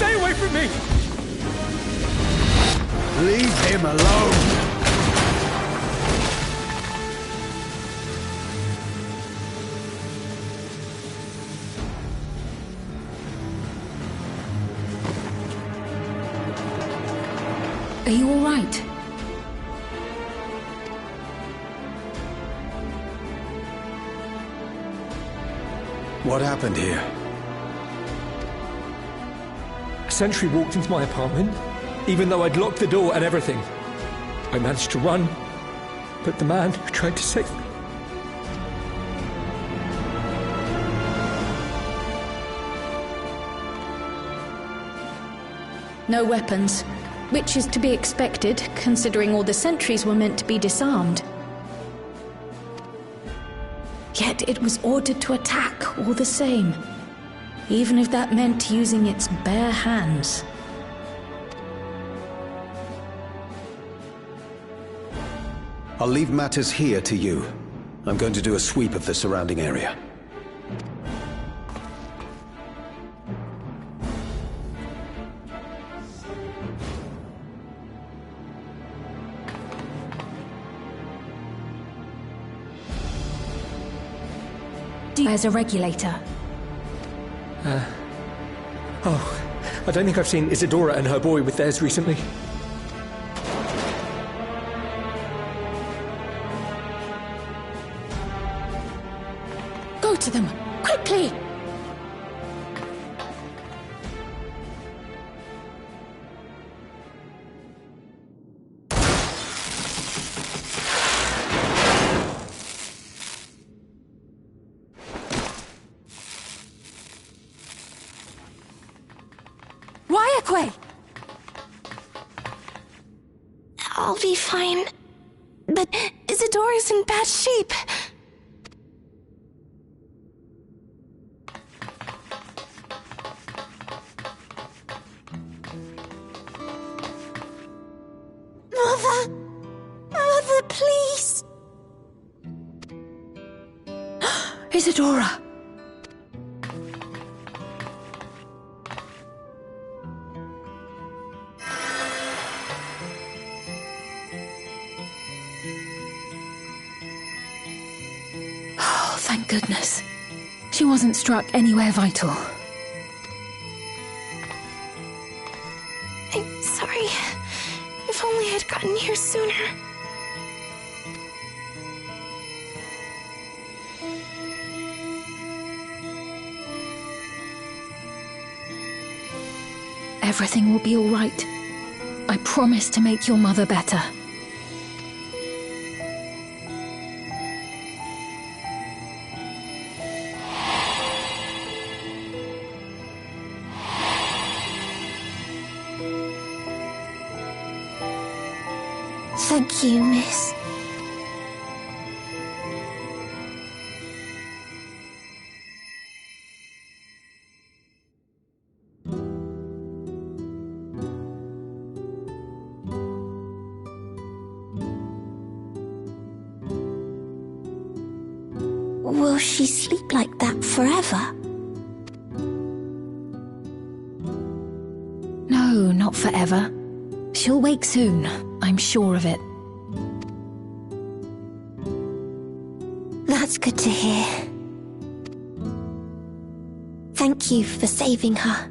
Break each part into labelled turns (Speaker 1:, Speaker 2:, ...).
Speaker 1: Stay away from me!
Speaker 2: Leave him alone!
Speaker 3: Are you all right?
Speaker 2: What happened here?
Speaker 1: A sentry walked into my apartment, even though I'd locked the door and everything. I managed to run, but the man who tried to save me...
Speaker 3: No weapons, which is to be expected, considering all the sentries were meant to be disarmed. Yet it was ordered to attack all the same, even if that meant using its bare hands.
Speaker 2: I'll leave matters here to you. I'm going to do a sweep of the surrounding area.
Speaker 3: As a regulator.
Speaker 1: Oh, I don't think I've seen Isadora and her boy with theirs recently.
Speaker 3: Go to them, quickly!
Speaker 4: I'll be fine. But Isadora's in bad shape. Mother! Mother, please!
Speaker 3: Isadora! Thank goodness. She wasn't struck anywhere vital.
Speaker 4: I'm sorry. If only I'd gotten here sooner.
Speaker 3: Everything will be all right. I promise to make your mother better.
Speaker 4: Thank you, miss. Will she sleep like that forever?
Speaker 3: No, not forever. She'll wake soon, I'm sure of it.
Speaker 4: That's good to hear. Thank you for saving her.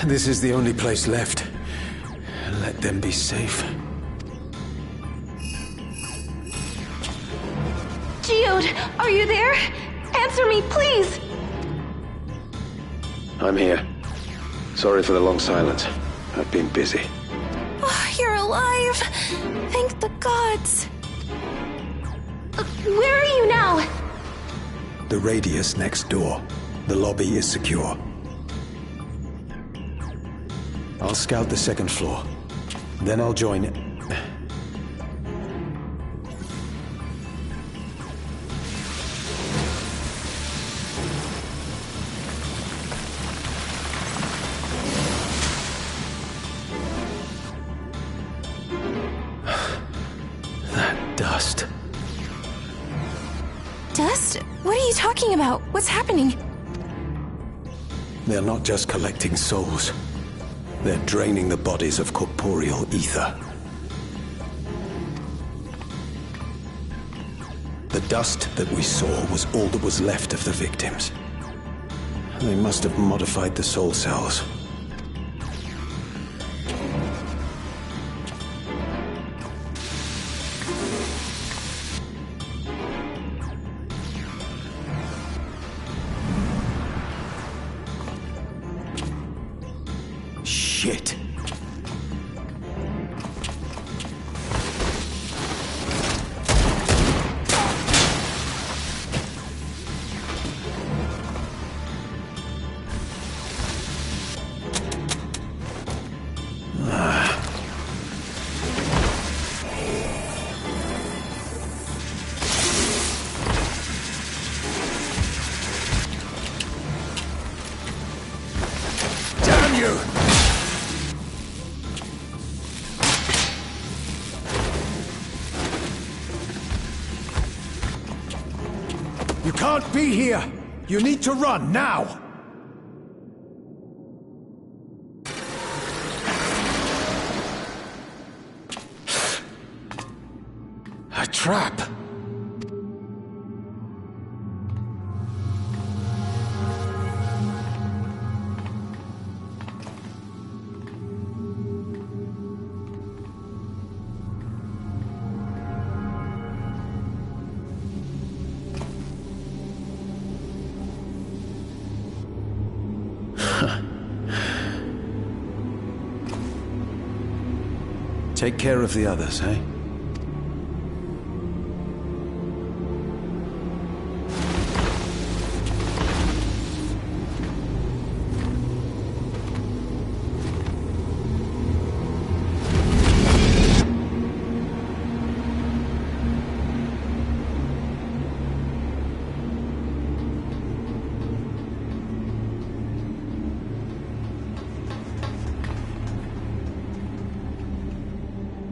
Speaker 2: This is the only place left. Let them be safe.
Speaker 4: Geode, are you there? Answer me, please!
Speaker 2: I'm here. Sorry for the long silence. I've been busy.
Speaker 4: Oh, you're alive! Thank the gods! Where are you now?
Speaker 2: The radius next door. The lobby is secure. I'll scout the second floor. Then I'll join it. That dust.
Speaker 4: Dust? What are you talking about? What's happening?
Speaker 2: They're not just collecting souls. They're draining the bodies of corporeal ether. The dust that we saw was all that was left of the victims. They must have modified the soul cells. Shit. You can't be here! You need to run, now! A trap! Take care of the others, eh?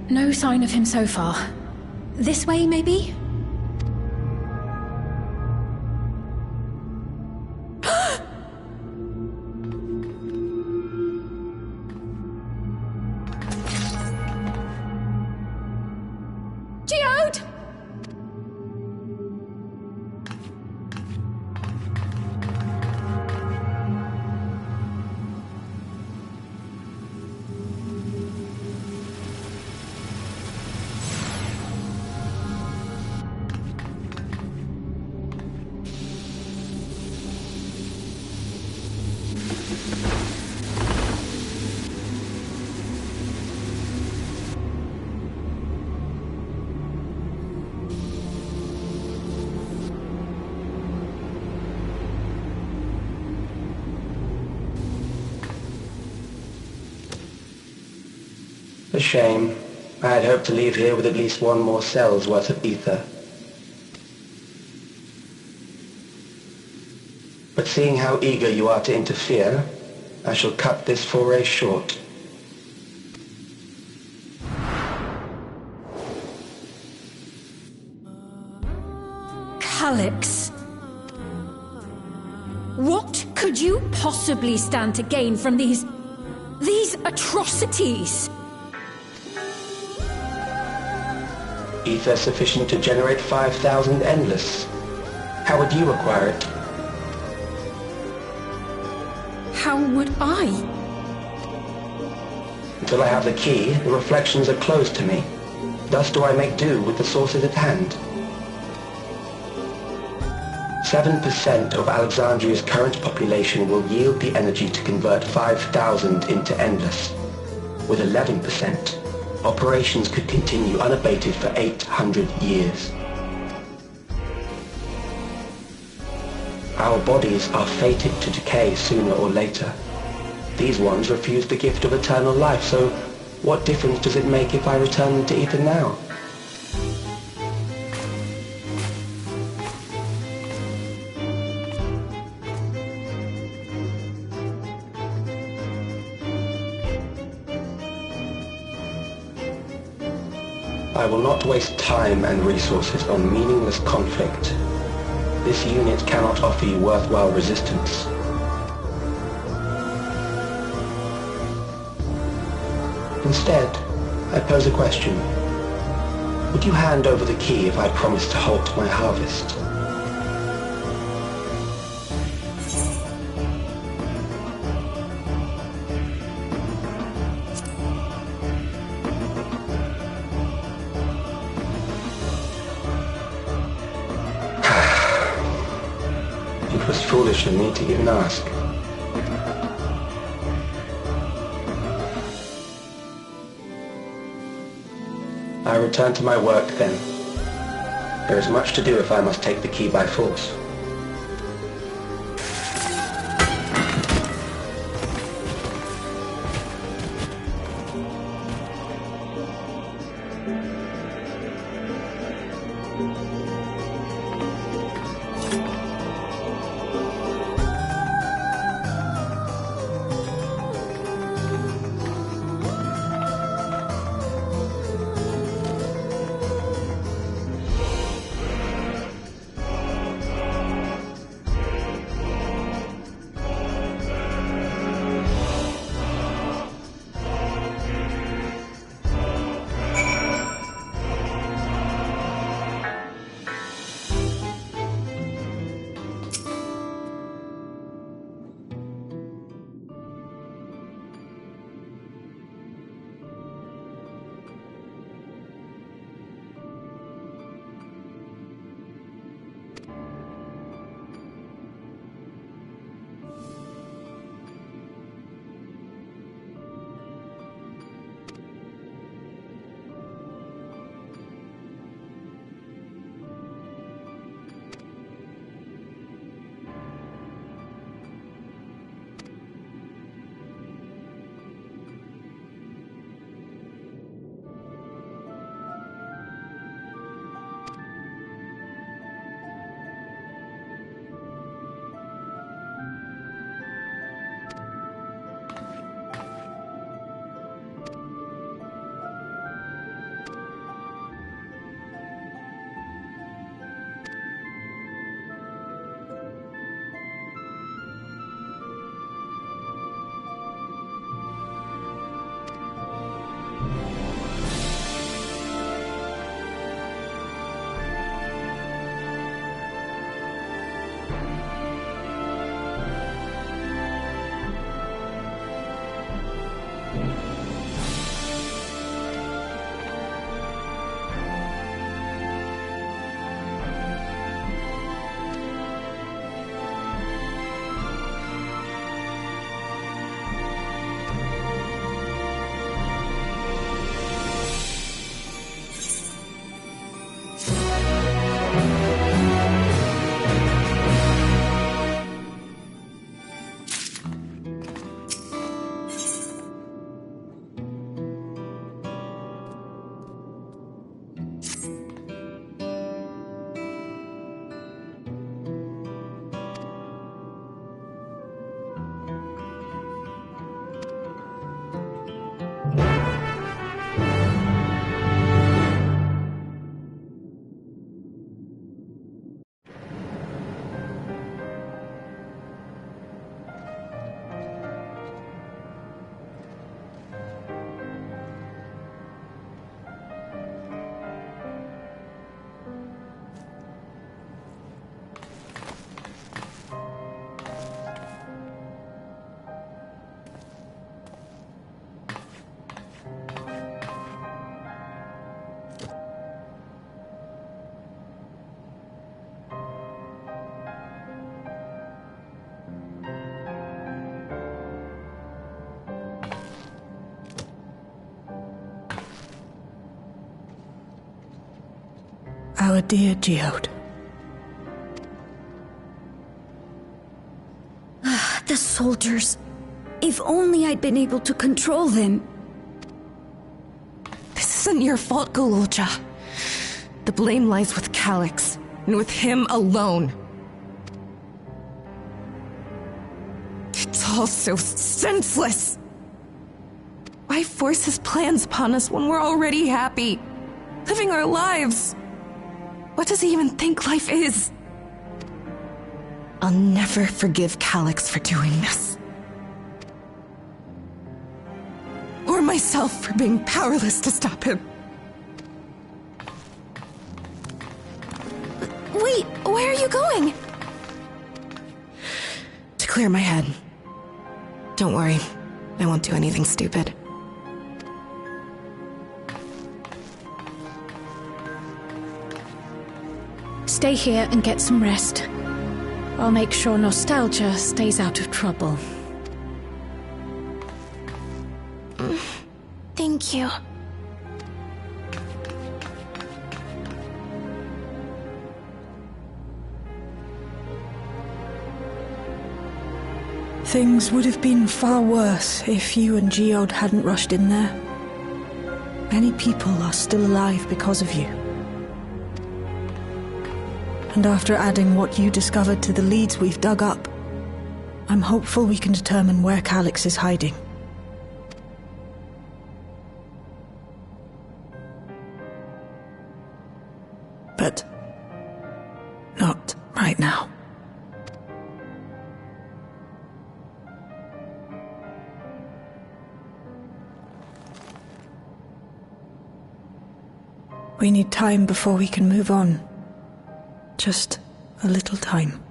Speaker 3: No sign of him so far. This way, maybe? Geode!
Speaker 5: A shame. I had hoped to leave here with at least one more cell's worth of ether. But seeing how eager you are to interfere, I shall cut this foray short.
Speaker 3: Calyx. What could you possibly stand to gain from these atrocities?
Speaker 5: Ether sufficient to generate 5,000 endless. How would you acquire it?
Speaker 3: How would I?
Speaker 5: Until I have the key, the reflections are closed to me. Thus do I make do with the sources at hand. 7% of Alexandria's current population will yield the energy to convert 5,000 into endless. With 11%, operations could continue unabated for 800 years. Our bodies are fated to decay sooner or later. These ones refuse the gift of eternal life, so what difference does it make if I return them to ether now? I will not waste time and resources on meaningless conflict. This unit cannot offer you worthwhile resistance. Instead, I pose a question. Would you hand over the key if I promise to halt my harvest? It was foolish of me to even ask. I return to my work then. There is much to do if I must take the key by force.
Speaker 6: Our dear Geode.
Speaker 3: The soldiers. If only I'd been able to control them.
Speaker 4: This isn't your fault, Gololja. The blame lies with Calyx, and with him alone. It's all so senseless. Why force his plans upon us when we're already happy, living our lives? What does he even think life is? I'll never forgive Calyx for doing this. Or myself for being powerless to stop him. Wait, where are you going? To clear my head. Don't worry, I won't do anything stupid.
Speaker 3: Stay here and get some rest. I'll make sure Nostalgia stays out of trouble.
Speaker 4: Thank you.
Speaker 6: Things would have been far worse if you and Geode hadn't rushed in there. Many people are still alive because of you. And after adding what you discovered to the leads we've dug up, I'm hopeful we can determine where Calyx is hiding. But not right now. We need time before we can move on. Just a little time.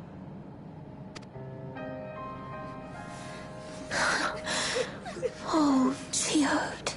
Speaker 3: Oh, Geode.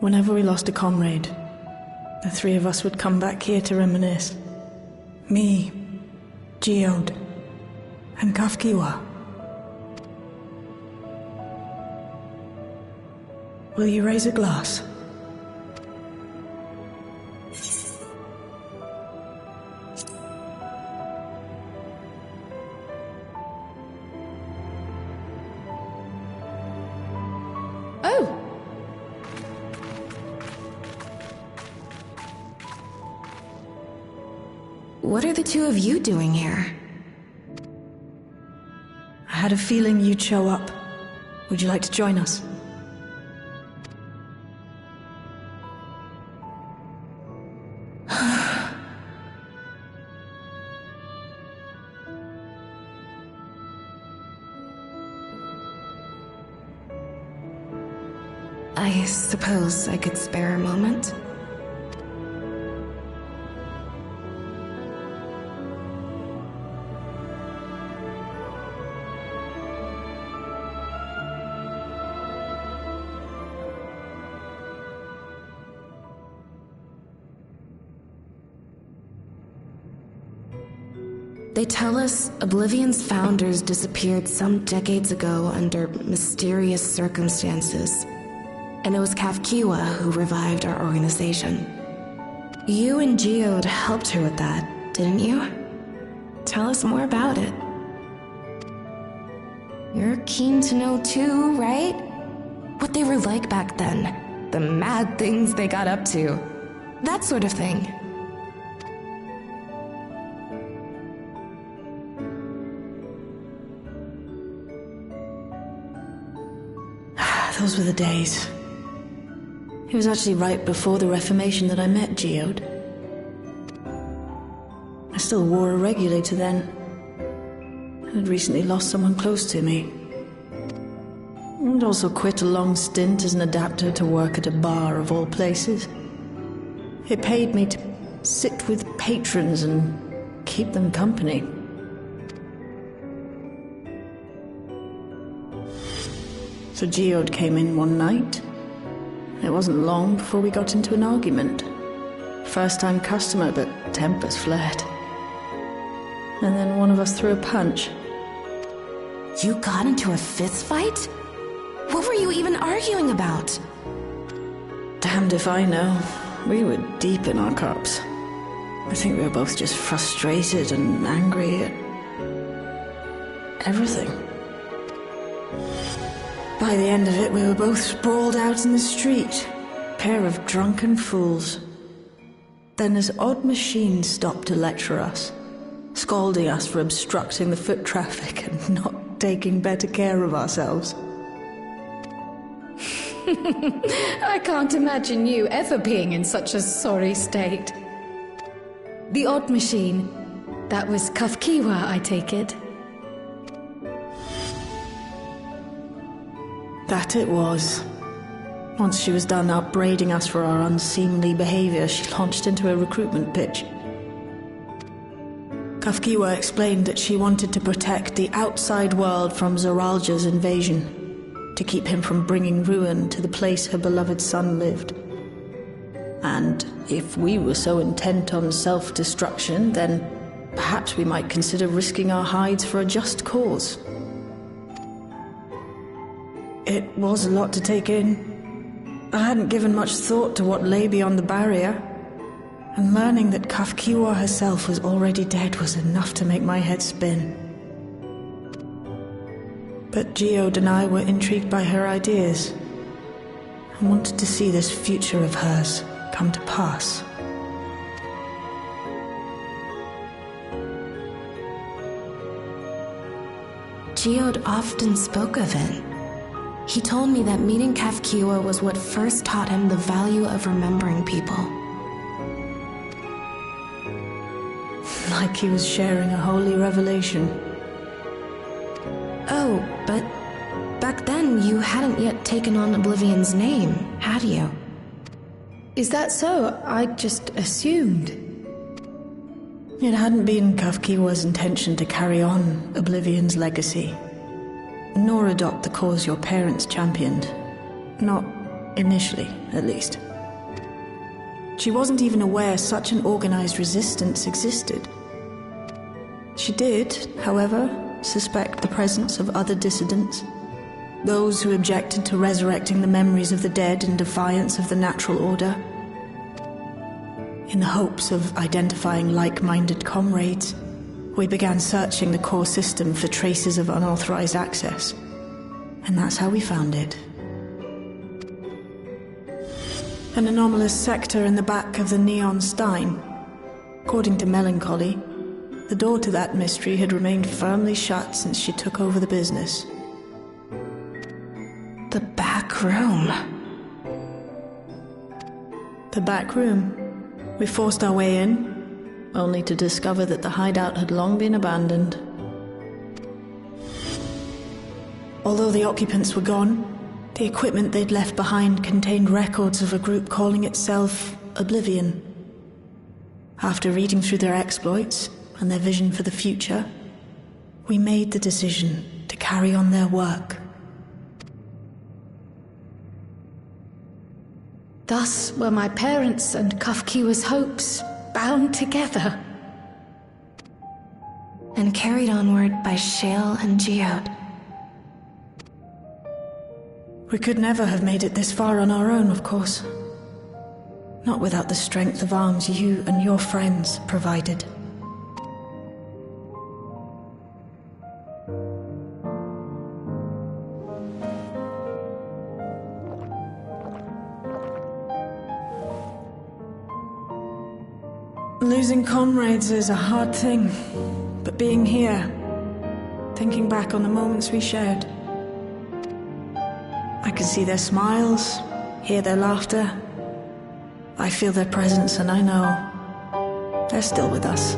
Speaker 6: Whenever we lost a comrade, the three of us would come back here to reminisce. Me, Geode, and Kafkiwa. Will you raise a glass?
Speaker 3: Oh!
Speaker 4: What are the two of you doing here?
Speaker 6: I had a feeling you'd show up. Would you like to join us?
Speaker 4: I suppose I could spare a moment. They tell us Oblivion's founders disappeared some decades ago under mysterious circumstances. And it was Kafkiwa who revived our organization. You and Geode helped her with that, didn't you? Tell us more about it. You're keen to know too, right? What they were like back then. The mad things they got up to. That sort of thing.
Speaker 6: Those were the days. It was actually right before the Reformation that I met Geode. I still wore a regulator then. I had recently lost someone close to me. And also quit a long stint as an adapter to work at a bar of all places. It paid me to sit with patrons and keep them company. So Geode came in one night. It wasn't long before we got into an argument. First-time customer, but tempers flared. And then one of us threw a punch.
Speaker 4: You got into a fist fight? What were you even arguing about?
Speaker 6: Damned if I know. We were deep in our cups. I think we were both just frustrated and angry at everything. By the end of it, we were both sprawled out in the street. Pair of drunken fools. Then this odd machine stopped to lecture us, scolding us for obstructing the foot traffic and not taking better care of ourselves.
Speaker 3: I can't imagine you ever being in such a sorry state. The odd machine. That was Kafkiwa, I take it.
Speaker 6: That it was. Once she was done upbraiding us for our unseemly behavior, she launched into a recruitment pitch. Kafkiwa explained that she wanted to protect the outside world from Zoralja's invasion, to keep him from bringing ruin to the place her beloved son lived. And if we were so intent on self-destruction, then perhaps we might consider risking our hides for a just cause. It was a lot to take in. I hadn't given much thought to what lay beyond the barrier, and learning that Kafkiwa herself was already dead was enough to make my head spin. But Geode and I were intrigued by her ideas, and wanted to see this future of hers come to pass.
Speaker 4: Geode often spoke of it. He told me that meeting Kafkiwa was what first taught him the value of remembering people.
Speaker 6: Like he was sharing a holy revelation.
Speaker 4: Oh, but back then you hadn't yet taken on Oblivion's name, had you?
Speaker 3: Is that so? I just assumed.
Speaker 6: It hadn't been Kafkiwa's intention to carry on Oblivion's legacy, nor adopt the cause your parents championed. Not Initially, at least. She wasn't even aware such an organized resistance existed. She did, however, suspect the presence of other dissidents, those who objected to resurrecting the memories of the dead in defiance of the natural order. In the hopes of identifying like-minded comrades, we began searching the core system for traces of unauthorized access. And that's how we found it. An anomalous sector in the back of the Neon Stein. According to Melancholy, the door to that mystery had remained firmly shut since she took over the business.
Speaker 4: The back room.
Speaker 6: The back room. We forced our way in, only to discover that the hideout had long been abandoned. Although the occupants were gone, the equipment they'd left behind contained records of a group calling itself Oblivion. After reading through their exploits and their vision for the future, we made the decision to carry on their work.
Speaker 3: Thus were my parents' and Kafkiwa's hopes bound together.
Speaker 4: And carried onward by Shale and Geode.
Speaker 6: We could never have made it this far on our own, of course. Not without the strength of arms you and your friends provided. Losing comrades is a hard thing, but being here, thinking back on the moments we shared, I can see their smiles, hear their laughter. I feel their presence, and I know they're still with us.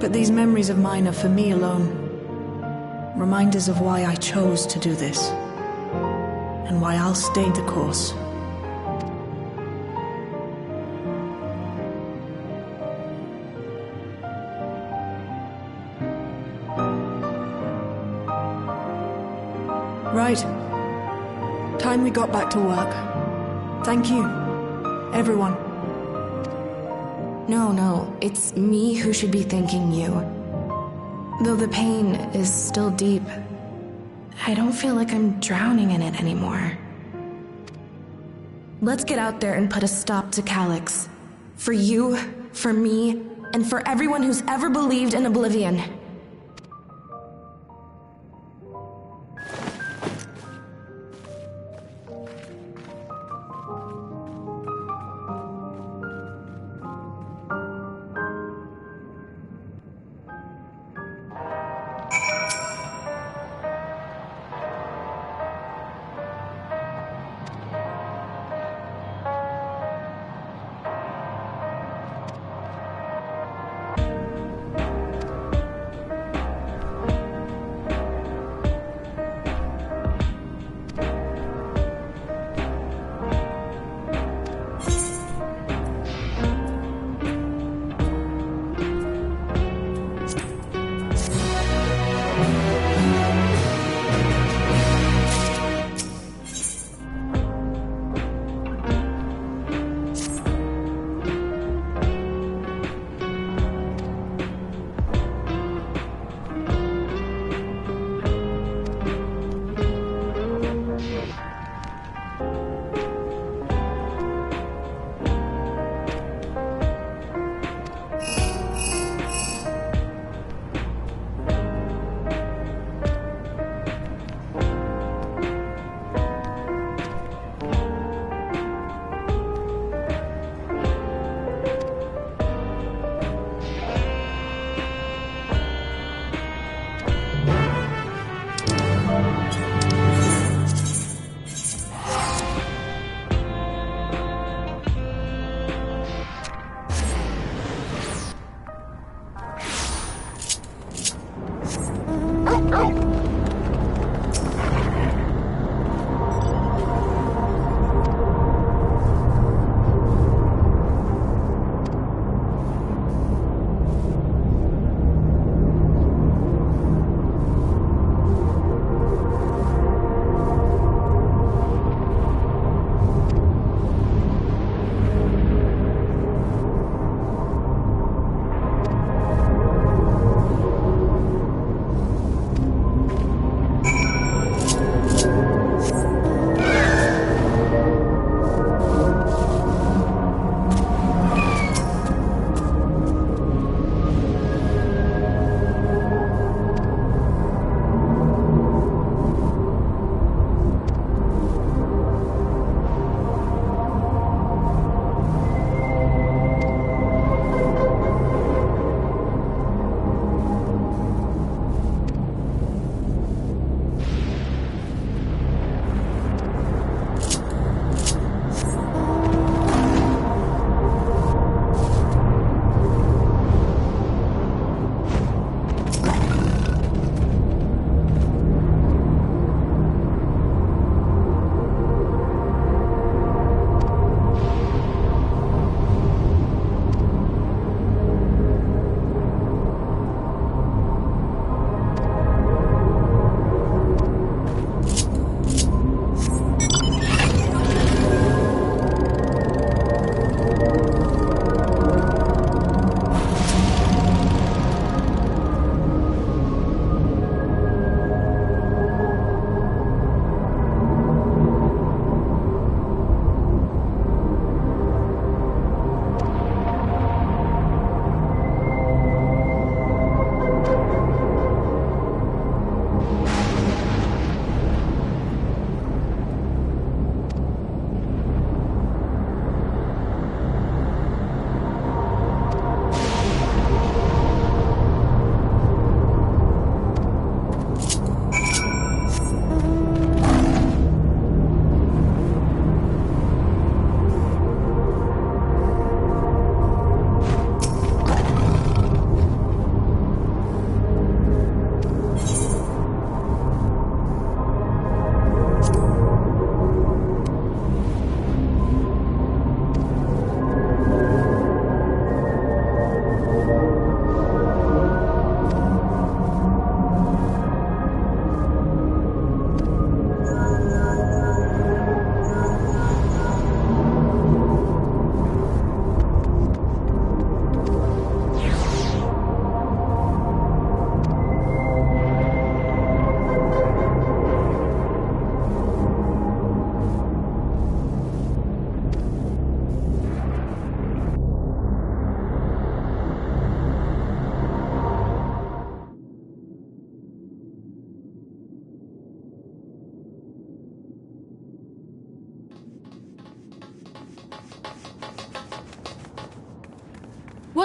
Speaker 6: But these memories of mine are for me alone. Reminders of why I chose to do this. And why I'll stay the course. Right. Time we got back to work. Thank you, everyone.
Speaker 4: No, it's me who should be thanking you. Though the pain is still deep, I don't feel like I'm drowning in it anymore. Let's get out there and put a stop to Calyx. For you, for me, and for everyone who's ever believed in Oblivion.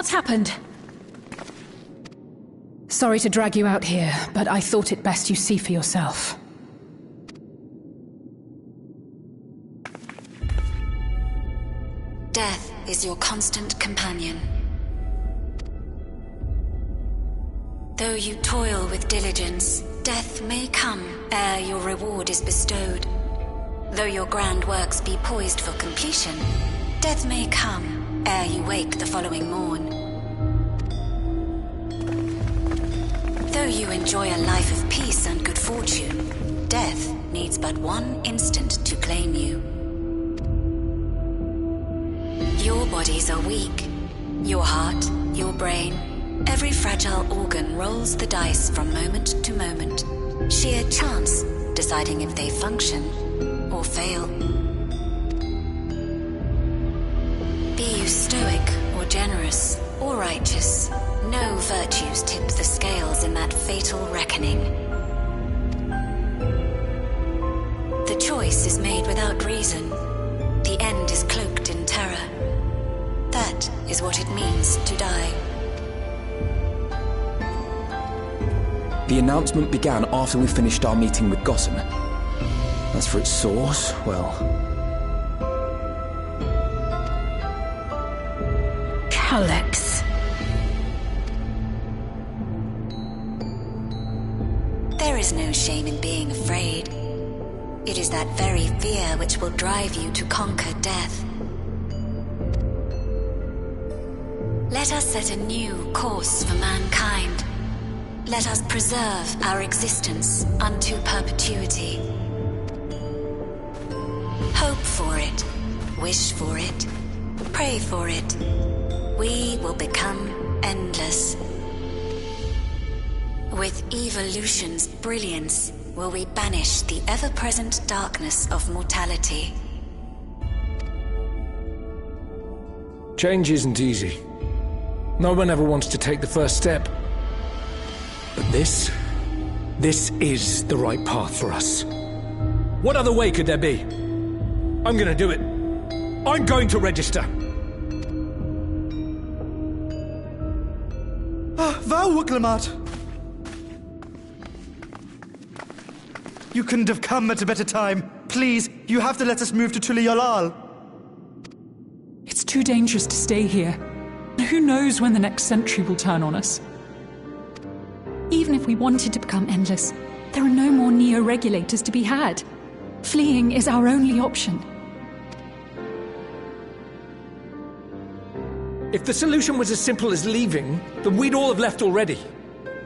Speaker 3: What's happened? Sorry to drag you out here, but I thought it best you see for yourself.
Speaker 7: Death is your constant companion. Though you toil with diligence, death may come ere your reward is bestowed. Though your grand works be poised for completion, death may come ere you wake the following morn. Though you enjoy a life of peace and good fortune, death needs but one instant to claim you. Your bodies are weak. Your heart, your brain, every fragile organ rolls the dice from moment to moment. Sheer chance deciding if they function or fail. Be you stoic or generous or righteous, no virtues tip the scales in that fatal reckoning. The choice is made without reason. The end is cloaked in terror. That is what it means to die.
Speaker 8: The announcement began after we finished our meeting with Gossam. As for its source, well...
Speaker 3: Alex.
Speaker 7: There is no shame in being afraid. It is that very fear which will drive you to conquer death. Let us set a new course for mankind. Let us preserve our existence unto perpetuity. Hope for it, wish for it, pray for it. We will become endless. With evolution's brilliance, will we banish the ever-present darkness of mortality.
Speaker 1: Change isn't easy. No one ever wants to take the first step. But this is the right path for us. What other way could there be? I'm gonna do it. I'm going to register.
Speaker 9: Vshojo! You couldn't have come at a better time. Please, you have to let us move to Tuliolal.
Speaker 10: It's too dangerous to stay here. Who knows when the next century will turn on us? Even if we wanted to become endless, there are no more neo-regulators to be had. Fleeing is our only option.
Speaker 1: If the solution was as simple as leaving, then we'd all have left already.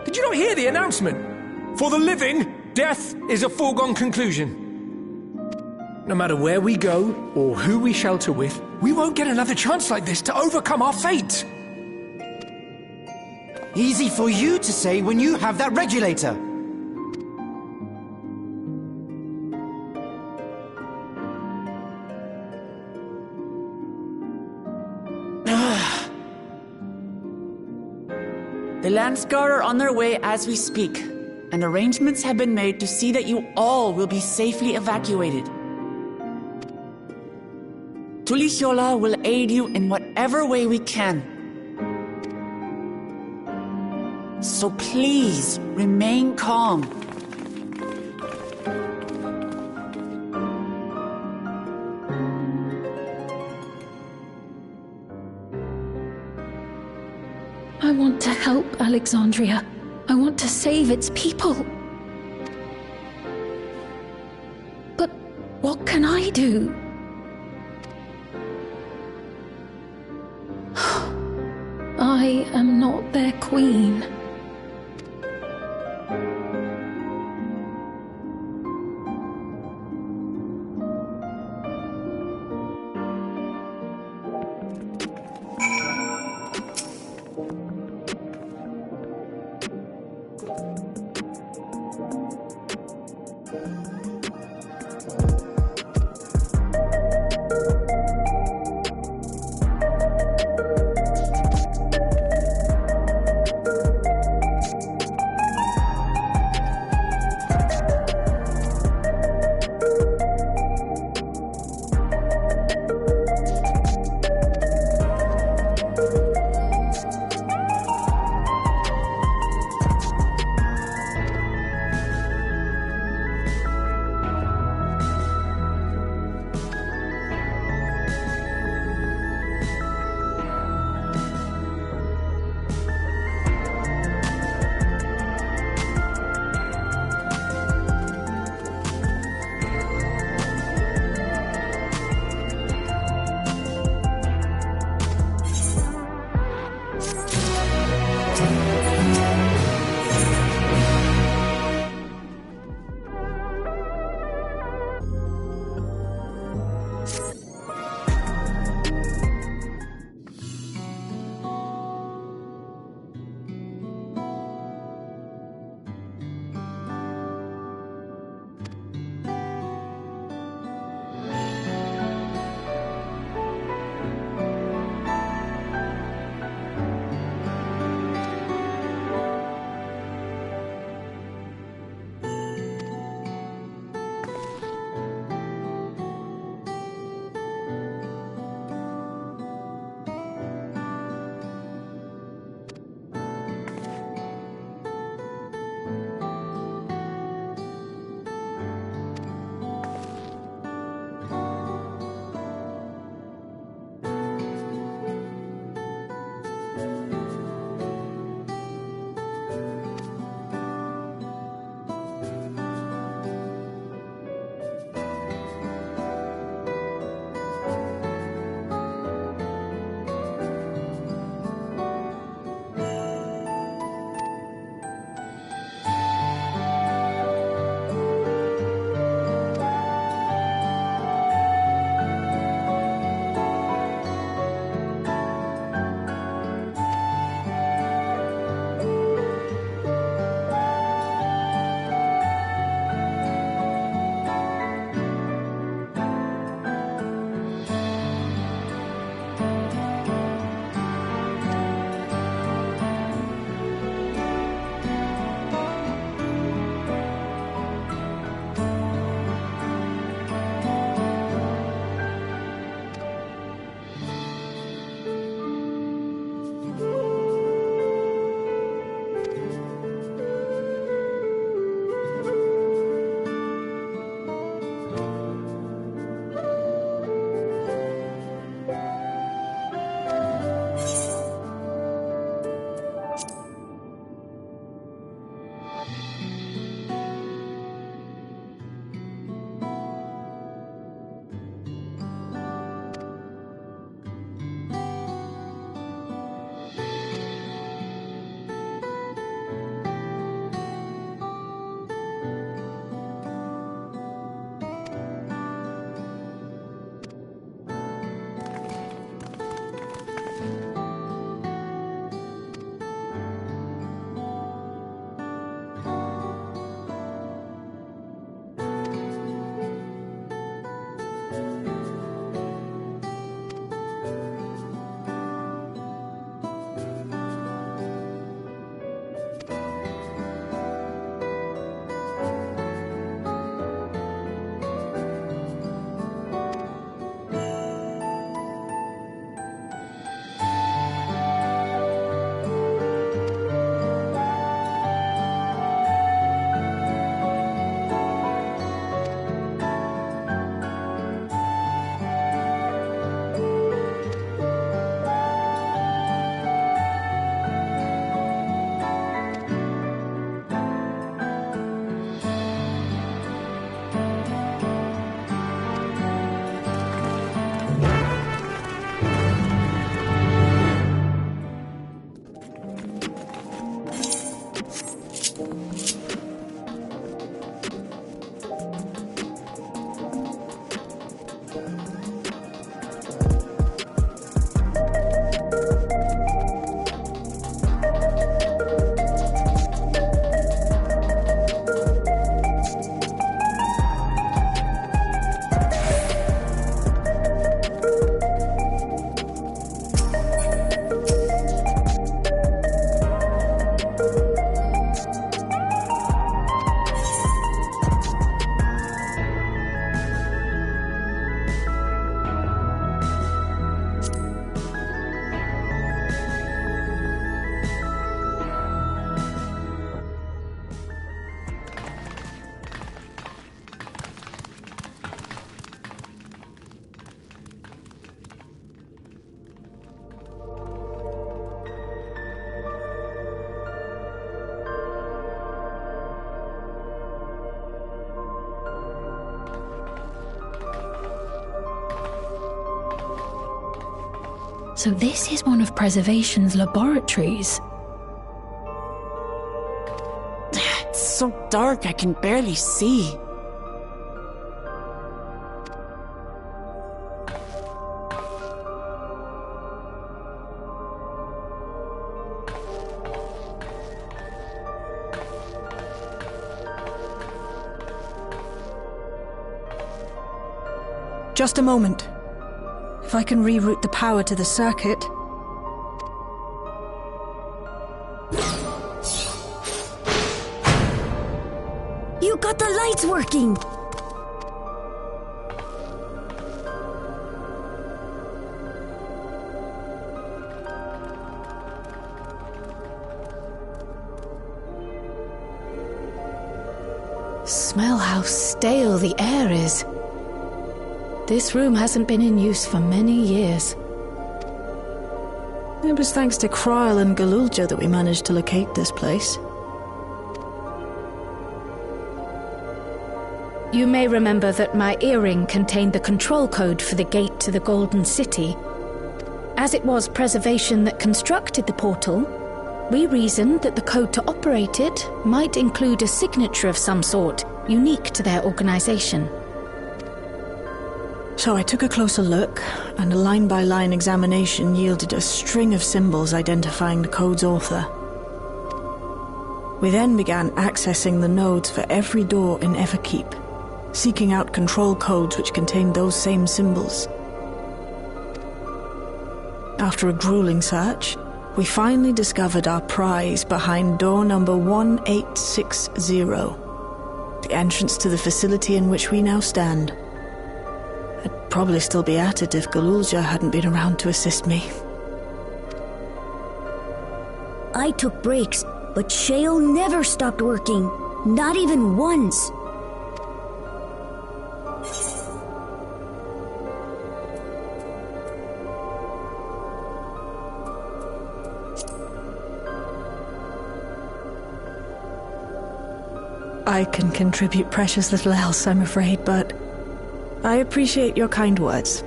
Speaker 1: Did you not hear the announcement? For the living, death is a foregone conclusion. No matter where we go, or who we shelter with, we won't get another chance like this to overcome our fate.
Speaker 11: Easy for you to say when you have that regulator.
Speaker 12: The Landsguard are on their way as we speak, and arrangements have been made to see that you all will be safely evacuated. Tuliolal will aid you in whatever way we can. So please, remain calm.
Speaker 3: I want to help Alexandria. I want to save its people. But what can I do? I am not their queen. So this is one of Preservation's laboratories.
Speaker 12: It's so dark I can barely see.
Speaker 6: Just a moment. If I can reroute the power to the circuit...
Speaker 13: You got the lights working!
Speaker 3: Smell how stale the air is. This room hasn't been in use for many years.
Speaker 6: It was thanks to Kryl and Galulja that we managed to locate this place.
Speaker 3: You may remember that my earring contained the control code for the gate to the Golden City. As it was Preservation that constructed the portal, we reasoned that the code to operate it might include a signature of some sort, unique to their organization.
Speaker 6: So I took a closer look, and a line-by-line examination yielded a string of symbols identifying the code's author. We then began accessing the nodes for every door in Everkeep, seeking out control codes which contained those same symbols. After a grueling search, we finally discovered our prize behind door number 1860, the entrance to the facility in which we now stand. I'd probably still be at it if Galulja hadn't been around to assist me.
Speaker 13: I took breaks, but Shale never stopped working. Not even once.
Speaker 6: I can contribute precious little else, I'm afraid, but I appreciate your kind words.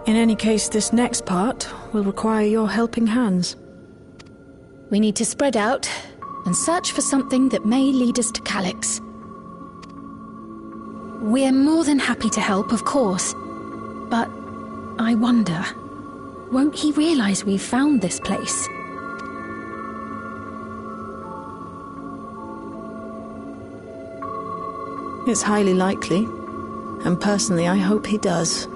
Speaker 6: In any case, this next part will require your helping hands.
Speaker 3: We need to spread out and search for something that may lead us to Calyx. We're more than happy to help, of course, but I wonder, won't he realize we've found this place?
Speaker 6: It's highly likely, and personally I hope he does.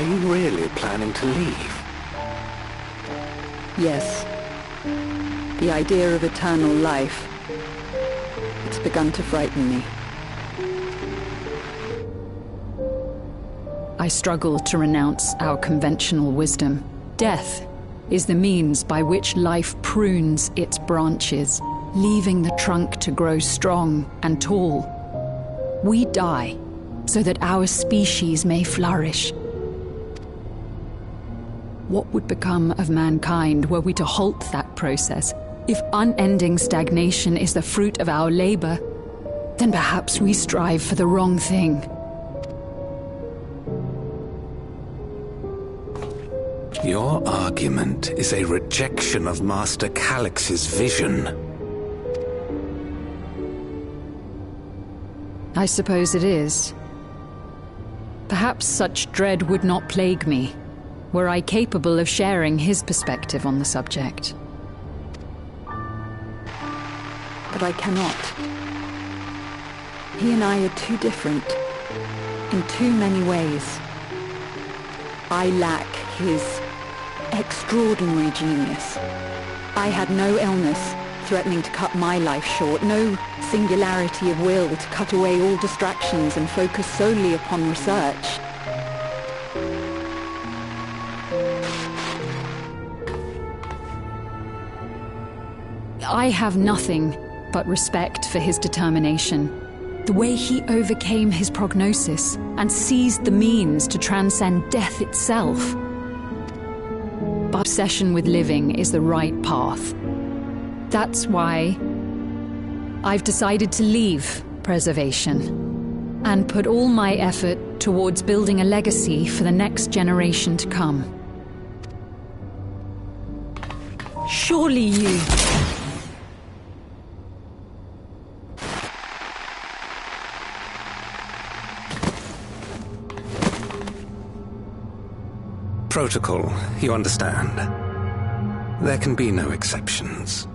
Speaker 2: Are you really planning to leave?
Speaker 14: Yes. The idea of eternal life, it's begun to frighten me.
Speaker 10: I struggle to renounce our conventional wisdom. Death is the means by which life prunes its branches, leaving the trunk to grow strong and tall. We die so that our species may flourish. What would become of mankind were we to halt that process? If unending stagnation is the fruit of our labor, then perhaps we strive for the wrong thing.
Speaker 2: Your argument is a rejection of Master Calix's vision.
Speaker 10: I suppose it is. Perhaps such dread would not plague me, were I capable of sharing his perspective on the subject.
Speaker 14: But I cannot. He and I are too different, in too many ways. I lack his extraordinary genius. I had no illness threatening to cut my life short, no singularity of will to cut away all distractions and focus solely upon research.
Speaker 10: I have nothing but respect for his determination. The way he overcame his prognosis and seized the means to transcend death itself. But obsession with living is the right path. That's why I've decided to leave preservation and put all my effort towards building a legacy for the next generation to come. Surely you...
Speaker 2: Protocol, you understand. There can be no exceptions.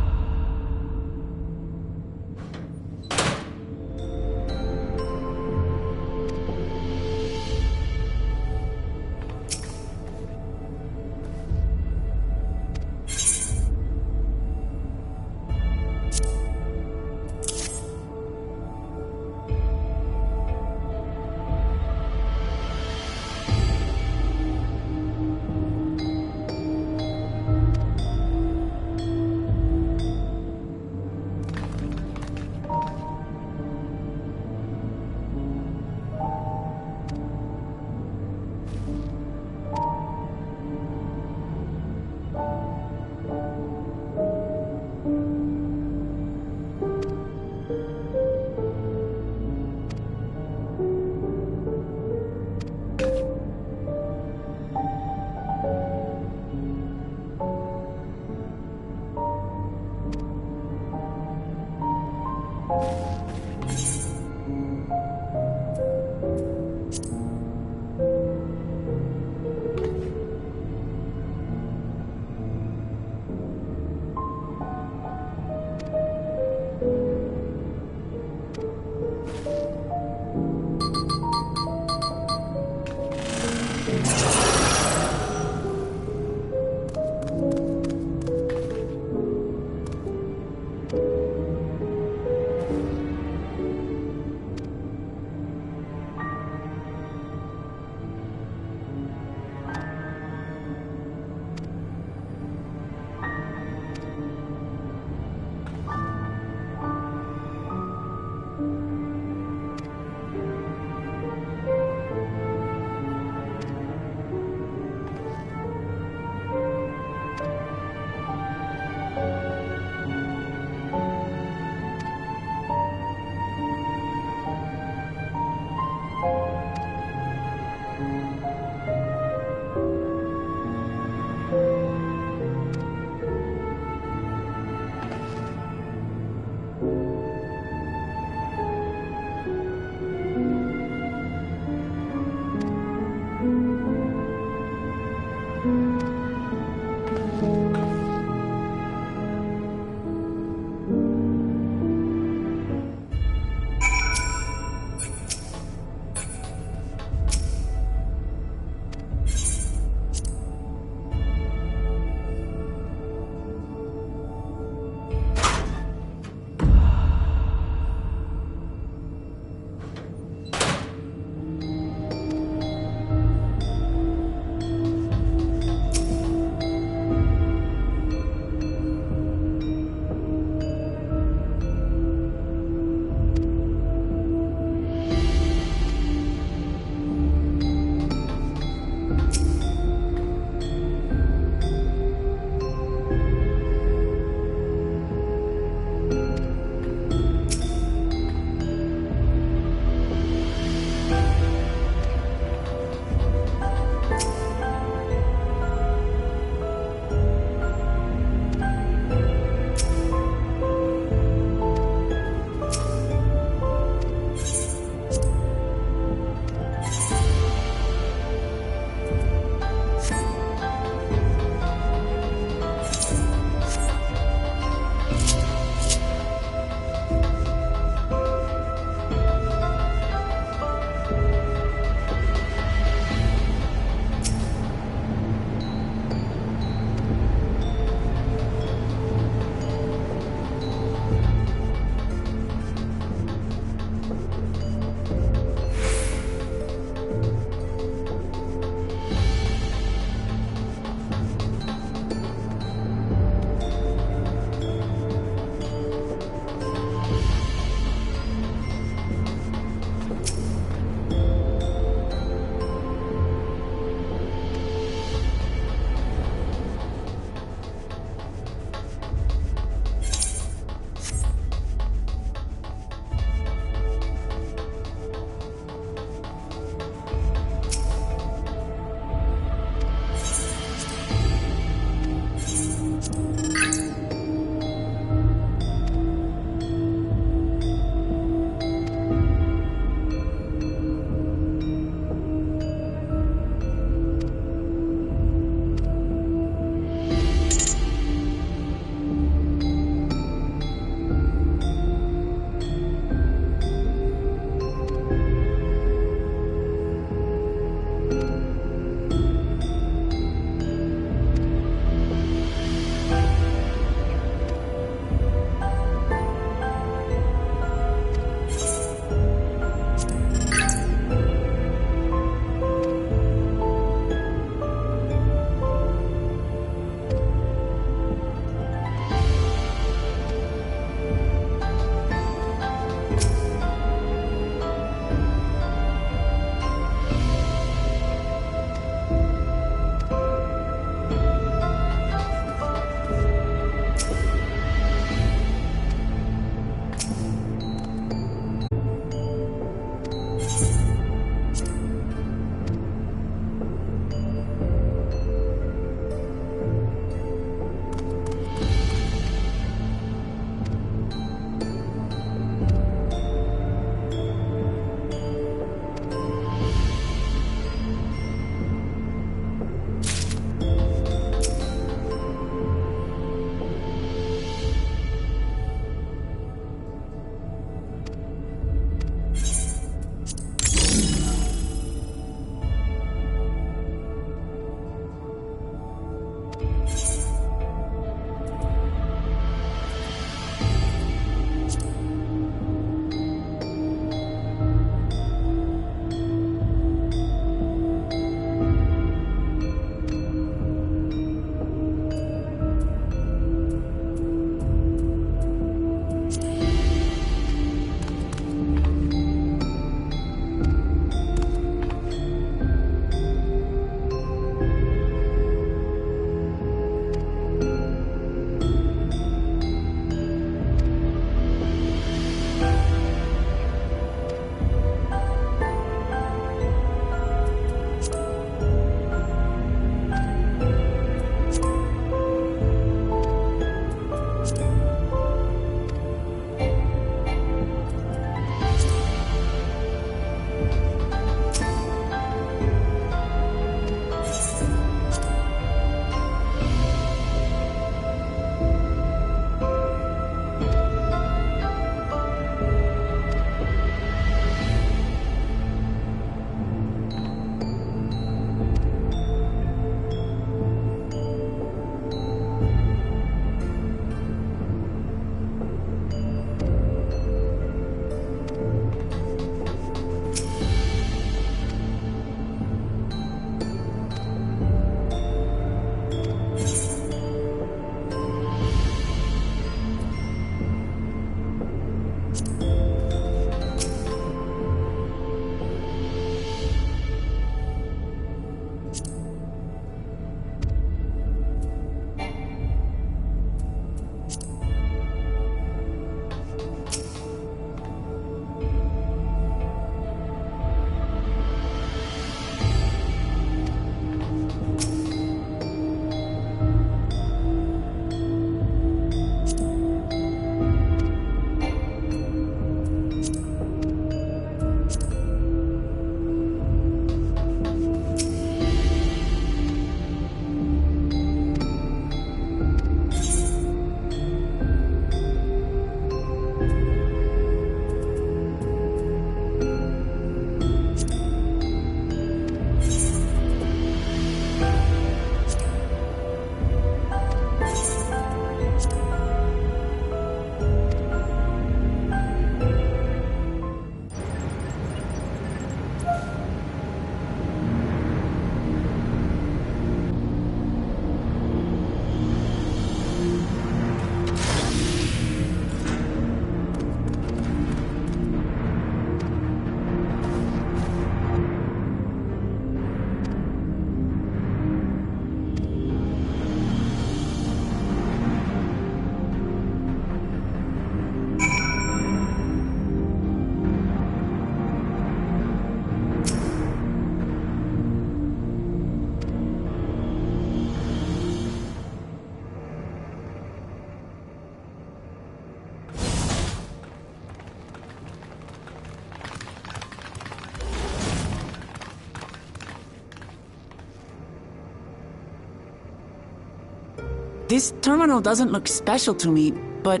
Speaker 12: This terminal doesn't look special to me, but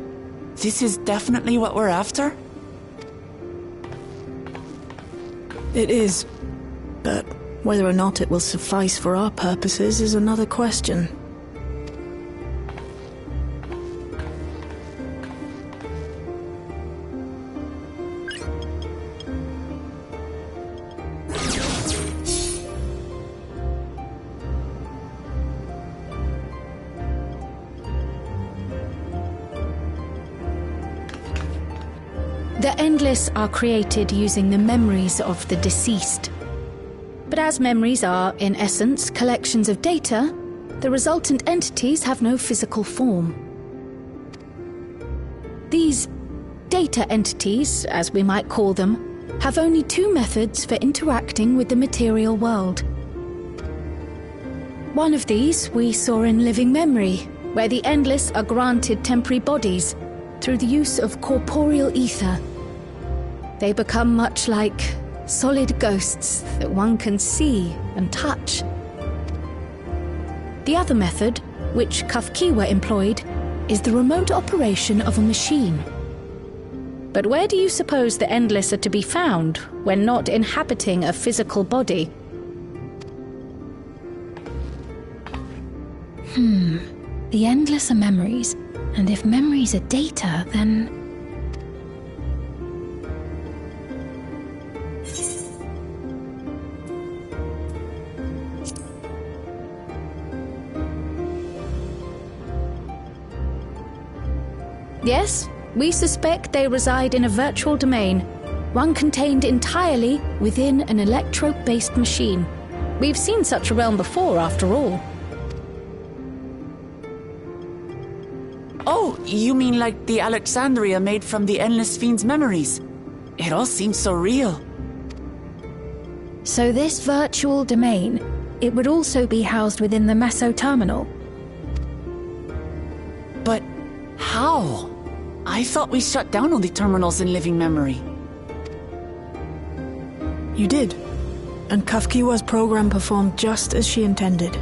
Speaker 12: this is definitely what we're after?
Speaker 6: It is. But whether or not it will suffice for our purposes is another question.
Speaker 3: The Endless are created using the memories of the deceased. But as memories are, in essence, collections of data, the resultant entities have no physical form. These data entities, as we might call them, have only two methods for interacting with the material world. One of these we saw in Living Memory, where the Endless are granted temporary bodies through the use of corporeal ether. They become much like solid ghosts that one can see and touch. The other method, which Kafkiwa employed, is the remote operation of a machine. But where do you suppose the Endless are to be found when not inhabiting a physical body?
Speaker 15: The Endless are memories, and if memories are data, then...
Speaker 3: Yes, we suspect they reside in a virtual domain, one contained entirely within an electro-based machine. We've seen such a realm before, after all.
Speaker 12: Oh, you mean like the Alexandria made from the Endless Fiend's memories? It all seems so real.
Speaker 15: So this virtual domain, it would also be housed within the Meso terminal?
Speaker 12: But how? I thought we shut down all the terminals in Living Memory.
Speaker 6: You did. And Kafkiwa's program performed just as she intended.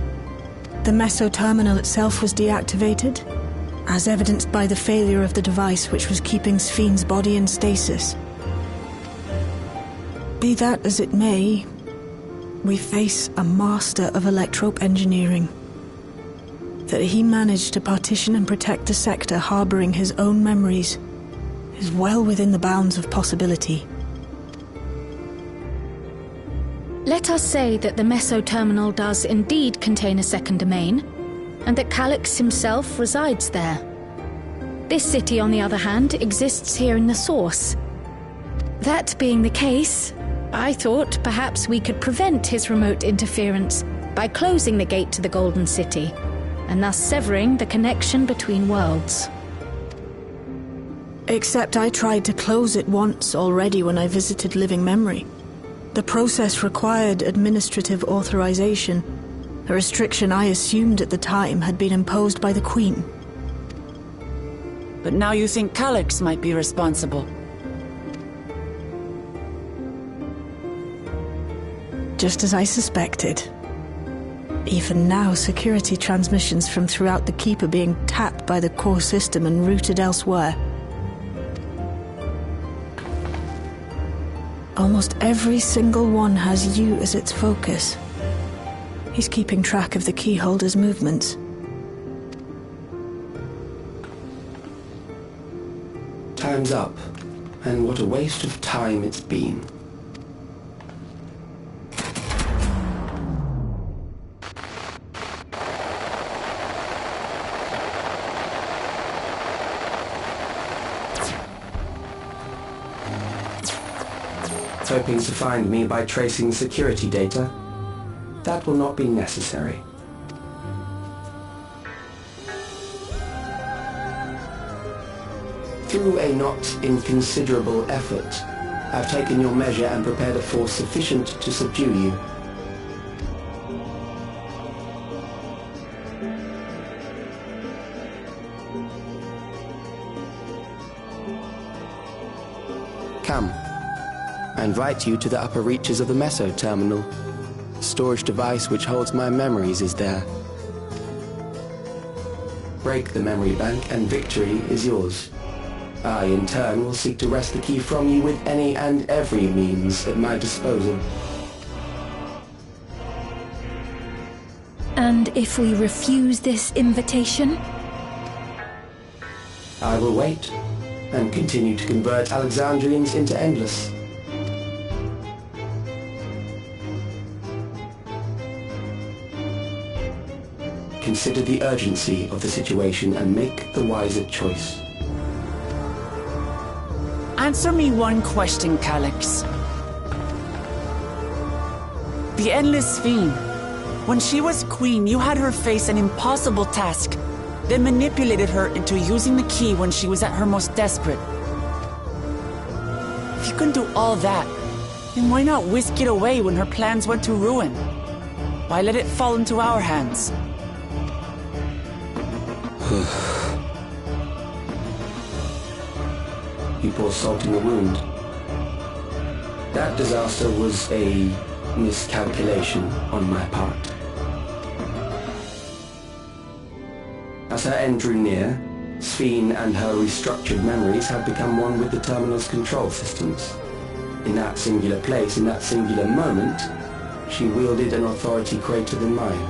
Speaker 6: The Meso terminal itself was deactivated, as evidenced by the failure of the device which was keeping Sphne's body in stasis. Be that as it may, we face a master of electrope engineering. That he managed to partition and protect the sector harboring his own memories is well within the bounds of possibility.
Speaker 3: Let us say that the Meso terminal does indeed contain a second domain, and that Calyx himself resides there. This city, on the other hand, exists here in the source. That being the case, I thought perhaps we could prevent his remote interference by closing the gate to the Golden City, and thus severing the connection between worlds.
Speaker 6: Except I tried to close it once already when I visited Living Memory. The process required administrative authorization, a restriction I assumed at the time had been imposed by the Queen.
Speaker 12: But now you think Calyx might be responsible?
Speaker 6: Just as I suspected. Even now, security transmissions from throughout the Keep are being tapped by the core system and routed elsewhere. Almost every single one has you as its focus. He's keeping track of the keyholder's movements.
Speaker 5: Time's up, and what a waste of time it's been. Hoping to find me by tracing security data? That will not be necessary. Through a not inconsiderable effort, I've taken your measure and prepared a force sufficient to subdue you. Come. I invite you to the upper reaches of the Meso terminal. The storage device which holds my memories is there. Break the memory bank and victory is yours. I, in turn, will seek to wrest the key from you with any and every means at my disposal.
Speaker 3: And if we refuse this invitation?
Speaker 5: I will wait, and continue to convert Alexandrians into Endless. Consider the urgency of the situation and make the wiser choice.
Speaker 12: Answer me one question, Calyx. The Endless Fiend. When she was queen, you had her face an impossible task, then manipulated her into using the key when she was at her most desperate. If you can do all that, then why not whisk it away when her plans went to ruin? Why let it fall into our hands?
Speaker 5: You pour salt in the wound. That disaster was a miscalculation on my part. As her end drew near, Sphene and her restructured memories had become one with the Terminal's control systems. In that singular place, in that singular moment, she wielded an authority greater than mine.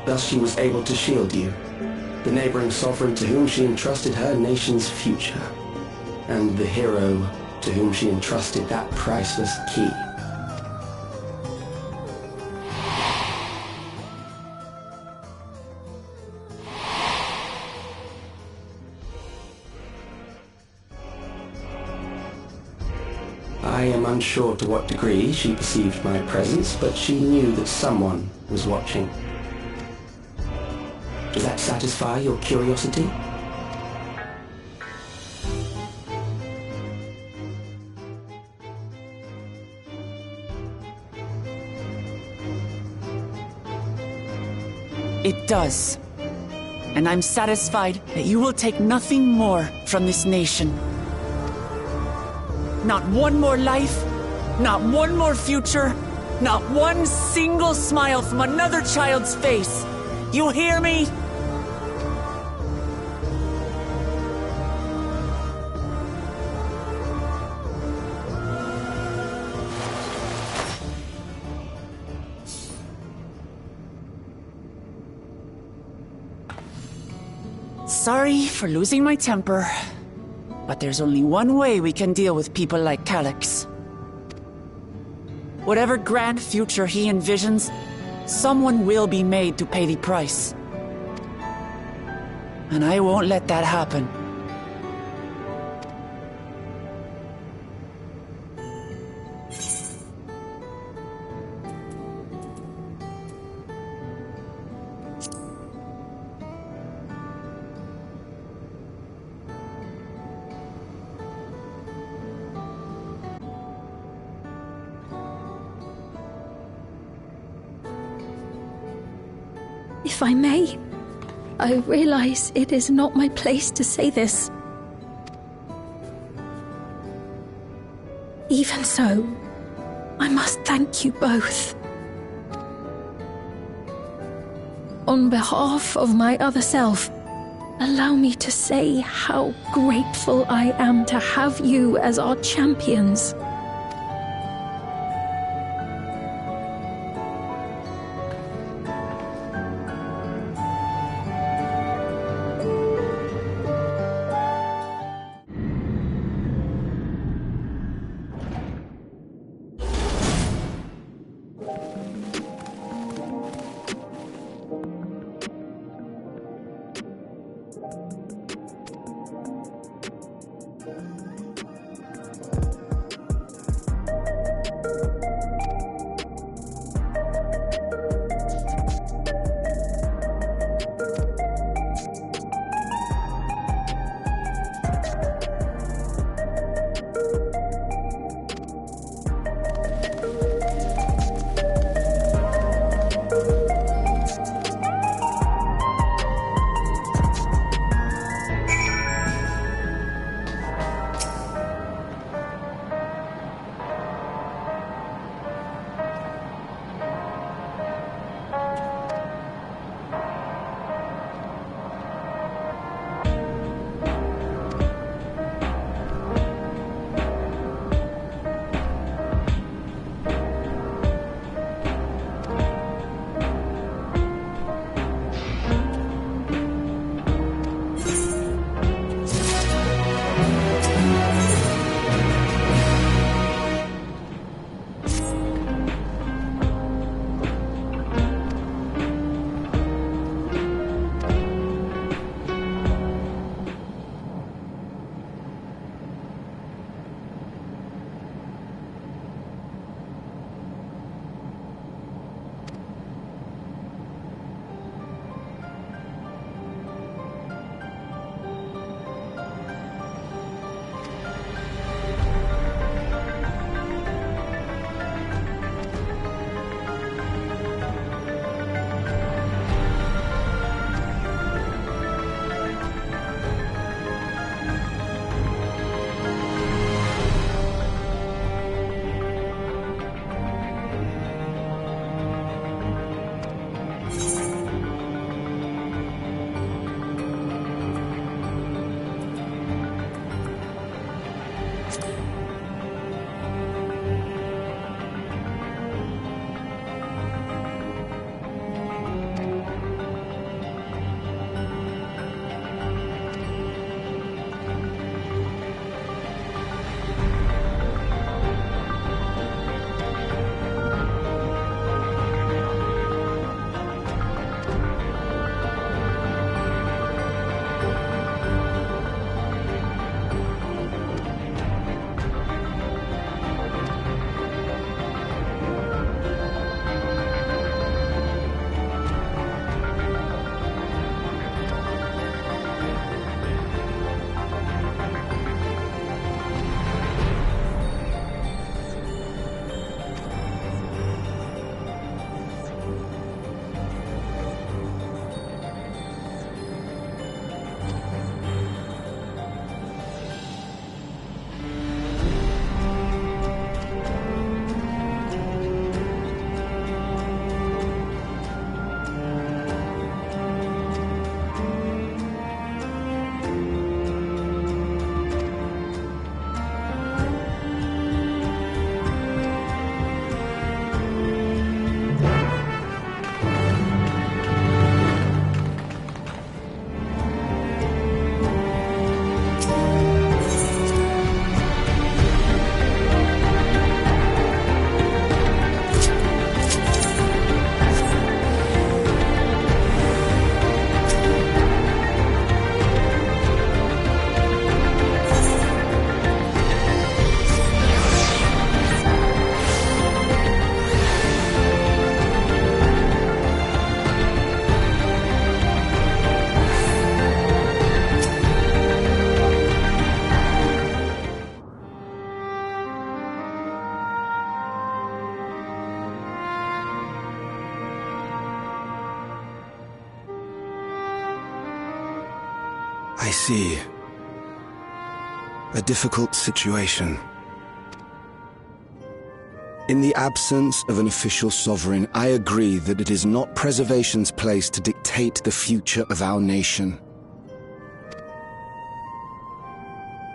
Speaker 5: Thus she was able to shield you, the neighboring sovereign to whom she entrusted her nation's future, and the hero to whom she entrusted that priceless key. I am unsure to what degree she perceived my presence, but she knew that someone was watching. Does that satisfy your curiosity?
Speaker 12: It does. And I'm satisfied that you will take nothing more from this nation. Not one more life, not one more future, not one single smile from another child's face. You hear me? Sorry for losing my temper, but there's only one way we can deal with people like Calyx. Whatever grand future he envisions, someone will be made to pay the price. And I won't let that happen.
Speaker 3: If I may, I realize it is not my place to say this. Even so, I must thank you both. On behalf of my other self, allow me to say how grateful I am to have you as our champions.
Speaker 2: I see. A difficult situation. In the absence of an official sovereign, I agree that it is not Preservation's place to dictate the future of our nation.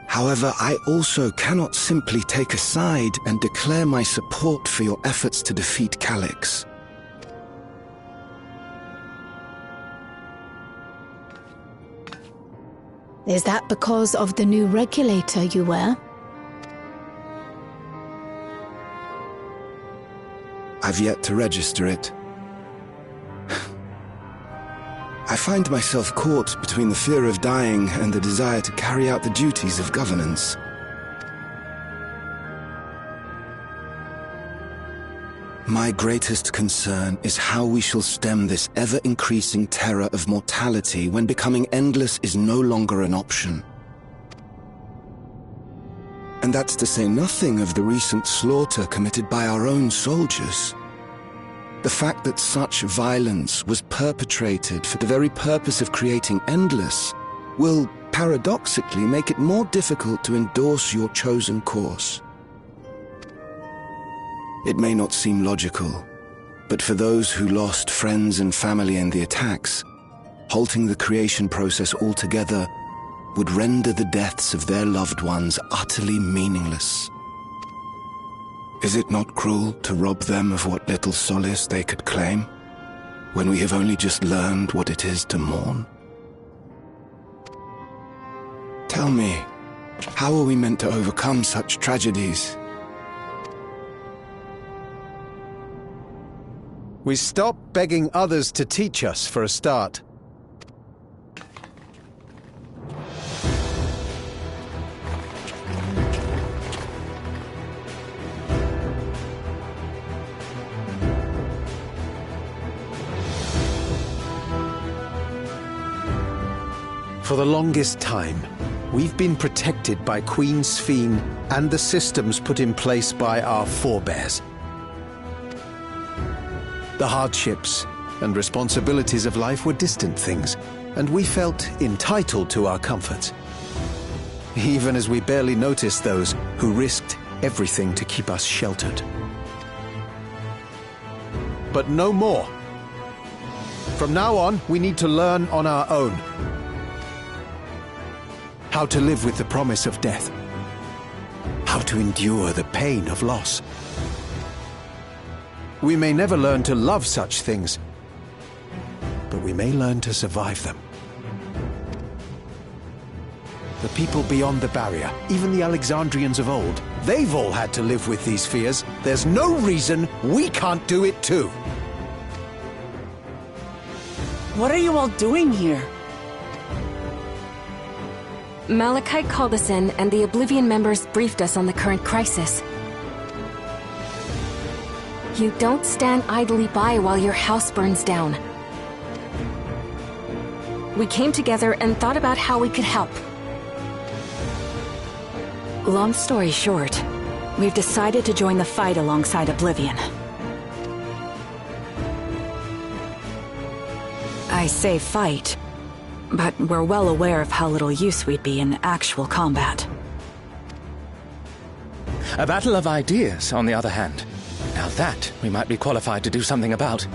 Speaker 2: However, I also cannot simply take a side and declare my support for your efforts to defeat Calyx.
Speaker 3: Is that because of the new regulator you wear?
Speaker 2: I've yet to register it. I find myself caught between the fear of dying and the desire to carry out the duties of governance. My greatest concern is how we shall stem this ever-increasing terror of mortality when becoming endless is no longer an option. And that's to say nothing of the recent slaughter committed by our own soldiers. The fact that such violence was perpetrated for the very purpose of creating endless will, paradoxically, make it more difficult to endorse your chosen course. It may not seem logical, but for those who lost friends and family in the attacks, halting the creation process altogether would render the deaths of their loved ones utterly meaningless. Is it not cruel to rob them of what little solace they could claim, when we have only just learned what it is to mourn? Tell me, how are we meant to overcome such tragedies?
Speaker 16: We stop begging others to teach us for a start. For the longest time, we've been protected by Queen Sphene and the systems put in place by our forebears. The hardships and responsibilities of life were distant things, and we felt entitled to our comforts, even as we barely noticed those who risked everything to keep us sheltered. But no more. From now on, we need to learn on our own. How to live with the promise of death. How to endure the pain of loss. We may never learn to love such things, but we may learn to survive them. The people beyond the barrier, even the Alexandrians of old, they've all had to live with these fears. There's no reason we can't do it too.
Speaker 12: What are you all doing here?
Speaker 17: Malachite called us in, and the Oblivion members briefed us on the current crisis. You don't stand idly by while your house burns down. We came together and thought about how we could help. Long story short, we've decided to join the fight alongside Oblivion. I say fight, but we're well aware of how little use we'd be in actual combat.
Speaker 18: A battle of ideas, on the other hand. Now that we might be qualified to do something about.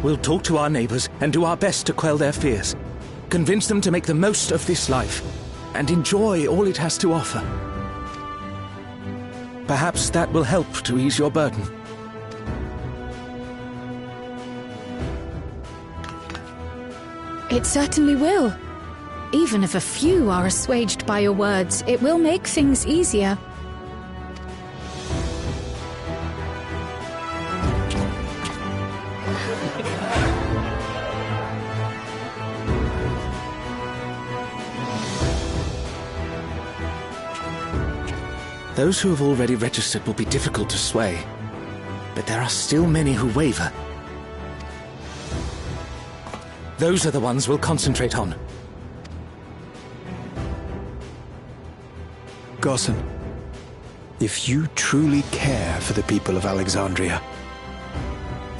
Speaker 18: We'll talk to our neighbors and do our best to quell their fears. Convince them to make the most of this life and enjoy all it has to offer. Perhaps that will help to ease your burden.
Speaker 3: It certainly will. Even if a few are assuaged by your words, it will make things easier.
Speaker 18: Those who have already registered will be difficult to sway, but there are still many who waver. Those are the ones we'll concentrate on.
Speaker 16: Gossen, if you truly care for the people of Alexandria,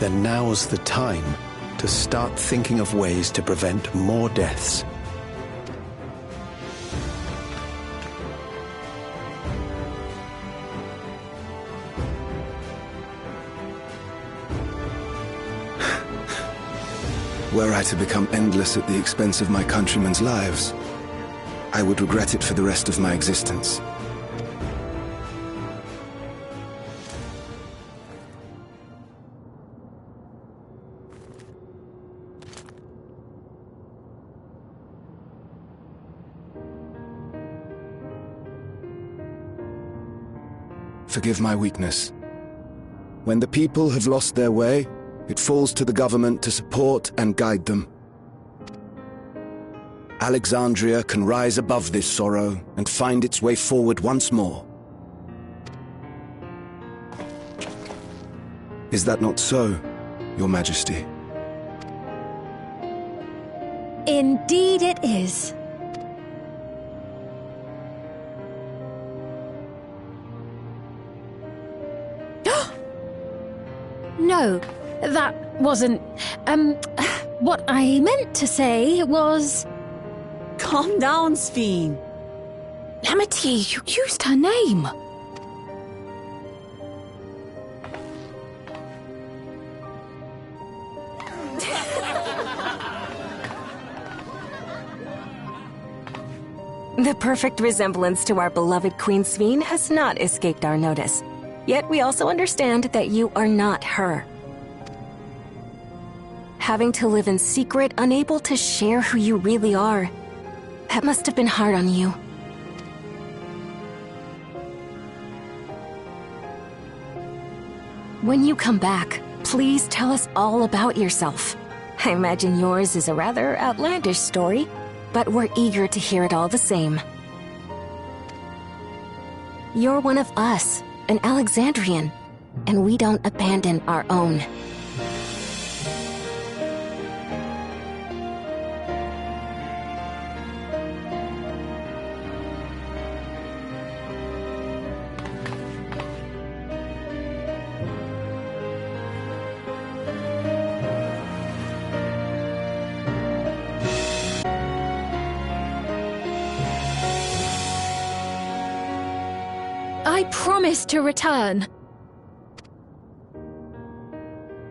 Speaker 16: then now's the time to start thinking of ways to prevent more deaths.
Speaker 2: Were I to become endless at the expense of my countrymen's lives, I would regret it for the rest of my existence. Forgive my weakness. When the people have lost their way, it falls to the government to support and guide them. Alexandria can rise above this sorrow and find its way forward once more. Is that not so, Your Majesty?
Speaker 3: Indeed it is. No, that wasn't... what I meant to say was...
Speaker 12: Calm down, Sphene.
Speaker 3: Amity, you used her name.
Speaker 19: The perfect resemblance to our beloved Queen Sphene has not escaped our notice. Yet we also understand that you are not her. Having to live in secret, unable to share who you really are, that must have been hard on you. When you come back, please tell us all about yourself. I imagine yours is a rather outlandish story, but we're eager to hear it all the same. You're one of us, an Alexandrian, and we don't abandon our own.
Speaker 3: I promise to return.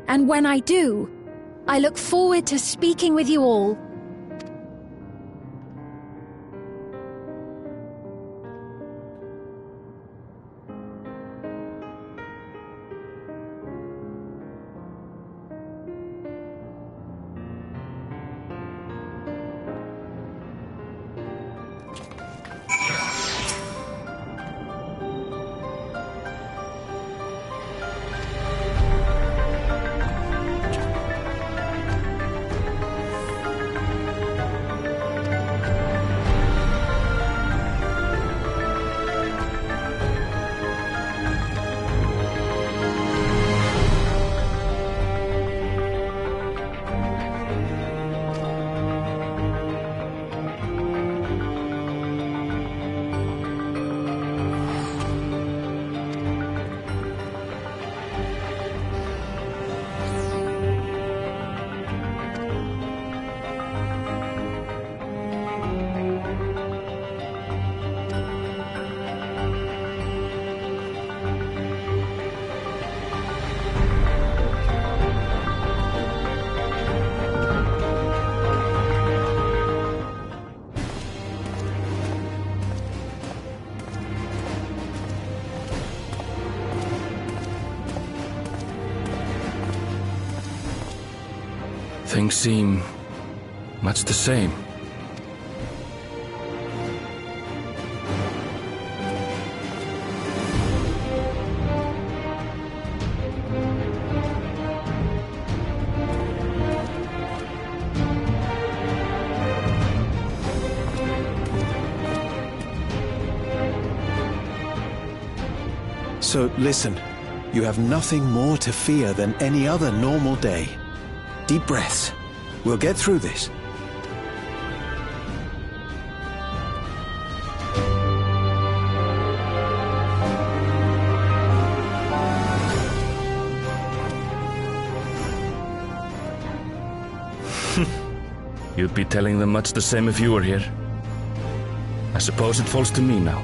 Speaker 3: And when I do, I look forward to speaking with you all.
Speaker 1: Things seem much the same.
Speaker 16: So listen, you have nothing more to fear than any other normal day. Deep breaths. We'll get through this.
Speaker 20: You'd be telling them much the same if you were here. I suppose it falls to me now.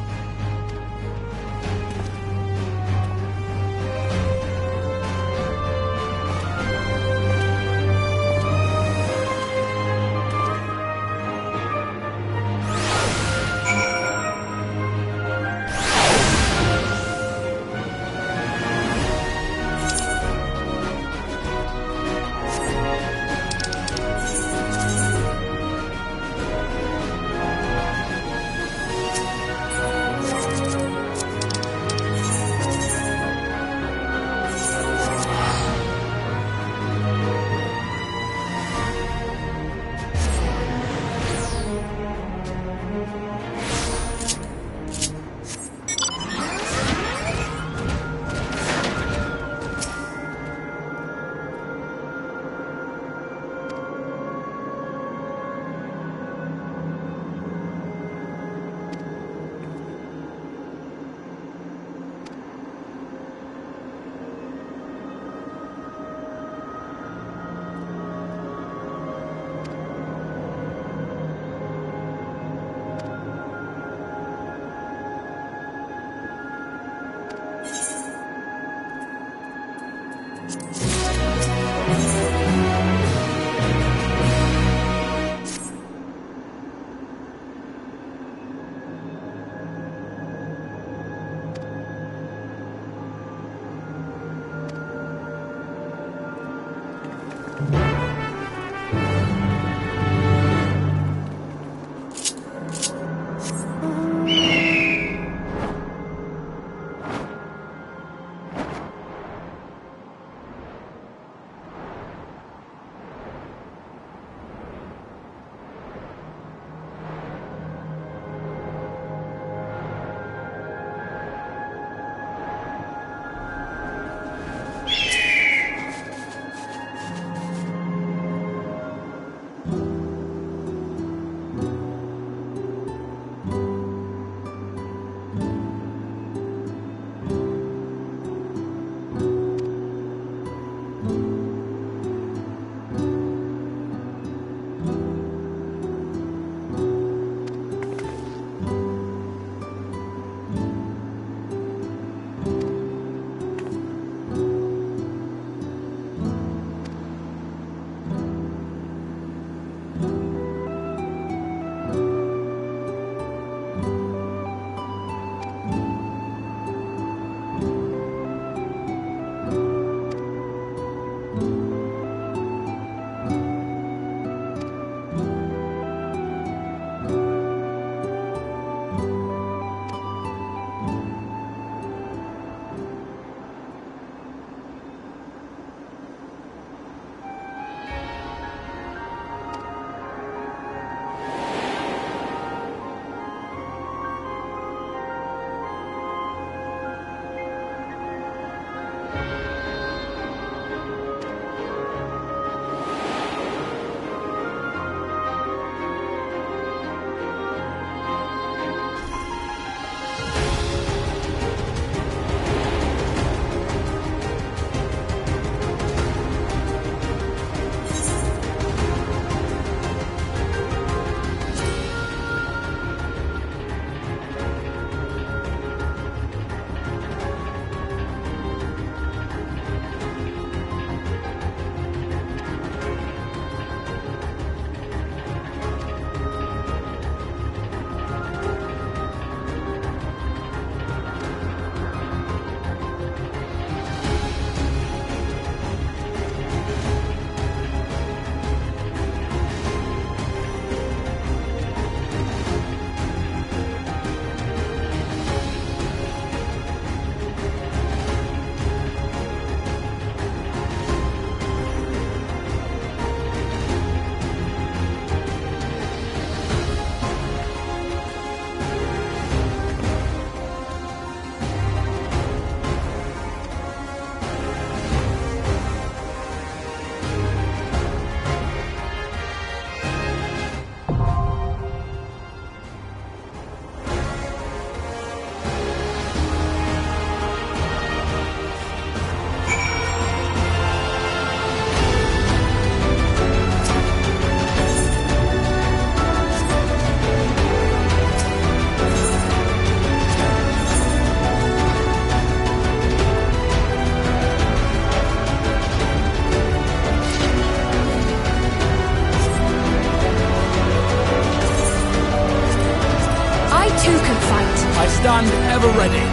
Speaker 18: whenever ready.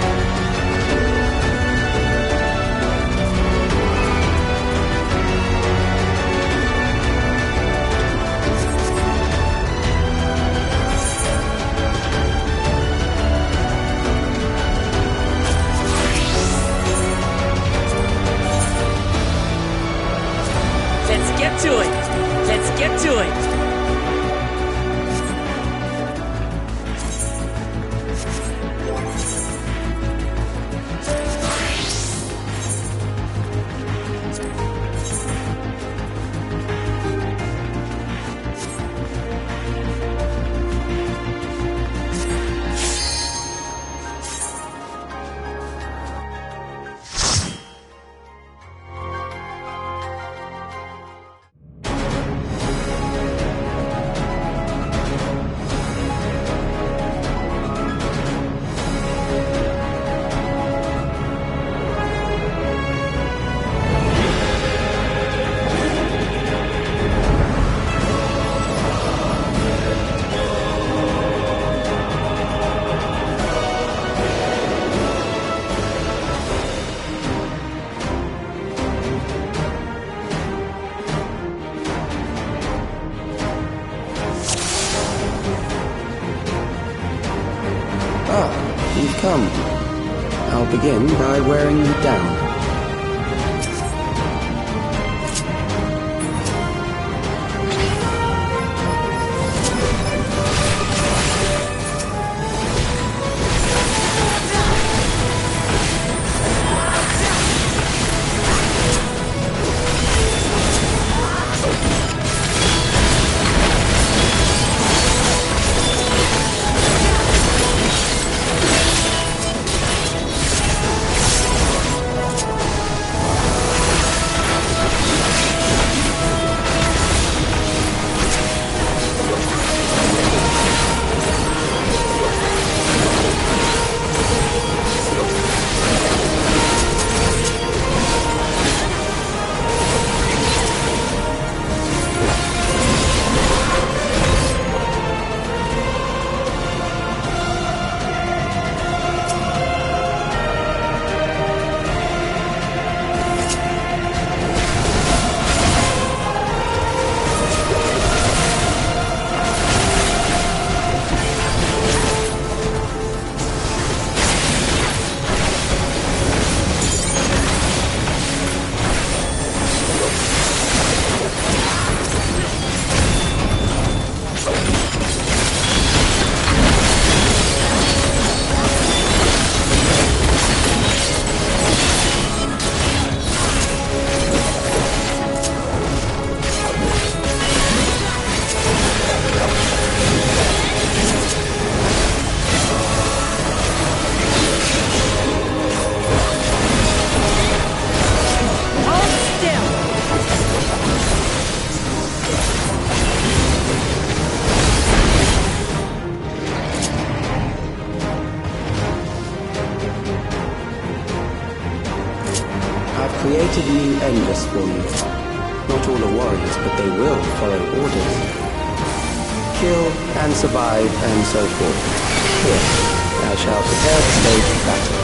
Speaker 21: Let's get to it. Let's get to it.
Speaker 22: You've come. I'll begin by wearing you down. Created new endless for you. Not all are warriors, but they will follow orders. Kill and survive and so forth. Here, I shall prepare the stage for battle.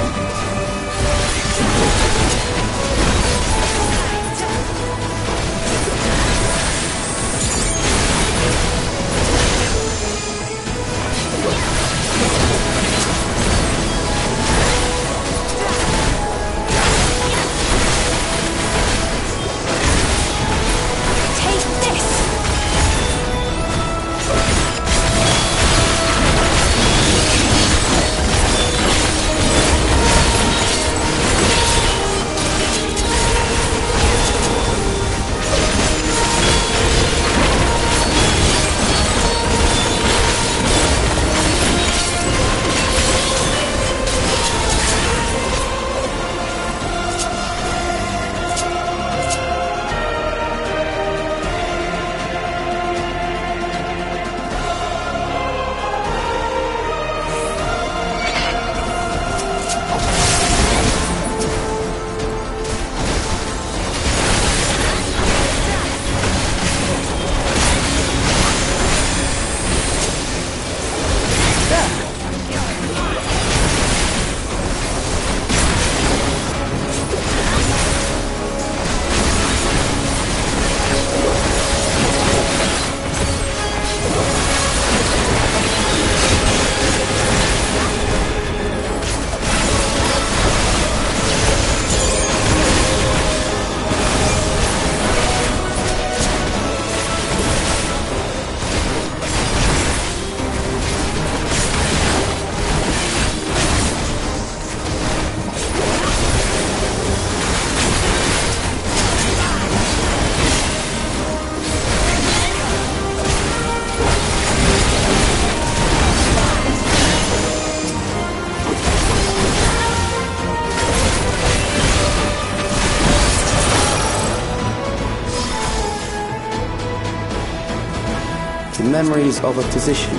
Speaker 22: memories of a physician.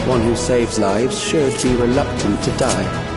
Speaker 22: One who saves lives should be reluctant to die.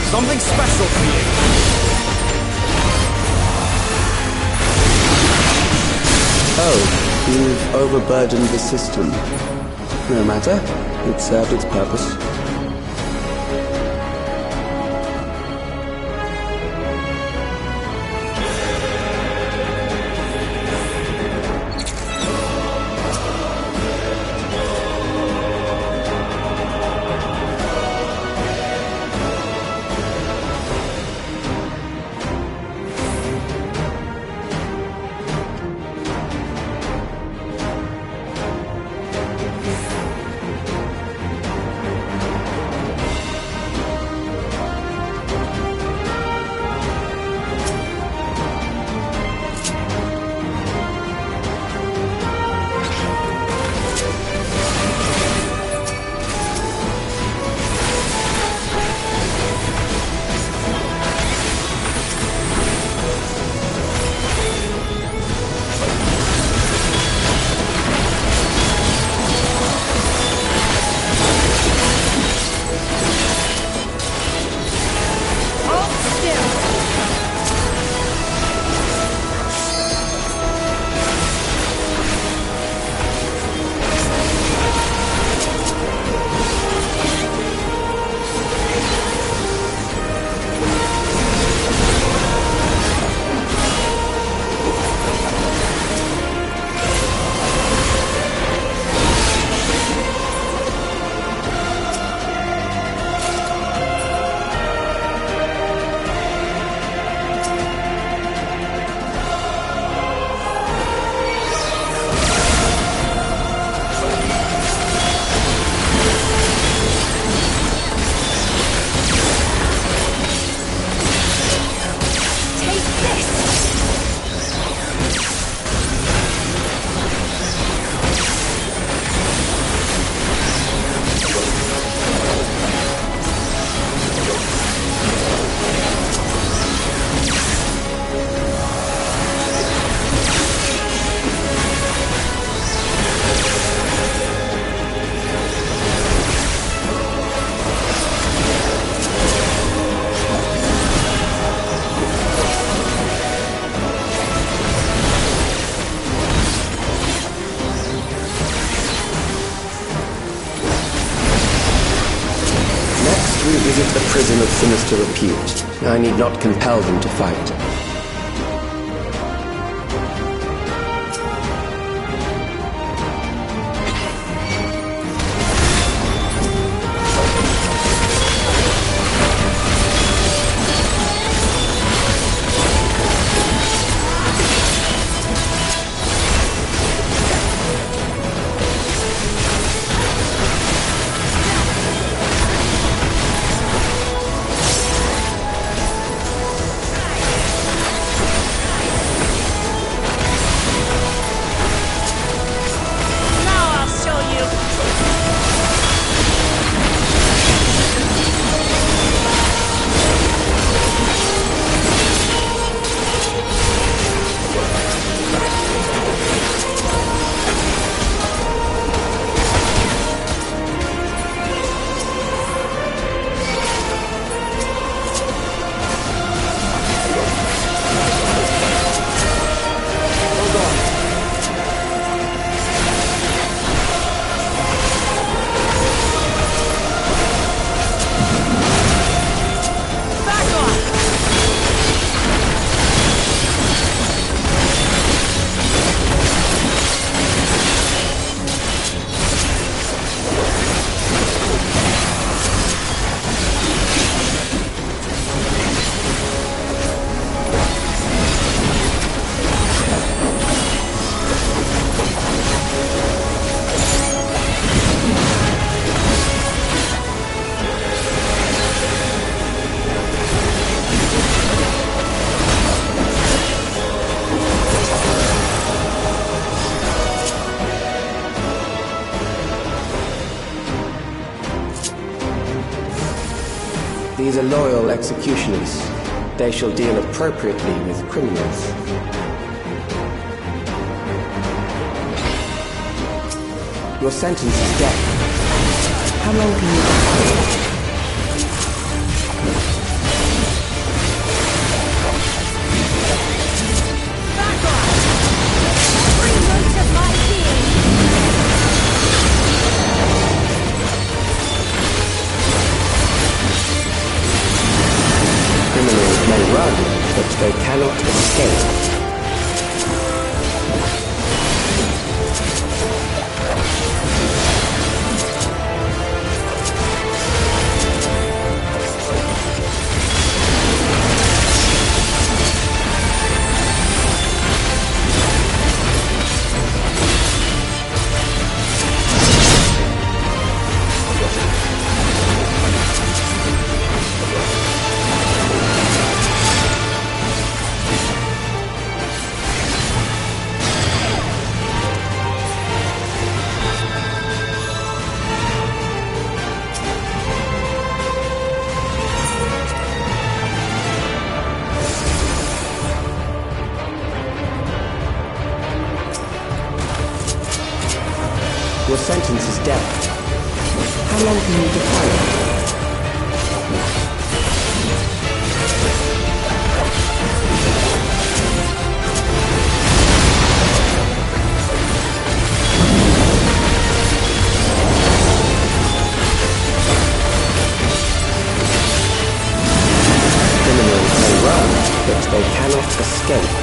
Speaker 4: Something special for you.
Speaker 22: Oh, you've overburdened the system. No matter. It served its purpose. visit a prison of sinister repute. I need not compel them to fight. These are loyal executioners. They shall deal appropriately with criminals. Your sentence is death. How long can you defy? Criminals may run, but they cannot escape. Your sentence is death. How long can you defy it? Criminals may run, but they cannot escape.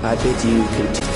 Speaker 22: I bid you continue.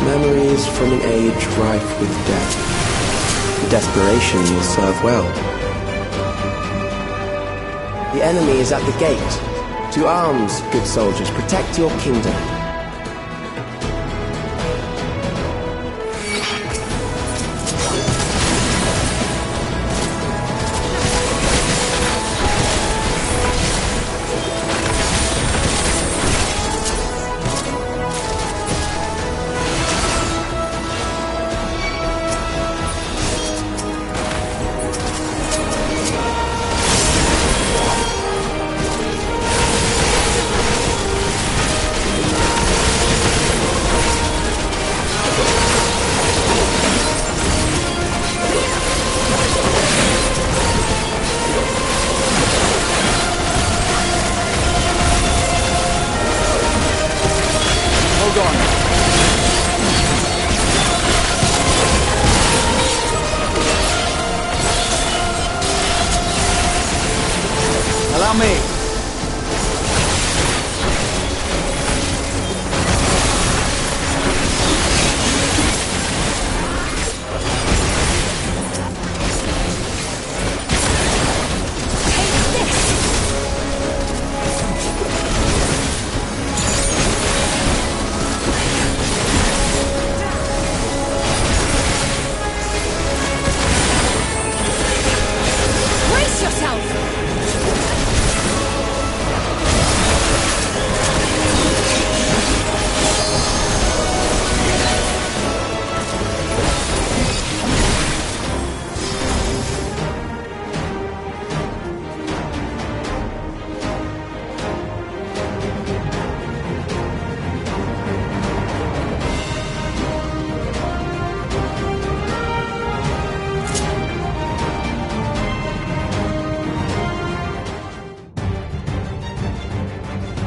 Speaker 22: Memories from an age rife with death. Desperation will serve well. The enemy is at the gate. To arms, good soldiers, protect your kingdom.
Speaker 11: Allow me.
Speaker 19: Brace yourself!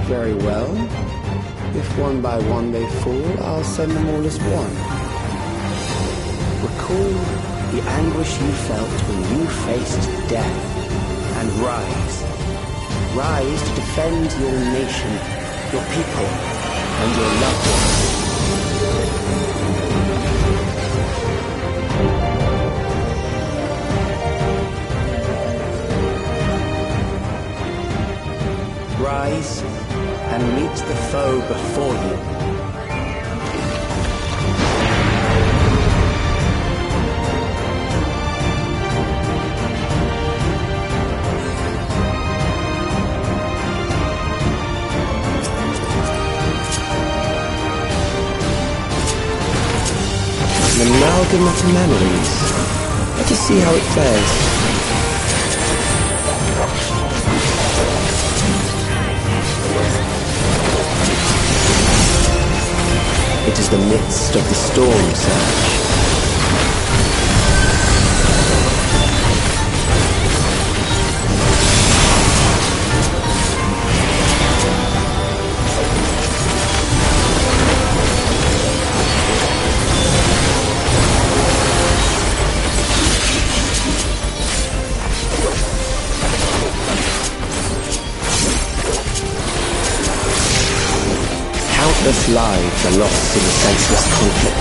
Speaker 22: Very well. If one by one they fall, I'll send them all as one. Recall the anguish you felt when you faced death, and rise. Rise to defend your nation, your people, and your loved ones. Rise and meet the foe before you. An amalgam of memories. Let us see how it fares. It is the midst of the storm surge. Countless lives are lost in the senseless conflict.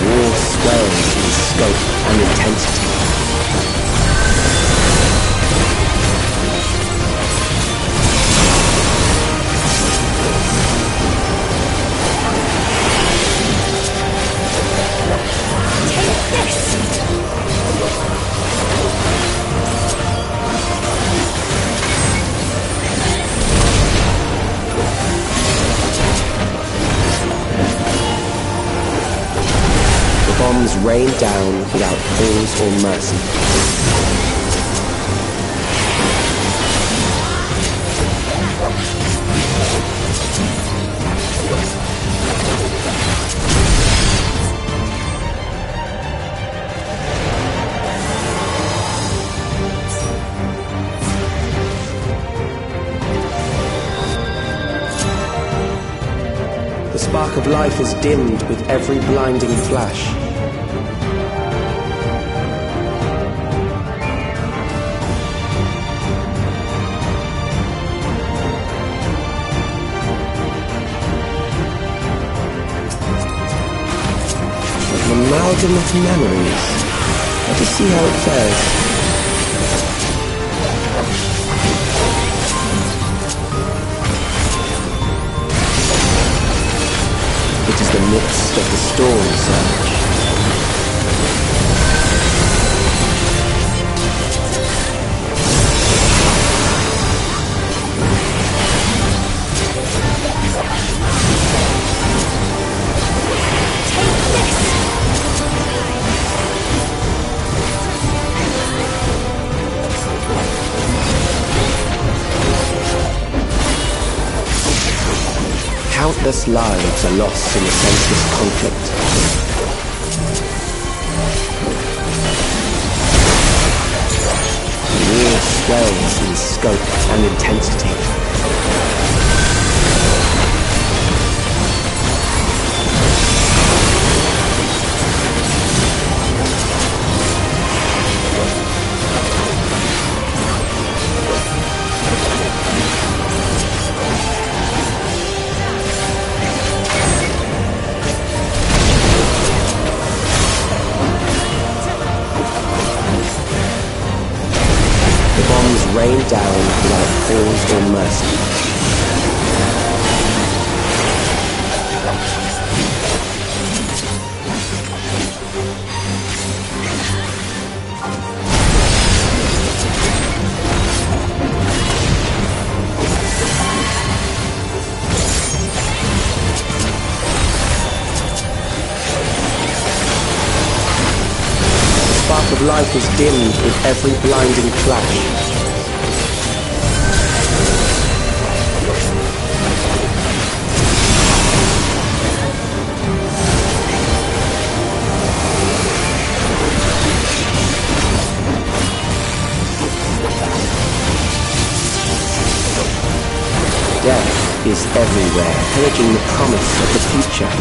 Speaker 22: War swells in scope and intensity. Bombs rain down without pause or mercy. The spark of life is dimmed with every blinding flash. Amalgam of memories. Let us see how it fares. It is the midst of the storm surge. Countless lives are lost in the senseless conflict. The war swells in scope and intensity. Rain down without pause or mercy. The spark of life is dimmed with every blinding flash. Death is everywhere, pillaging the promise of the future.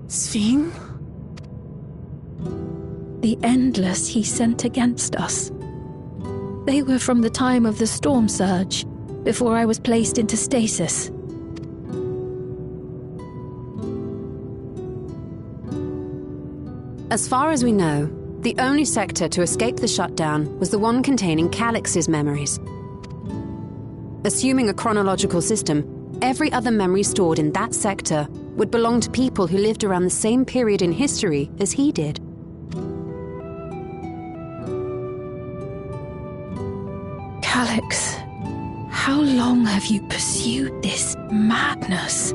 Speaker 10: Sphene?
Speaker 3: The Endless he sent against us. They were from the time of the storm surge, before I was placed into stasis.
Speaker 4: As far as we know, the only sector to escape the shutdown was the one containing Calix's memories. Assuming a chronological system, every other memory stored in that sector would belong to people who lived around the same period in history as he did.
Speaker 3: Calix, how long have you pursued this madness?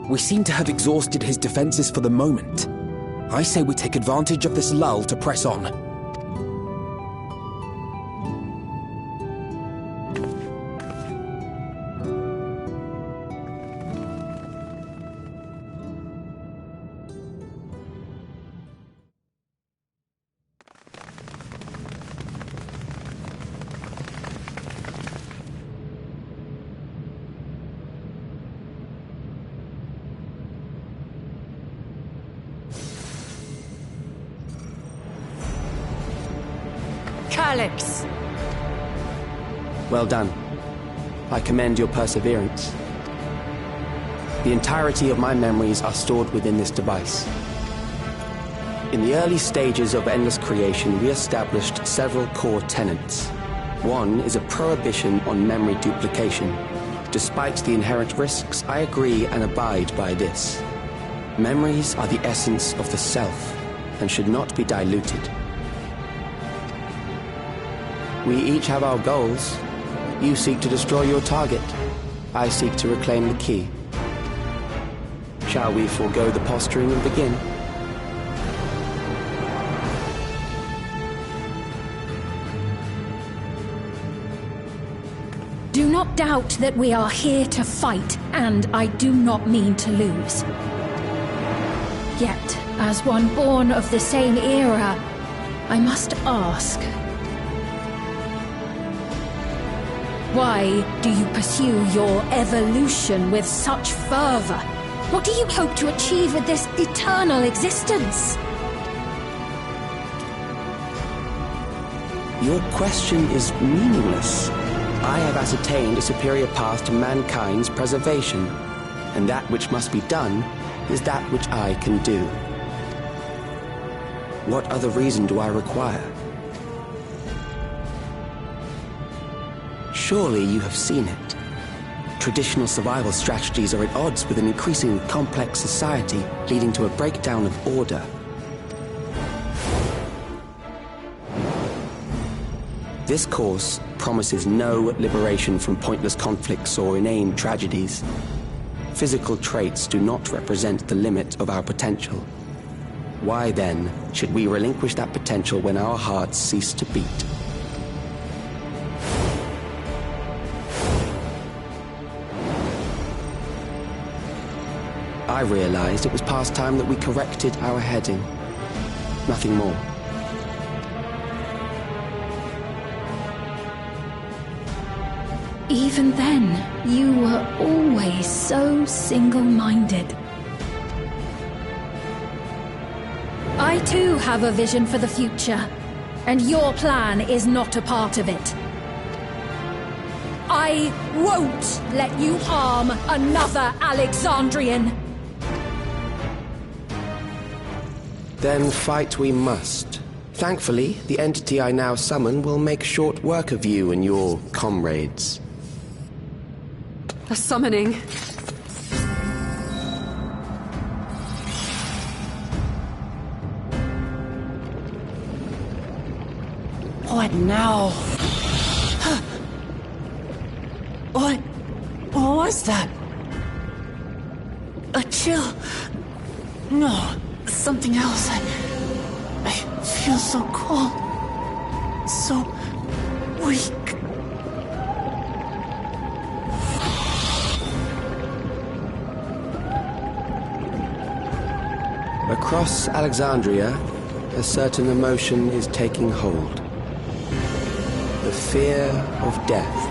Speaker 8: We seem to have exhausted his defenses for the moment. I say we take advantage of this lull to press on.
Speaker 21: Calix!
Speaker 22: Well done. I commend your perseverance. The entirety of my memories are stored within this device. In the early stages of Endless creation, we established several core tenets. One is a prohibition on memory duplication. Despite the inherent risks, I agree and abide by this. Memories are the essence of the self, and should not be diluted. We each have our goals. You seek to destroy your target. I seek to reclaim the key. Shall we forego the posturing and begin?
Speaker 3: Do not doubt that we are here to fight, and I do not mean to lose. Yet, as one born of the same era, I must ask, why do you pursue your evolution with such fervor? What do you hope to achieve with this eternal existence?
Speaker 22: Your question is meaningless. I have ascertained a superior path to mankind's preservation, and that which must be done is that which I can do. What other reason do I require? Surely you have seen it. Traditional survival strategies are at odds with an increasingly complex society, leading to a breakdown of order. This course promises no liberation from pointless conflicts or inane tragedies. Physical traits do not represent the limit of our potential. Why then should we relinquish that potential when our hearts cease to beat? I realized it was past time that we corrected our heading. Nothing more.
Speaker 3: Even then, you were always so single-minded. I too have a vision for the future, and your plan is not a part of it. I won't let you harm another Alexandrian.
Speaker 22: Then fight we must. Thankfully, the entity I now summon will make short work of you and your comrades.
Speaker 7: A summoning.
Speaker 12: What now? What was that? A chill? No, something else. I feel so cold. So weak.
Speaker 22: Across Alexandria, a certain emotion is taking hold. The fear of death.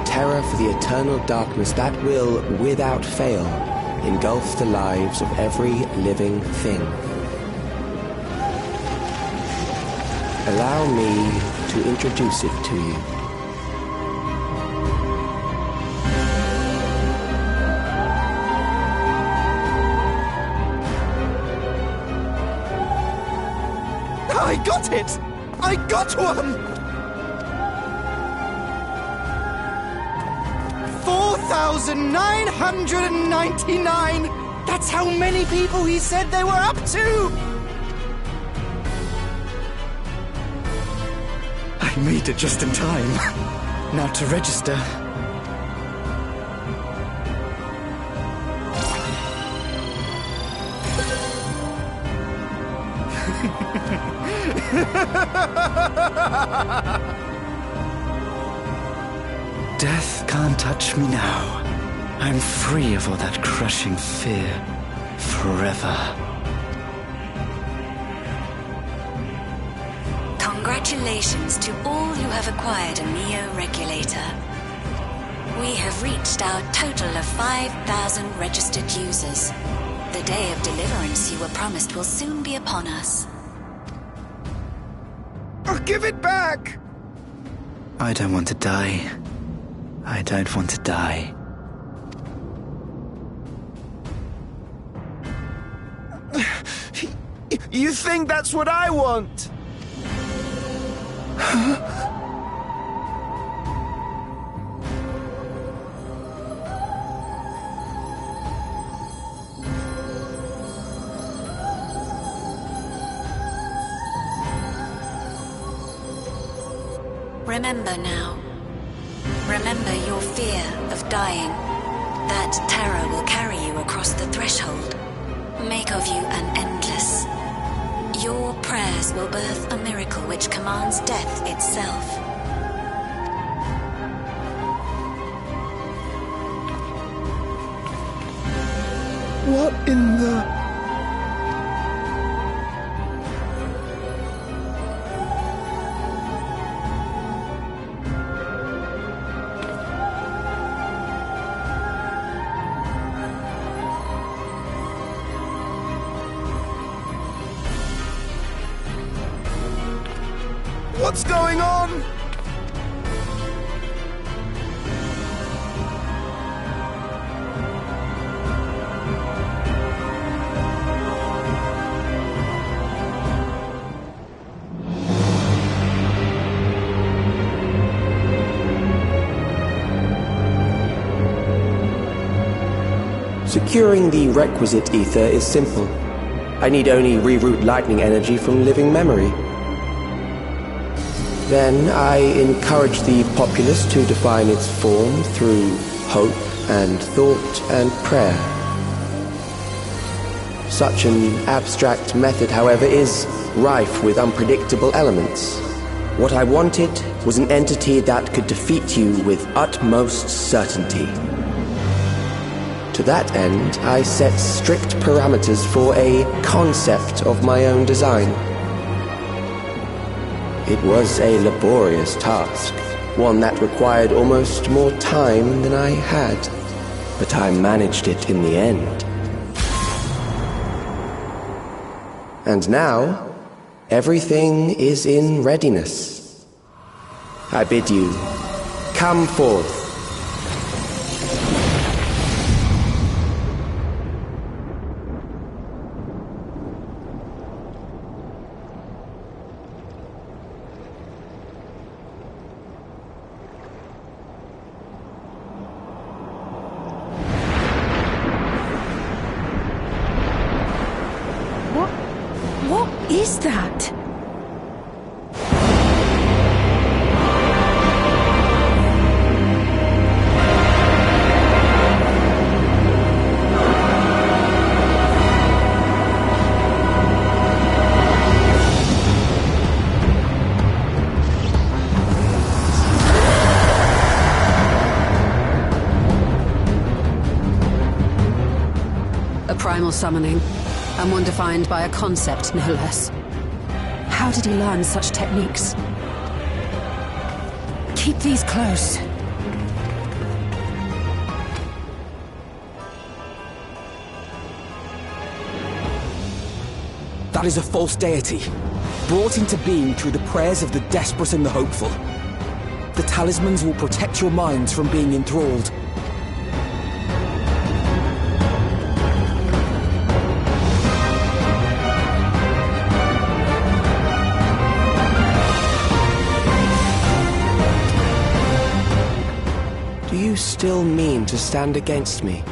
Speaker 22: Terror for the eternal darkness that will, without fail, engulf the lives of every living thing. Allow me to introduce it to you.
Speaker 11: I got it! I got one! 4,999! That's how many people he said they were up to! I made it just in time. Now to register. Death can't touch me now. I'm free of all that crushing fear. Forever.
Speaker 9: Congratulations to all who have acquired a Neo-Regulator. We have reached our total of 5,000 registered users. The day of deliverance you were promised will soon be upon us.
Speaker 11: Oh, give it back! I don't want to die. I don't want to die. You think that's what I want?
Speaker 9: Remember now. Remember your fear of dying. That terror will carry you across the threshold. Make of you an endless. Your prayers will birth a miracle which commands death itself.
Speaker 2: What in the... What's going on?
Speaker 22: Securing the requisite ether is simple. I need only reroute lightning energy from living memory. Then I encourage the populace to define its form through hope and thought and prayer. Such an abstract method, however, is rife with unpredictable elements. What I wanted was an entity that could defeat you with utmost certainty. To that end, I set strict parameters for a concept of my own design. It was a laborious task, one that required almost more time than I had, but I managed it in the end. And now, everything is in readiness. I bid you, come forth.
Speaker 3: What is that?
Speaker 7: A primal summoning, and one defined by a concept, no less. How did he learn such techniques? Keep these close.
Speaker 8: That is a false deity, brought into being through the prayers of the desperate and the hopeful. The talismans will protect your minds from being enthralled.
Speaker 22: Do you still mean to stand against me?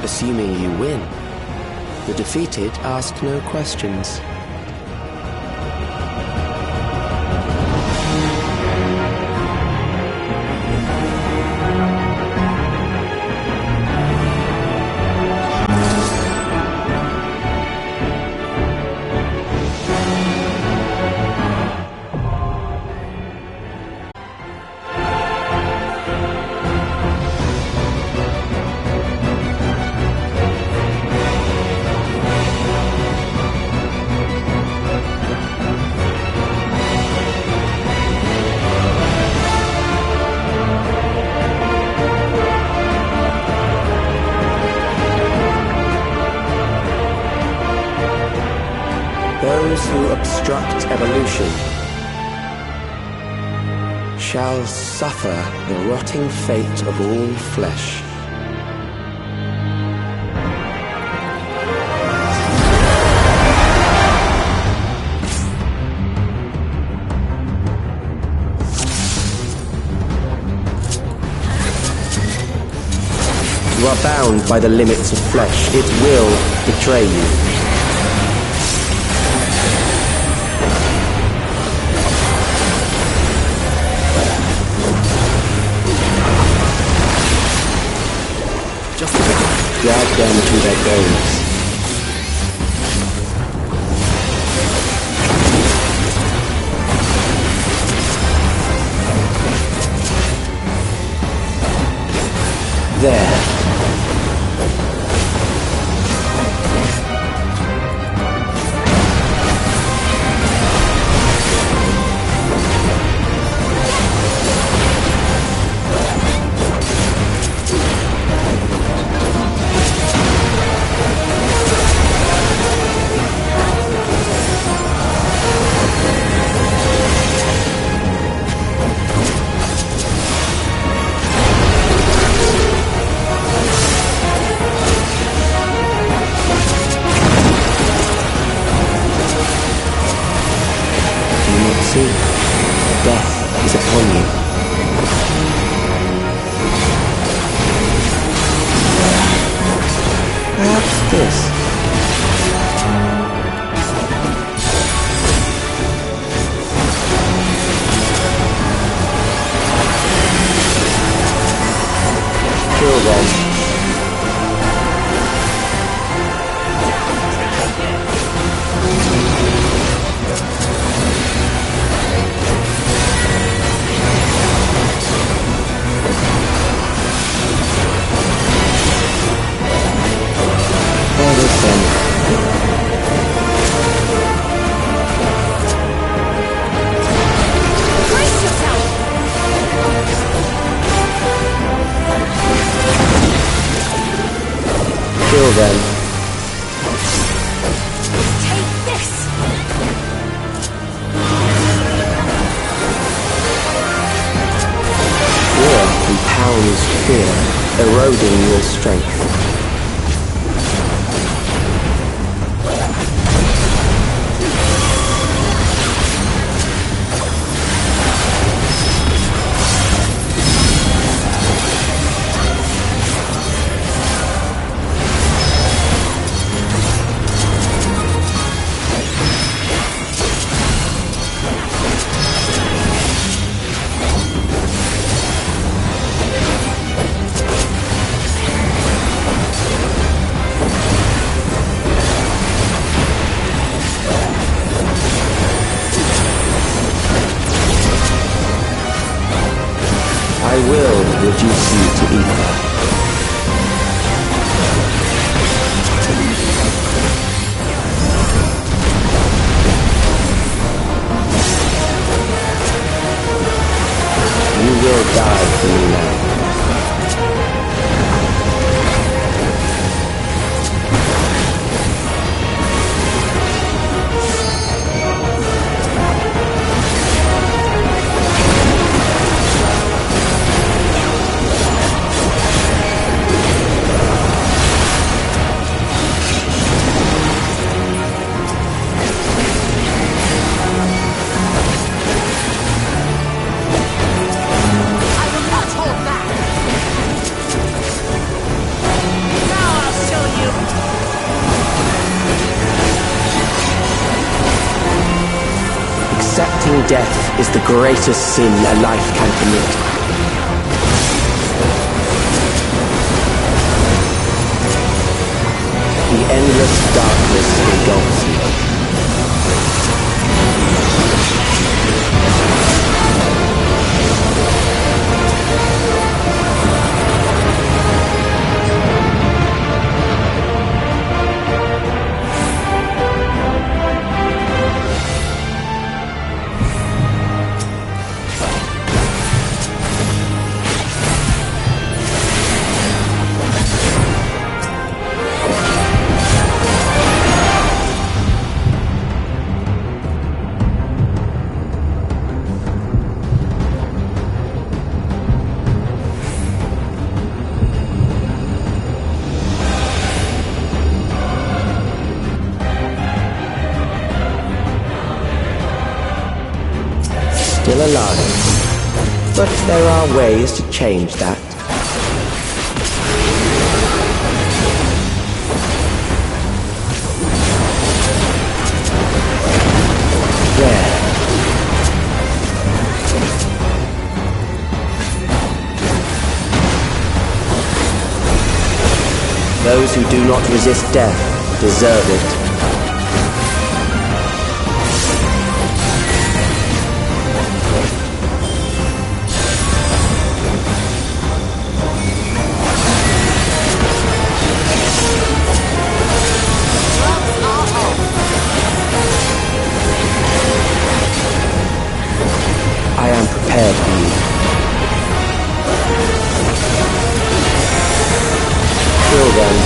Speaker 22: Assuming you win, the defeated ask no questions. Those who obstruct evolution shall suffer the rotting fate of all flesh. You are bound by the limits of flesh. It will betray you. Drag them to their graves. There. Death is upon you. Perhaps this. Kill them. Kill them.
Speaker 9: Take this!
Speaker 22: Fear compounds fear, eroding your strength. I will reduce you to ether. You will die for me now. Accepting death is the greatest sin a life can commit. The endless darkness engulfs you. Still alive, but there are ways to change that. Those who do not resist death deserve it. I am prepared for you. Kill them.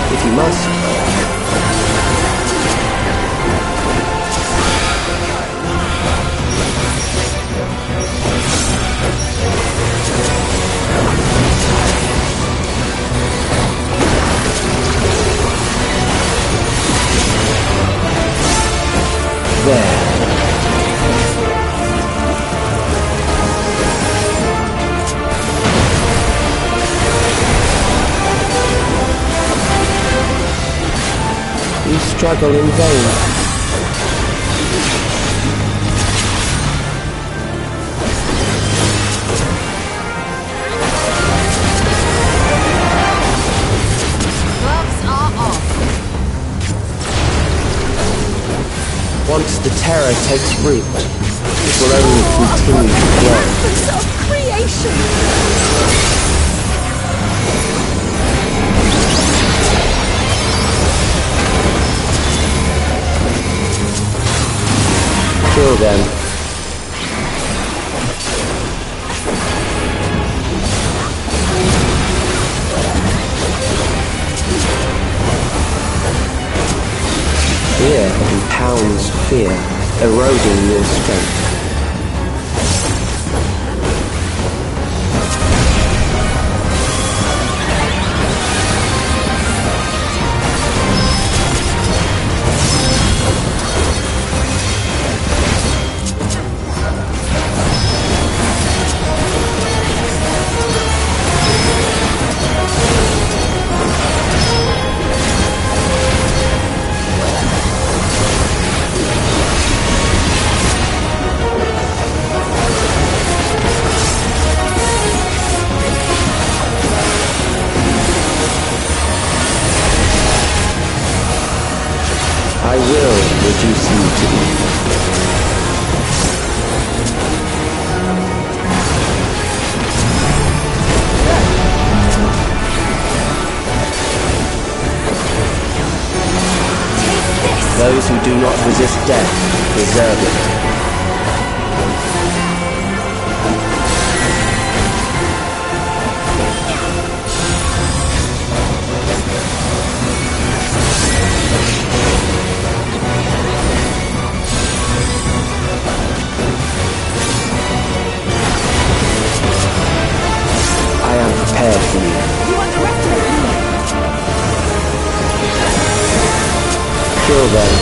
Speaker 22: If you must. There. You struggle in vain. Once the terror takes root, it will only continue to grow.
Speaker 13: Of creation!
Speaker 22: Kill them. Fear compounds fear, eroding your strength. I will reduce you to me. Those who do not resist death deserve it. I am prepared for you.
Speaker 13: You underestimate me!
Speaker 22: Kill them.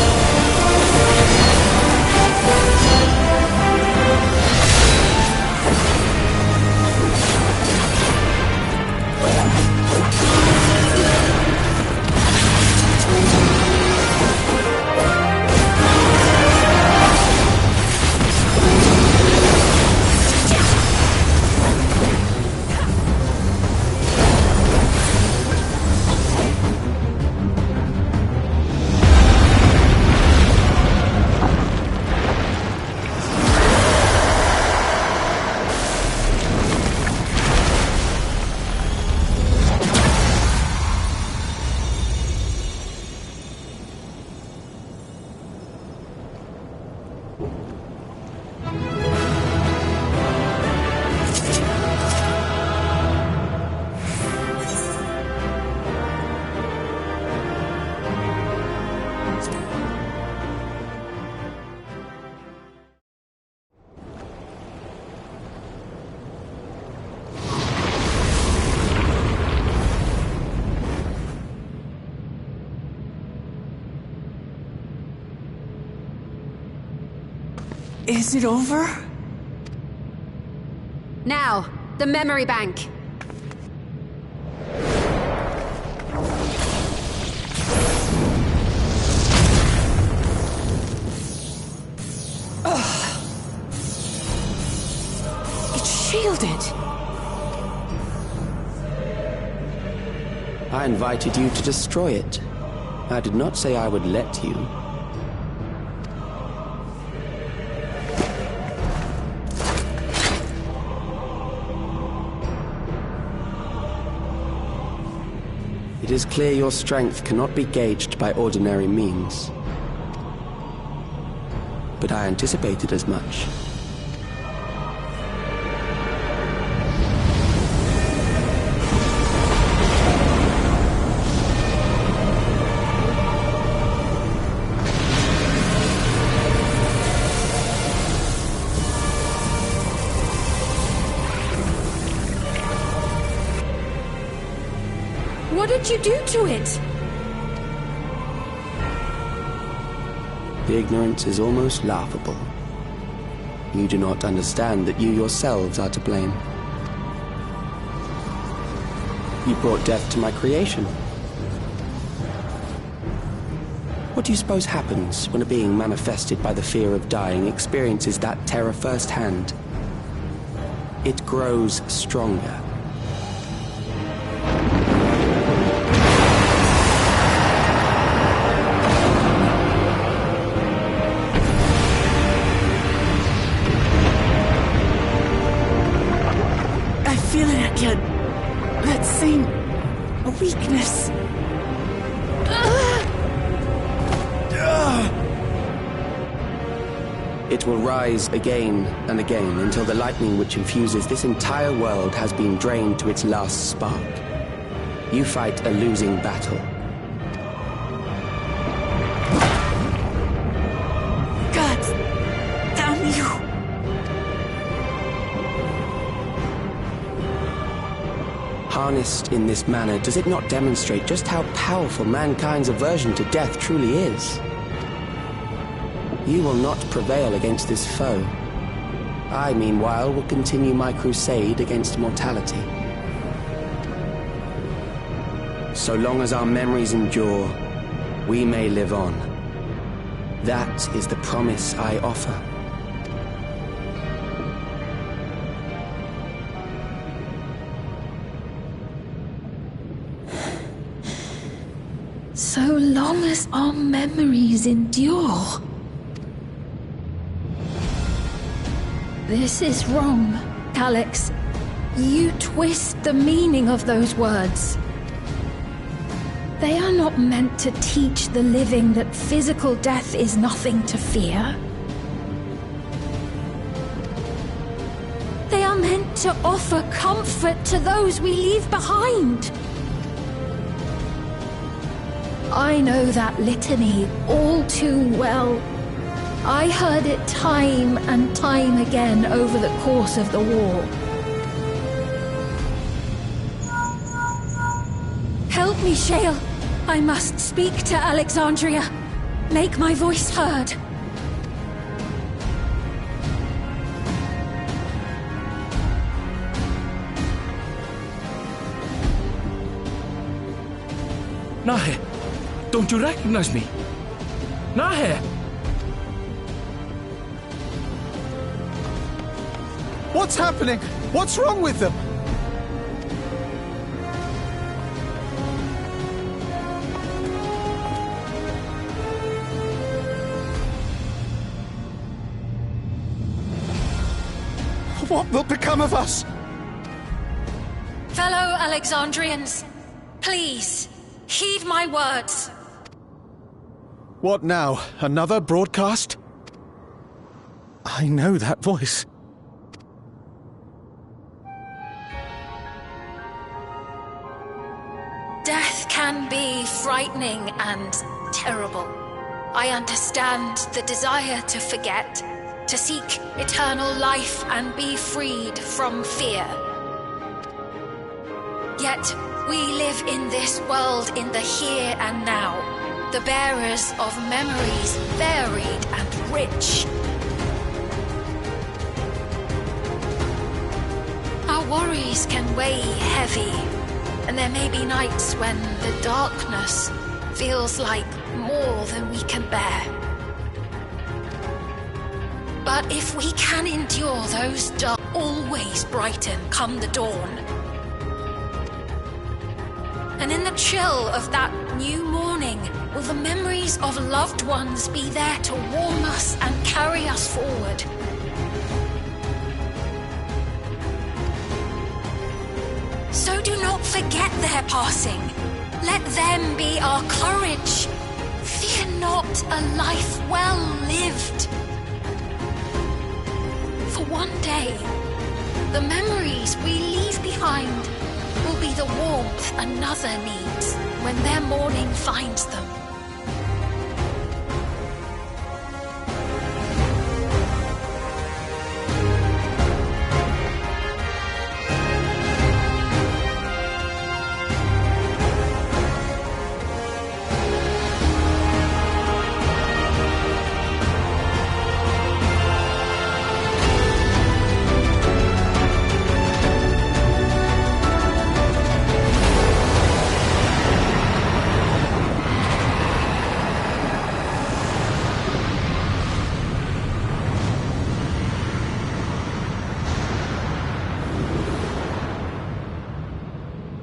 Speaker 12: Is it over?
Speaker 4: Now, the memory bank.
Speaker 12: It's shielded.
Speaker 22: I invited you to destroy it. I did not say I would let you. It is clear your strength cannot be gauged by ordinary means. But I anticipated as much.
Speaker 3: What did you do to it?
Speaker 22: The ignorance is almost laughable. You do not understand that you yourselves are to blame. You brought death to my creation. What do you suppose happens when a being manifested by the fear of dying experiences that terror firsthand? It grows stronger.
Speaker 12: That same weakness.
Speaker 22: It will rise again and again until the lightning which infuses this entire world has been drained to its last spark. You fight a losing battle.
Speaker 12: God damn you!
Speaker 22: Harnessed in this manner, does it not demonstrate just how powerful mankind's aversion to death truly is? You will not prevail against this foe. I, meanwhile, will continue my crusade against mortality. So long as our memories endure, we may live on. That is the promise I offer.
Speaker 3: So long as our memories endure. This is wrong, Alex. You twist the meaning of those words. They are not meant to teach the living that physical death is nothing to fear. They are meant to offer comfort to those we leave behind. I know that litany all too well. I heard it time and time again over the course of the war. Help me, Shale. I must speak to Alexandria. Make my voice heard.
Speaker 1: Nahe, don't you recognize me? Nahe!
Speaker 16: What's happening? What's wrong with them? What will become of us?
Speaker 3: Fellow Alexandrians, please, heed my words.
Speaker 16: What now? Another broadcast? I know that voice.
Speaker 3: Death can be frightening and terrible. I understand the desire to forget, to seek eternal life and be freed from fear. Yet, we live in this world in the here and now, the bearers of memories varied and rich.
Speaker 14: Worries can weigh heavy, and there may be nights when the darkness feels like more than we can bear. But if we can endure those dark, always brighten come the dawn. And in the chill of that new morning, will the memories of loved ones be there to warm us and carry us forward? So do not forget their passing. Let them be our courage. Fear not a life well lived. For one day, the memories we leave behind will be the warmth another needs when their morning finds them.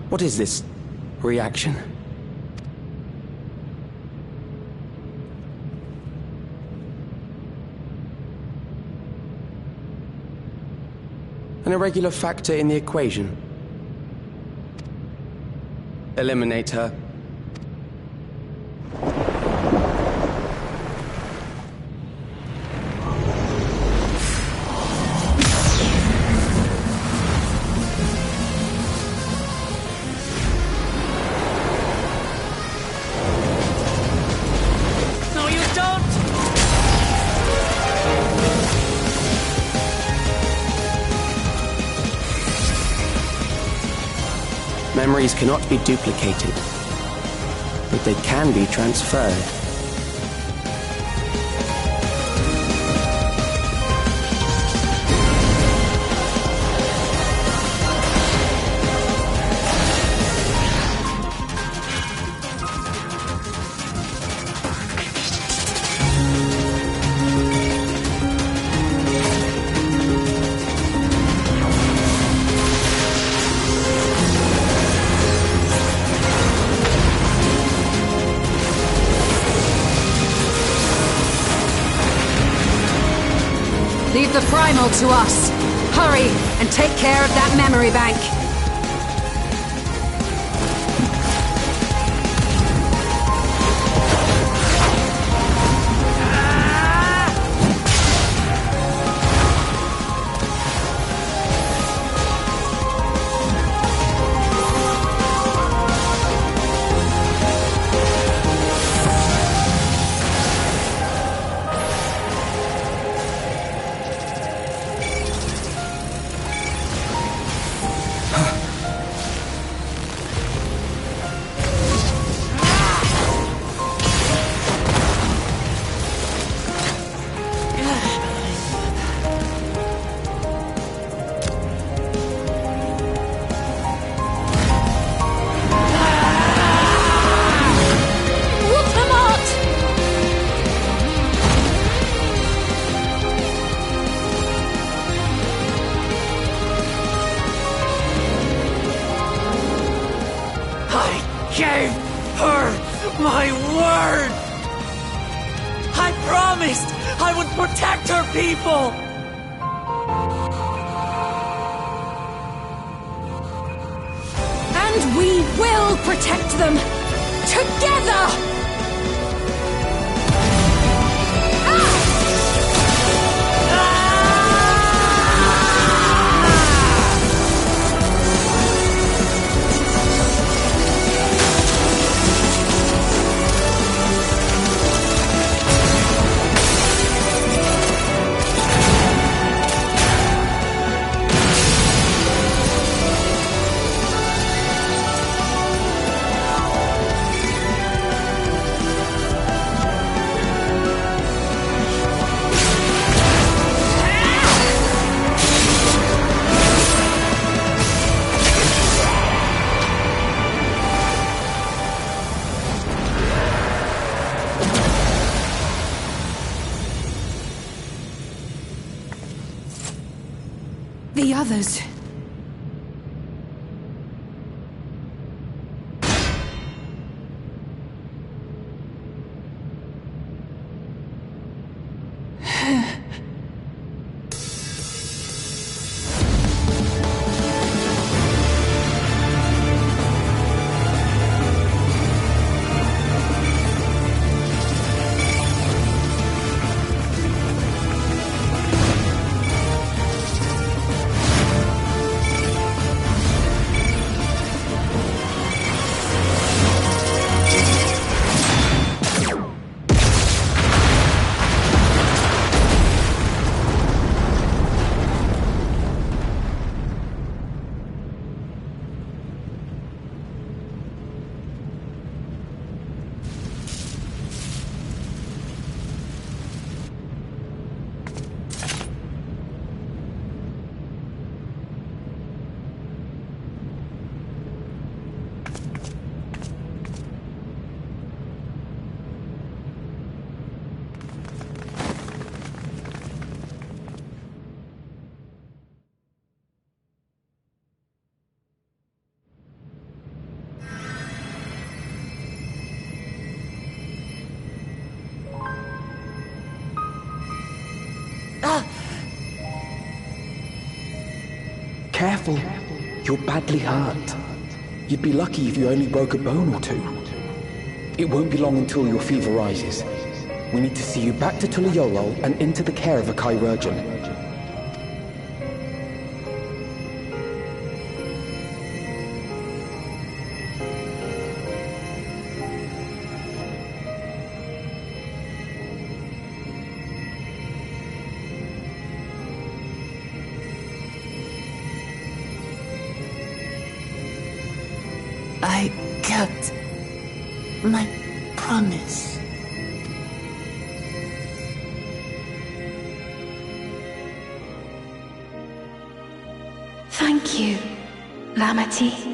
Speaker 22: What is this reaction? An irregular factor in the equation. Eliminate her. Memories cannot be duplicated, but they can be transferred.
Speaker 7: Leave the primal to us. Hurry and take care of that memory bank.
Speaker 21: Gave her my word! I promised I would protect her people!
Speaker 3: And we will protect them! Together!
Speaker 10: others.
Speaker 8: Careful. You're badly hurt. You'd be lucky if you only broke a bone or two. It won't be long until your fever rises. We need to see you back to Tulayolol and into the care of a chirurgeon.
Speaker 12: I kept my promise.
Speaker 3: Thank you, Lamati.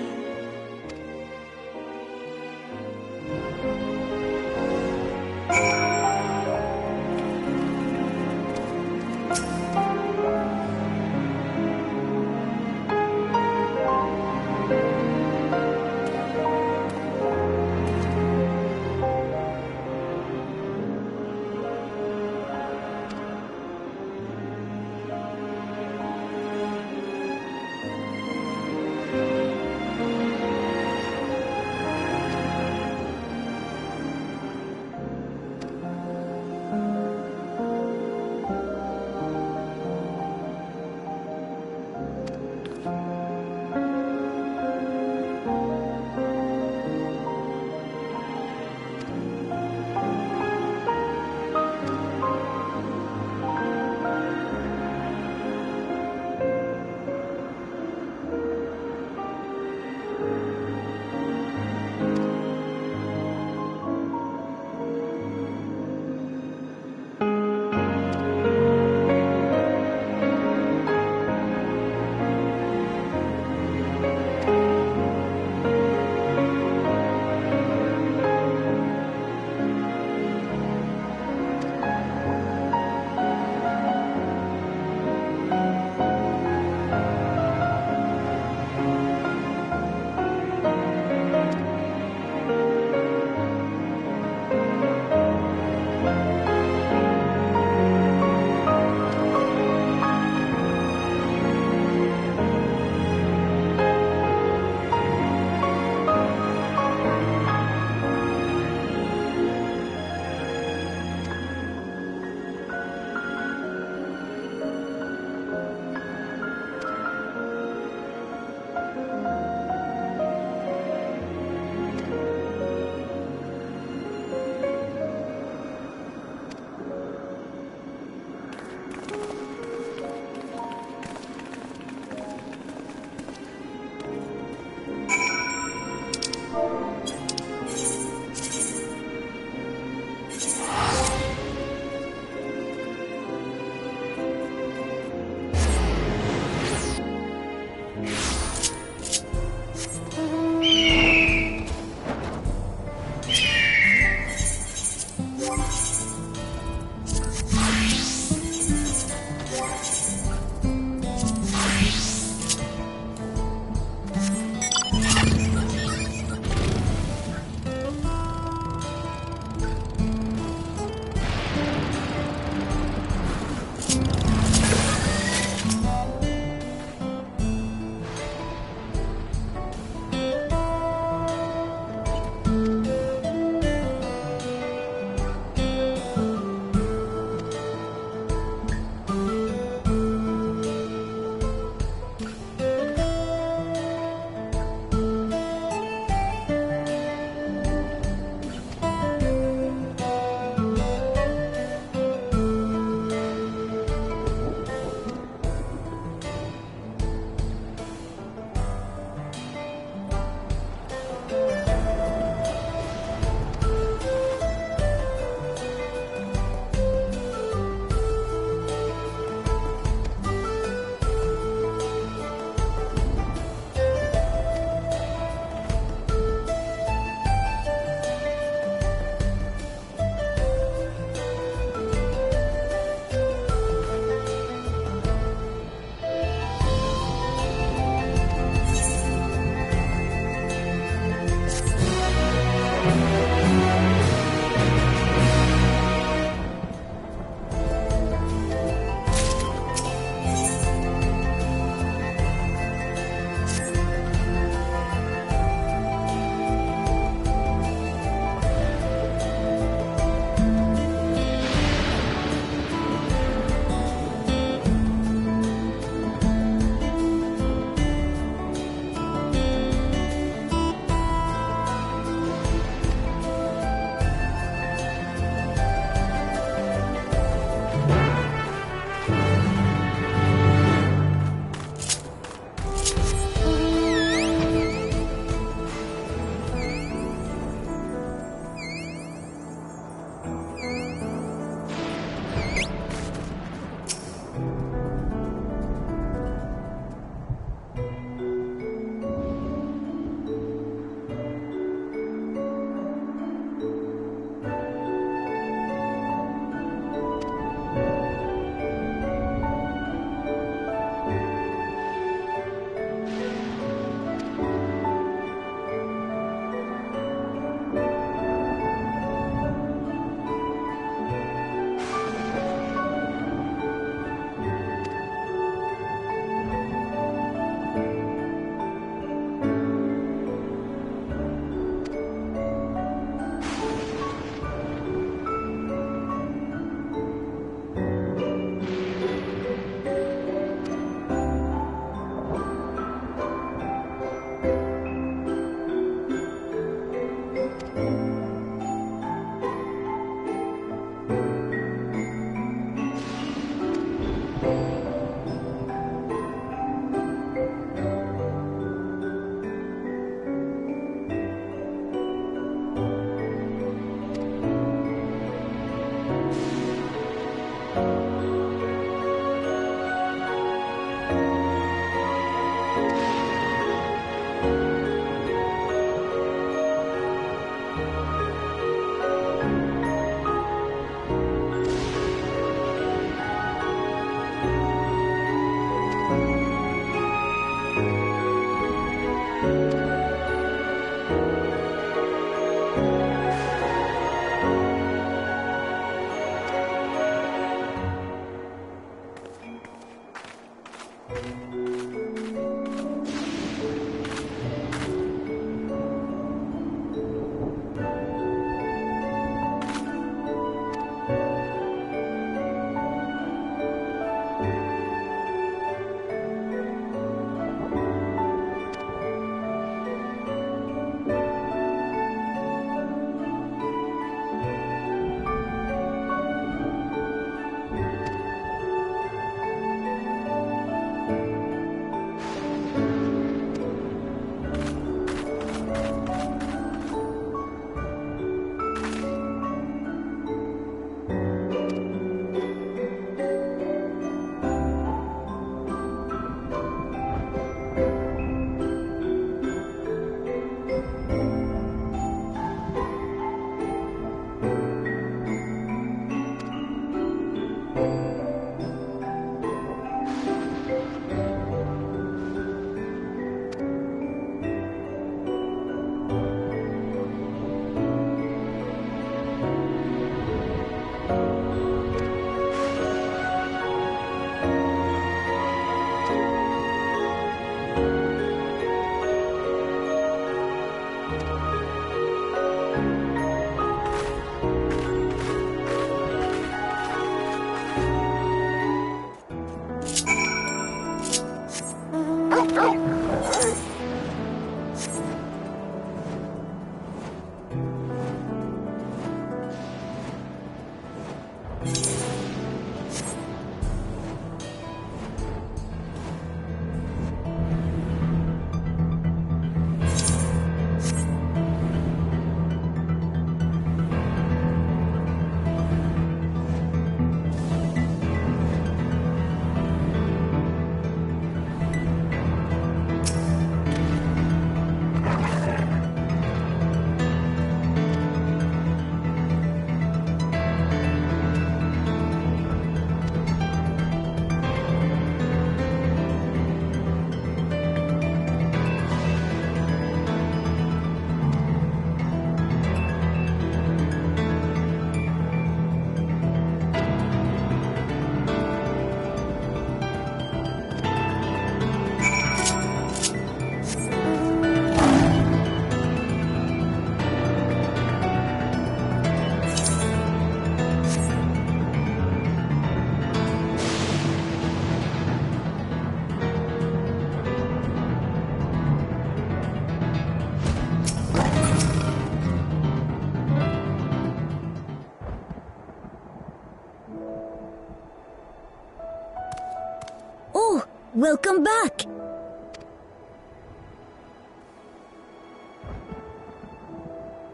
Speaker 6: Welcome back!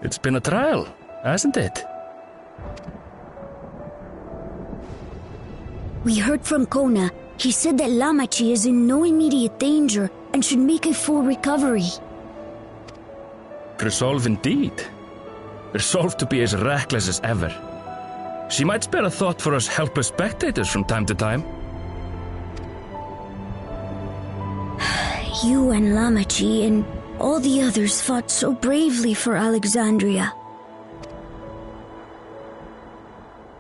Speaker 20: It's been a trial, hasn't it?
Speaker 6: We heard from Kona. He said that Lamachi is in no immediate danger and should make a full recovery.
Speaker 20: Resolve indeed. Resolve to be as reckless as ever. She might spare a thought for us helpless spectators from time to time.
Speaker 6: You and Lamachi and all the others fought so bravely for Alexandria.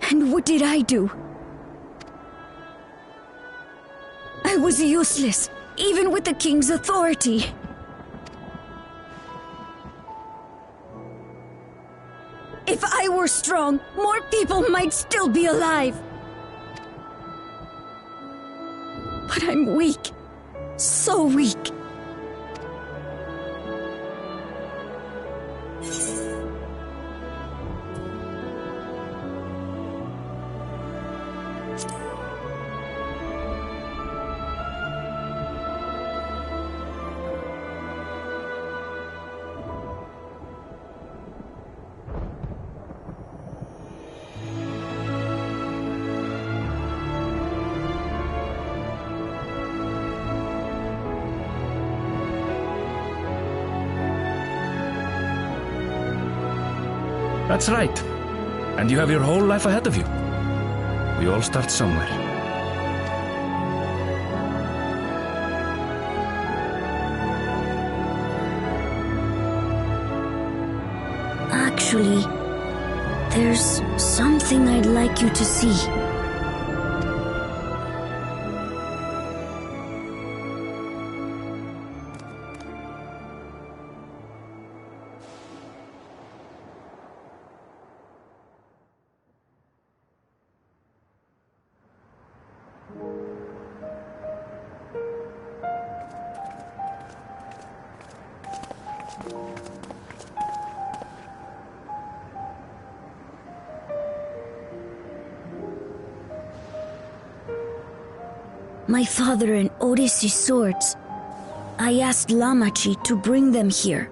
Speaker 6: And what did I do? I was useless, even with the king's authority. If I were strong, more people might still be alive. But I'm weak. So weak.
Speaker 20: That's right. And you have your whole life ahead of you. We all start somewhere.
Speaker 6: Actually, there's something I'd like you to see. My father and Odyssey's swords. I asked Lamachi to bring them here.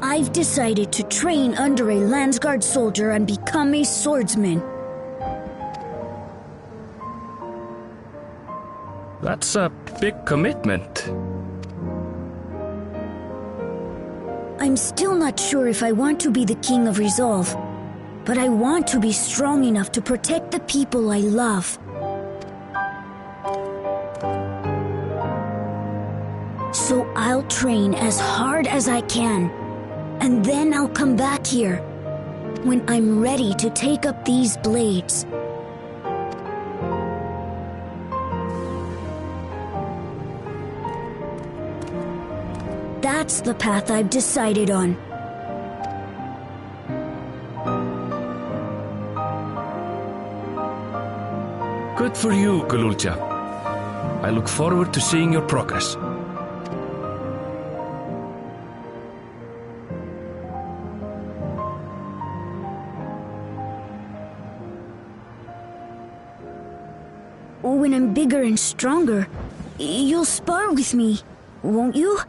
Speaker 6: I've decided to train under a Landsguard soldier and become a swordsman.
Speaker 20: That's a big commitment.
Speaker 6: I'm still not sure if I want to be the King of Resolve, but I want to be strong enough to protect the people I love. So I'll train as hard as I can, and then I'll come back here when I'm ready to take up these blades. That's the path I've decided on.
Speaker 20: Good for you, Galulcha. I look forward to seeing your progress.
Speaker 6: When I'm bigger and stronger, you'll spar with me, won't you?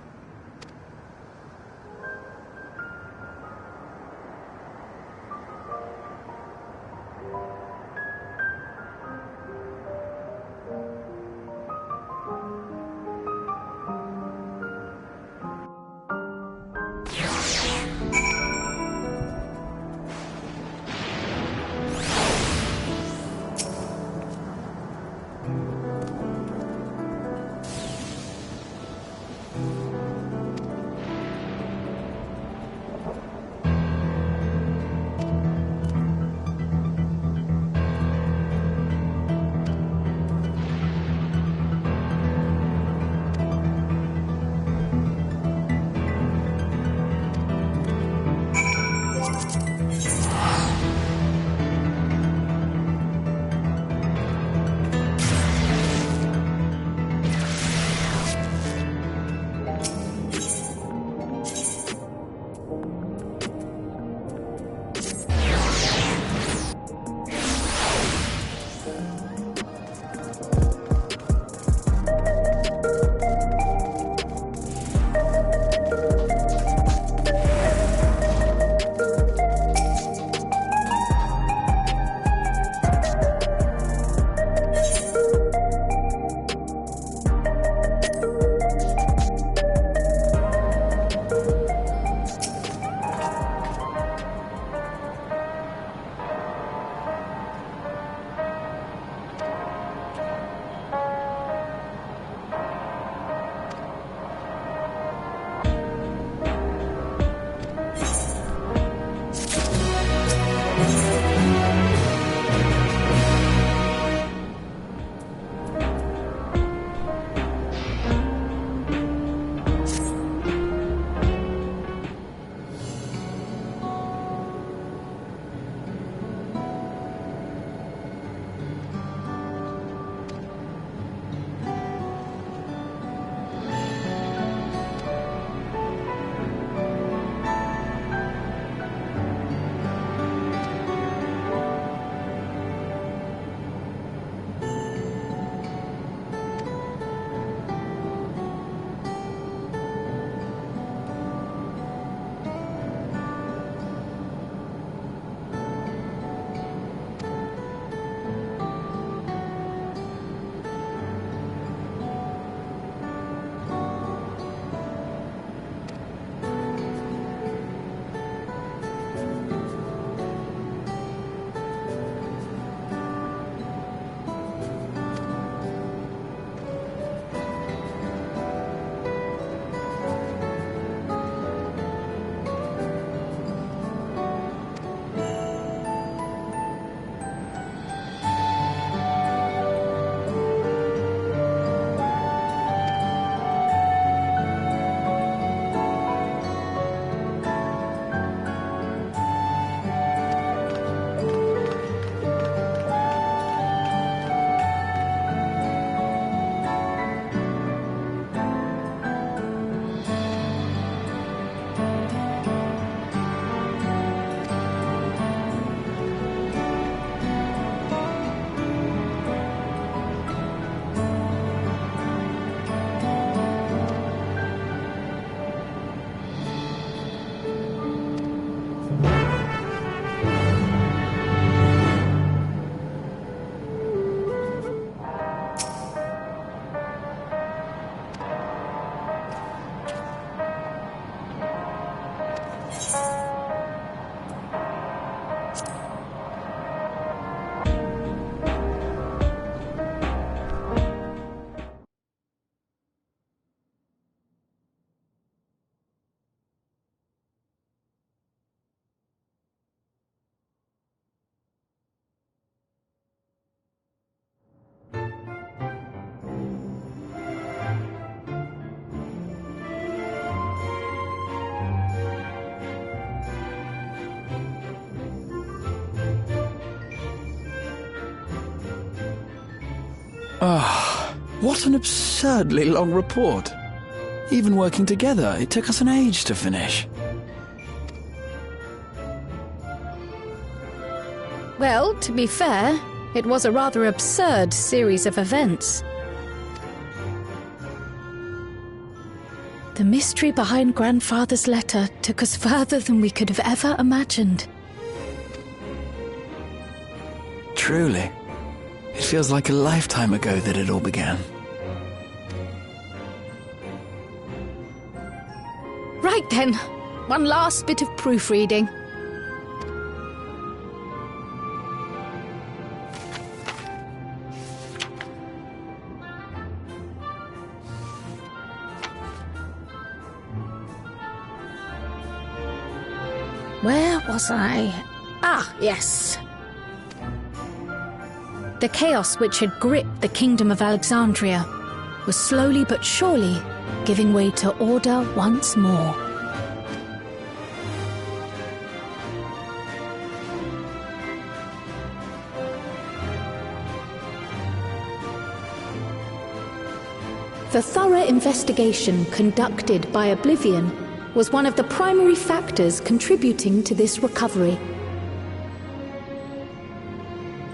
Speaker 11: Ah, what an absurdly long report. Even working together, it took us an age to finish.
Speaker 3: Well, to be fair, it was a rather absurd series of events. The mystery behind Grandfather's letter took us further than we could have ever imagined.
Speaker 11: Truly. It feels like a lifetime ago that it all began.
Speaker 3: Right then, one last bit of proofreading. Where was I? Ah, yes. The chaos which had gripped the kingdom of Alexandria was slowly but surely giving way to order once more. The thorough investigation conducted by Oblivion was one of the primary factors contributing to this recovery.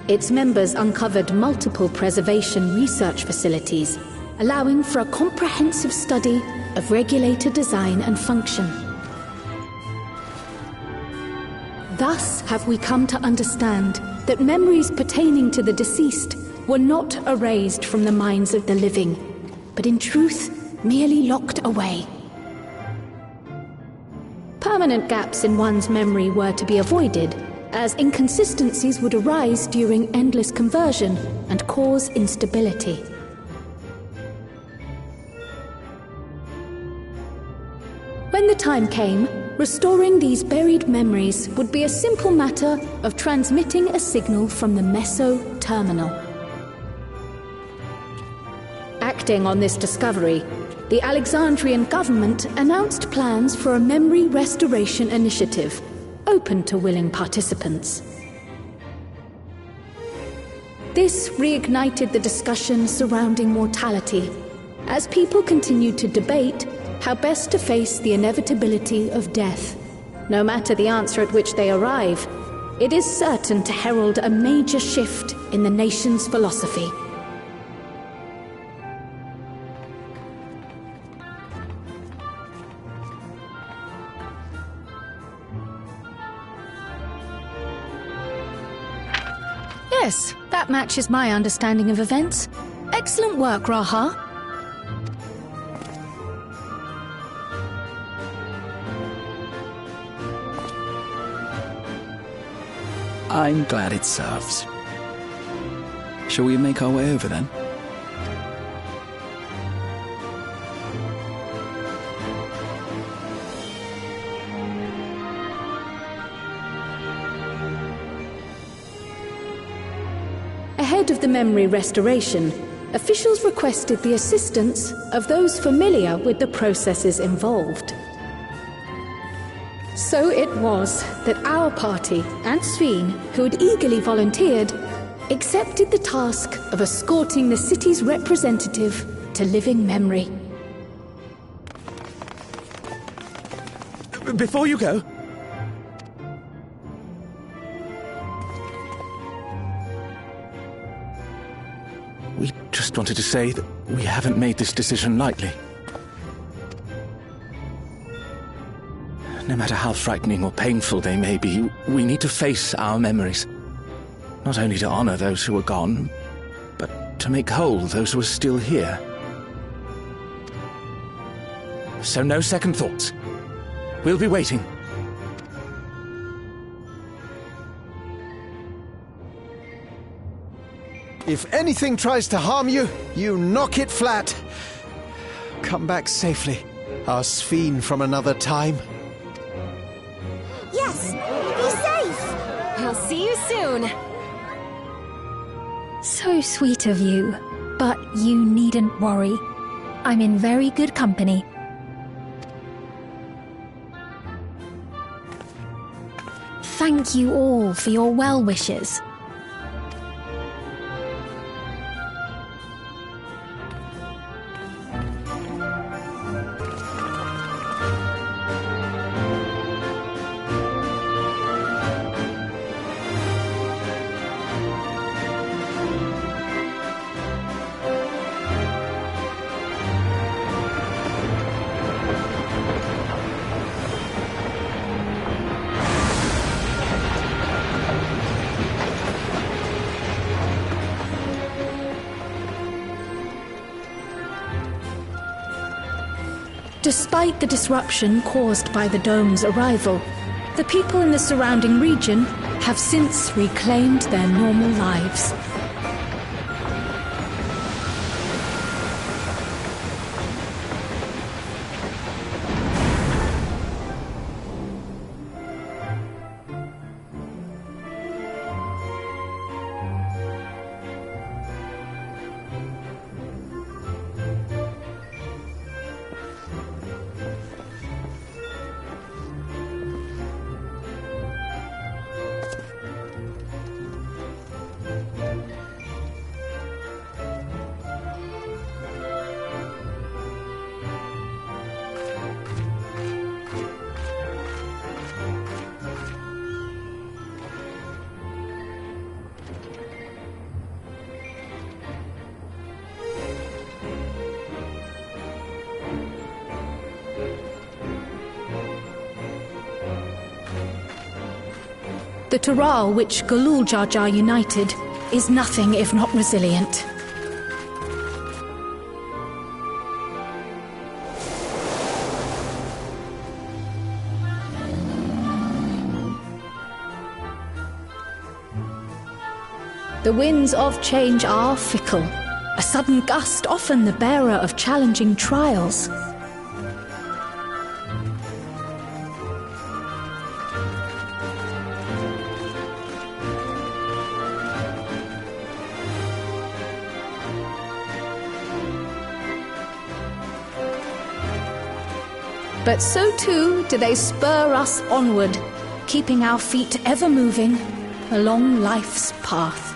Speaker 3: Its members uncovered multiple preservation research facilities, allowing for a comprehensive study of regulator design and function. Thus have we come to understand that memories pertaining to the deceased were not erased from the minds of the living, but in truth merely locked away. Permanent gaps in one's memory were to be avoided, as inconsistencies would arise during endless conversion and cause instability. When the time came, restoring these buried memories would be a simple matter of transmitting a signal from the Meso terminal. Acting on this discovery, the Alexandrian government announced plans for a memory restoration initiative, open to willing participants. This reignited the discussion surrounding mortality, as people continued to debate how best to face the inevitability of death. No matter the answer at which they arrive, it is certain to herald a major shift in the nation's philosophy. Yes, that matches my understanding of events. Excellent work, Raha.
Speaker 11: I'm glad it serves. Shall we make our way over then?
Speaker 3: Ahead of the memory restoration, officials requested the assistance of those familiar with the processes involved. So it was that our party and Sveen, who had eagerly volunteered, accepted the task of escorting the city's representative to living memory.
Speaker 18: Before you go, we just wanted to say that we haven't made this decision lightly. No matter how frightening or painful they may be, we need to face our memories. Not only to honor those who are gone, but to make whole those who are still here. So no second thoughts. We'll be waiting.
Speaker 16: If anything tries to harm you, you knock it flat. Come back safely, our Sveen from another time.
Speaker 19: Yes! Be safe! I'll see you soon!
Speaker 3: So sweet of you, but you needn't worry. I'm in very good company. Thank you all for your well wishes. Despite the disruption caused by the dome's arrival, the people in the surrounding region have since reclaimed their normal lives. The Taral which Galul Jar Jar united is nothing if not resilient. The winds of change are fickle. A sudden gust often the bearer of challenging trials. But so too do they spur us onward, keeping our feet ever moving along life's path.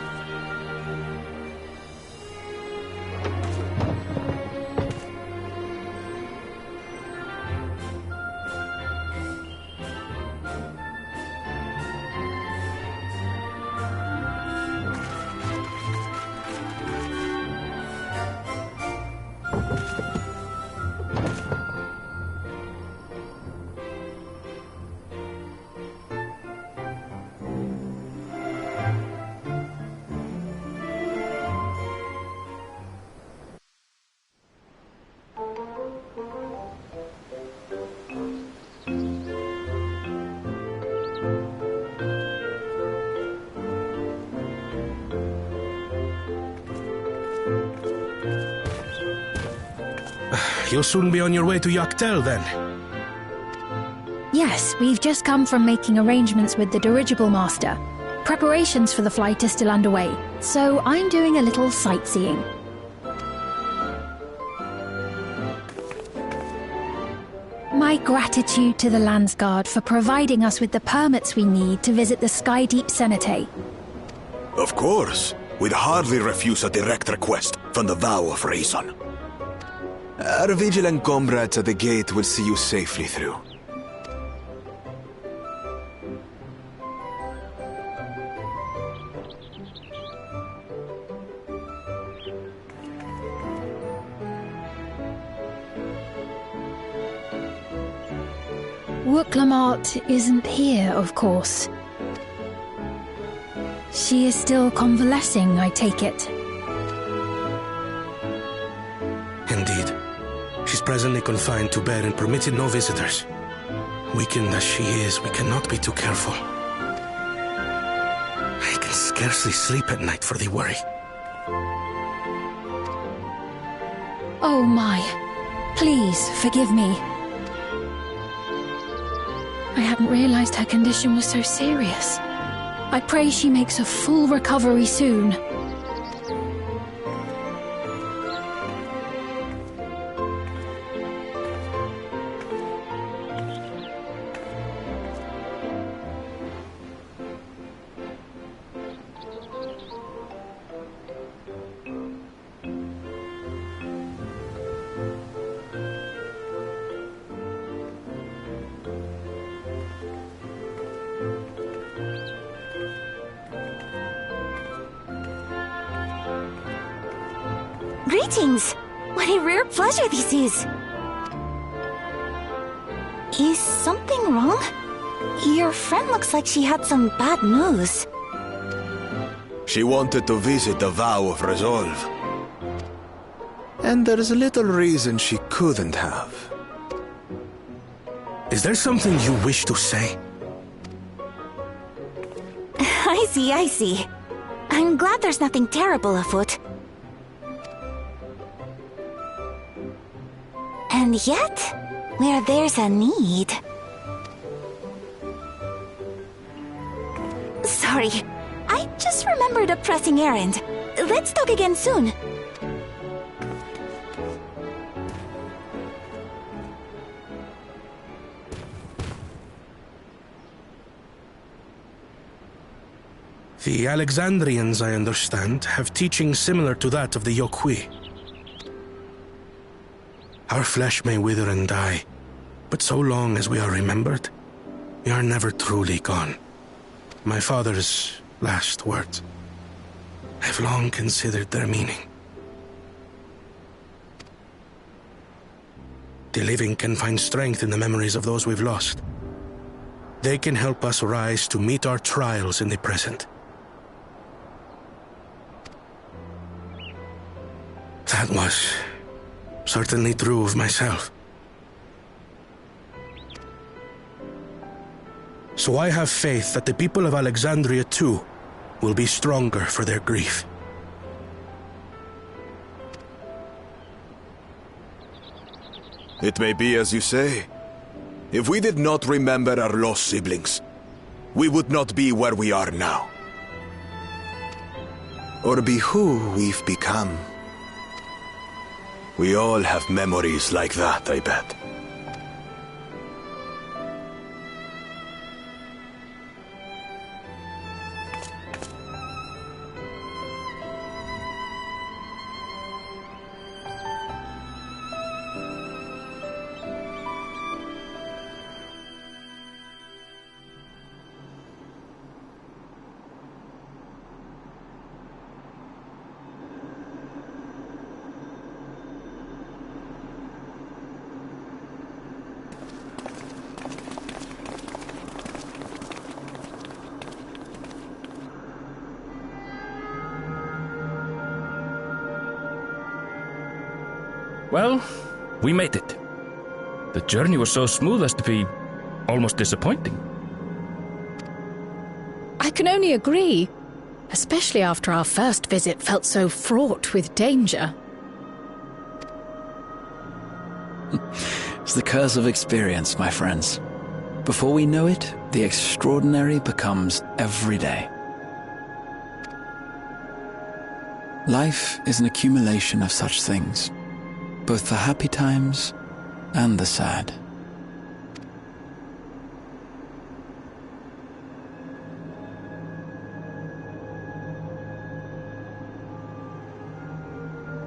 Speaker 5: You'll soon be on your way to Yaktel, then?
Speaker 15: Yes, we've just come from making arrangements with the dirigible master. Preparations for the flight are still underway, so I'm doing a little sightseeing. My gratitude to the Landsguard for providing us with the permits we need to visit the Skydeep Cenotaph.
Speaker 23: Of course. We'd hardly refuse a direct request from the Vow of Reason. Our vigilant comrades at the gate will see you safely through.
Speaker 15: Wooklamart isn't here, of course. She is still convalescing, I take it.
Speaker 5: Indeed. She's presently confined to bed and permitted no visitors. Weakened as she is, we cannot be too careful. I can scarcely sleep at night for the worry.
Speaker 15: Oh my. Please, forgive me. I hadn't realized her condition was so serious. I pray she makes a full recovery soon.
Speaker 6: Greetings! What a rare pleasure this is! Is something wrong? Your friend looks like she had some bad news.
Speaker 23: She wanted to visit the Vow of Resolve.
Speaker 16: And there's little reason she couldn't have.
Speaker 5: Is there something you wish to say?
Speaker 19: I see. I'm glad there's nothing terrible afoot. And yet, where there's a need... Sorry, I just remembered a pressing errand. Let's talk again soon.
Speaker 5: The Alexandrians, I understand, have teaching similar to that of the Yokui. Our flesh may wither and die, but so long as we are remembered, we are never truly gone. My father's last words. I've long considered their meaning. The living can find strength in the memories of those we've lost. They can help us rise to meet our trials in the present. That was certainly true of myself. So I have faith that the people of Alexandria too will be stronger for their grief.
Speaker 23: It may be as you say. If we did not remember our lost siblings, we would not be where we are now. Or be who we've become. We all have memories like that, I bet.
Speaker 20: Well, we made it. The journey was so smooth as to be almost disappointing.
Speaker 3: I can only agree, especially after our first visit felt so fraught with danger.
Speaker 11: It's the curse of experience, my friends. Before we know it, the extraordinary becomes everyday. Life is an accumulation of such things, both the happy times and the sad.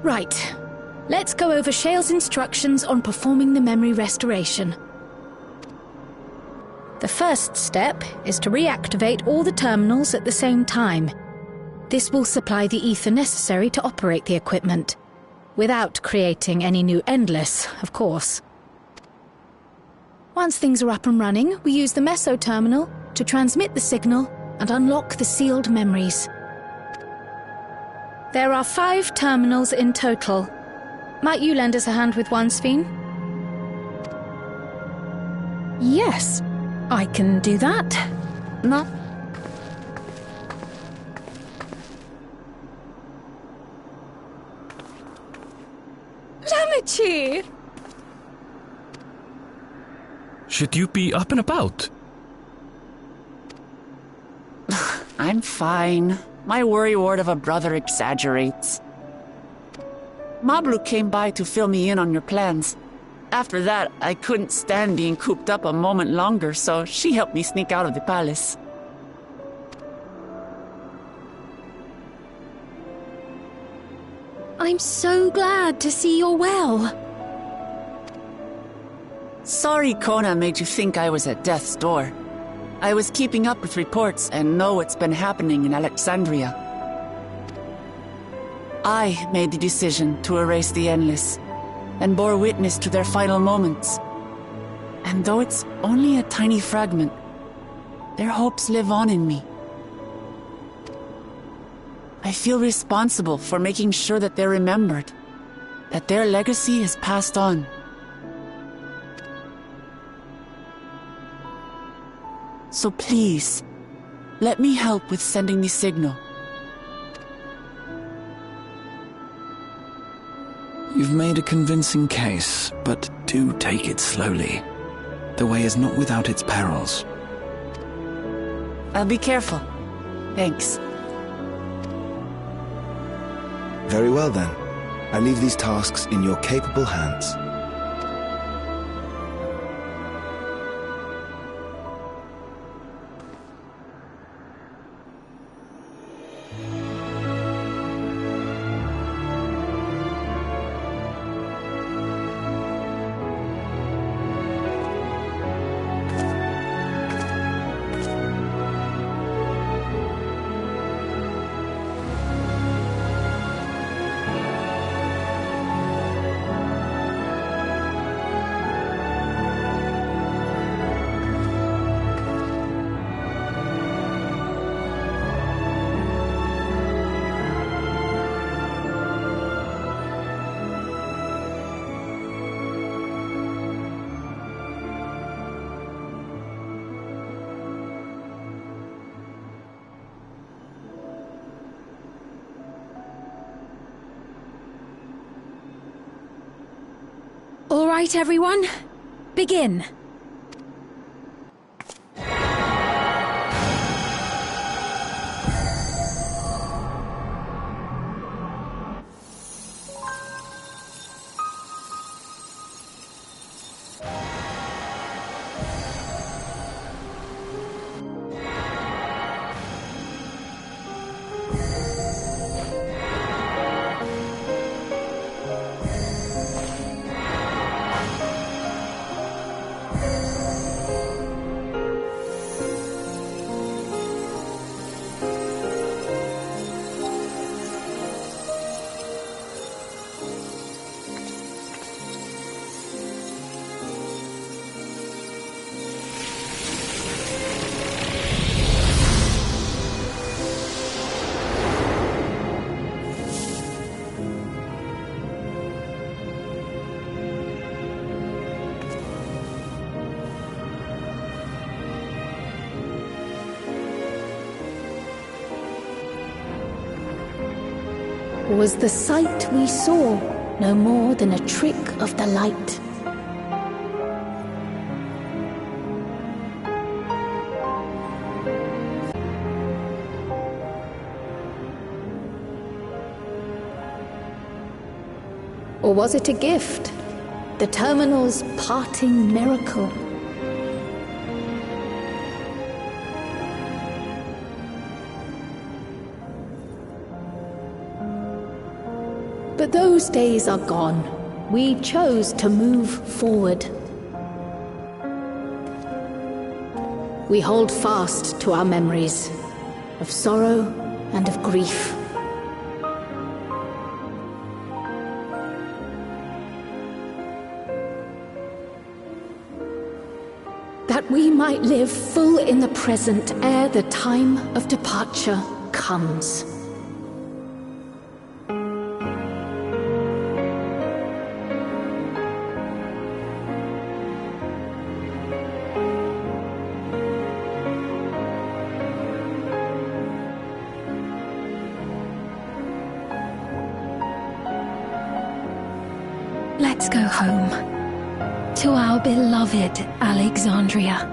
Speaker 3: Right. Let's go over Shale's instructions on performing the memory restoration. The first step is to reactivate all the terminals at the same time. This will supply the ether necessary to operate the equipment, without creating any new Endless, of course. Once things are up and running, we use the meso terminal to transmit the signal and unlock the sealed memories. There are 5 terminals in total. Might you lend us a hand with one, Sphene?
Speaker 10: Yes, I can do that.
Speaker 3: No.
Speaker 10: Lamichi!
Speaker 20: Should you be up and about?
Speaker 12: I'm fine. My worrywart of a brother exaggerates. Mablu came by to fill me in on your plans. After that, I couldn't stand being cooped up a moment longer, so she helped me sneak out of the palace.
Speaker 3: I'm so glad to see you're well.
Speaker 12: Sorry Kona made you think I was at death's door. I was keeping up with reports and know what's been happening in Alexandria. I made the decision to erase the Endless, and bore witness to their final moments. And though it's only a tiny fragment, their hopes live on in me. I feel responsible for making sure that they're remembered, that their legacy is passed on. So please, let me help with sending the signal.
Speaker 11: You've made a convincing case, but do take it slowly. The way is not without its perils.
Speaker 12: I'll be careful. Thanks.
Speaker 2: Very well then. I leave these tasks in your capable hands.
Speaker 15: All right, everyone. Begin.
Speaker 3: Was the sight we saw no more than a trick of the light? Or was it a gift? The terminal's parting miracle? But those days are gone. We chose to move forward. We hold fast to our memories of sorrow and of grief. That we might live full in the present ere the time of departure comes.
Speaker 15: Let's go home. To our beloved Alexandria.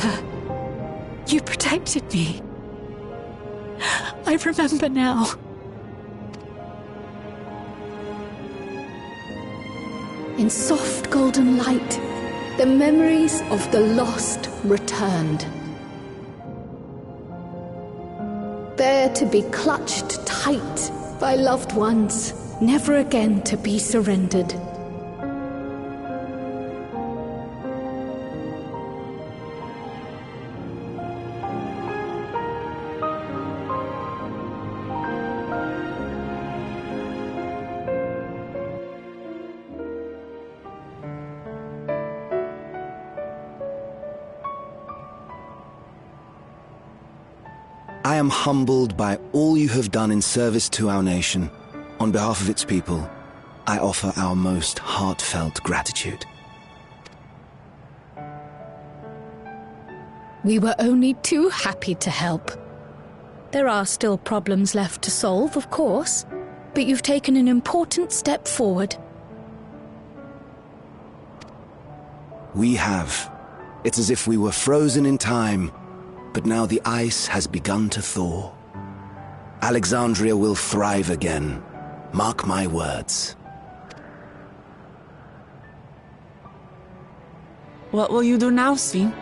Speaker 10: Mother, you protected me. I remember now.
Speaker 3: In soft golden light, the memories of the lost returned. There to be clutched tight by loved ones, never again to be surrendered.
Speaker 2: I am humbled by all you have done in service to our nation. On behalf of its people, I offer our most heartfelt gratitude.
Speaker 3: We were only too happy to help. There are still problems left to solve, of course, but you've taken an important step forward.
Speaker 2: We have. It's as if we were frozen in time, but now the ice has begun to thaw. Alexandria will thrive again. Mark my words.
Speaker 12: What will you do now, Svi?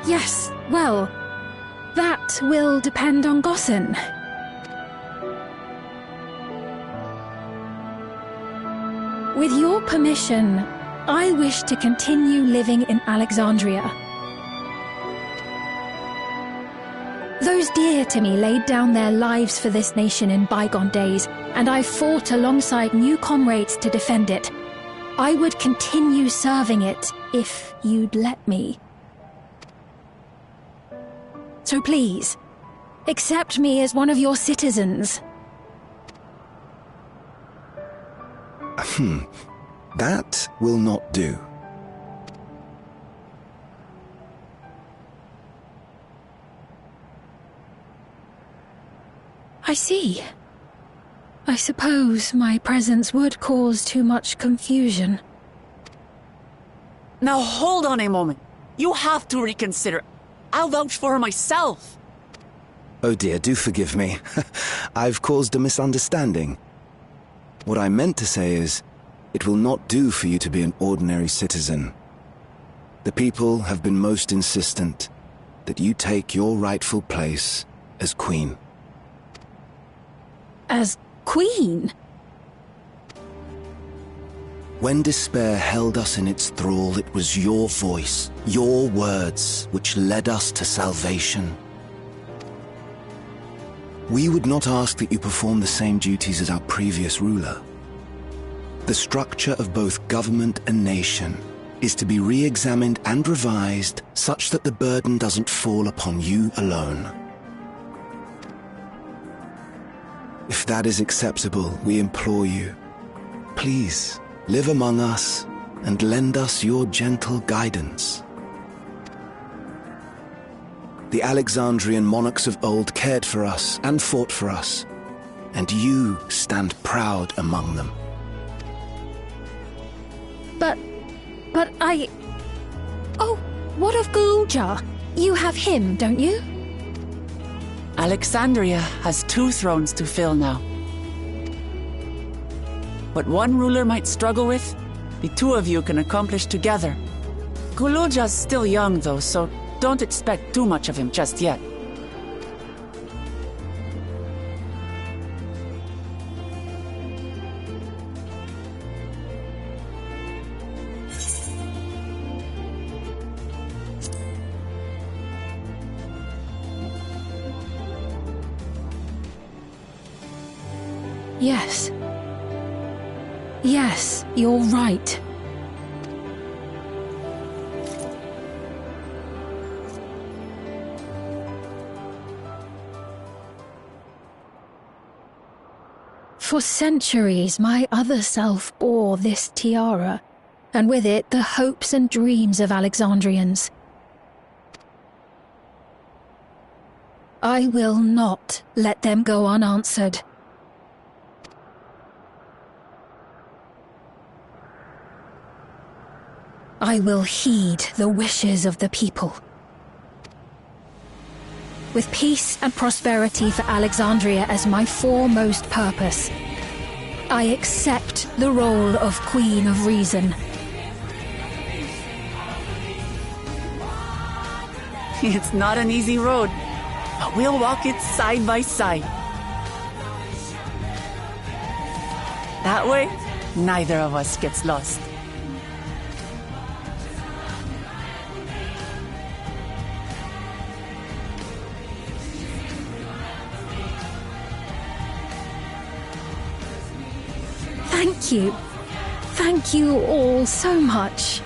Speaker 15: Yes, well, that will depend on Gossen. With your permission, I wish to continue living in Alexandria. Those dear to me laid down their lives for this nation in bygone days, and I fought alongside new comrades to defend it. I would continue serving it if you'd let me. So please, accept me as one of your citizens.
Speaker 2: That will not do.
Speaker 15: I see. I suppose my presence would cause too much confusion.
Speaker 12: Now hold on a moment. You have to reconsider. I'll vouch for her myself.
Speaker 2: Oh dear, do forgive me. I've caused a misunderstanding. What I meant to say is, it will not do for you to be an ordinary citizen. The people have been most insistent that you take your rightful place as queen.
Speaker 15: As queen?
Speaker 2: When despair held us in its thrall, it was your voice, your words, which led us to salvation. We would not ask that you perform the same duties as our previous ruler. The structure of both government and nation is to be re-examined and revised such that the burden doesn't fall upon you alone. If that is acceptable, we implore you, please live among us and lend us your gentle guidance. The Alexandrian monarchs of old cared for us and fought for us, and you stand proud among them.
Speaker 15: But I... Oh, what of Galuja? You have him, don't you?
Speaker 12: Alexandria has 2 thrones to fill now. What one ruler might struggle with, the 2 of you can accomplish together. Galuja's still young though, so don't expect too much of him just yet.
Speaker 15: Yes. Yes, you're right. For centuries, my other self bore this tiara, and with it the hopes and dreams of Alexandrians. I will not let them go unanswered. I will heed the wishes of the people. With peace and prosperity for Alexandria as my foremost purpose, I accept the role of Queen of Reason.
Speaker 12: It's not an easy road, but we'll walk it side by side. That way, neither of us gets lost.
Speaker 15: Thank you. Thank you all so much.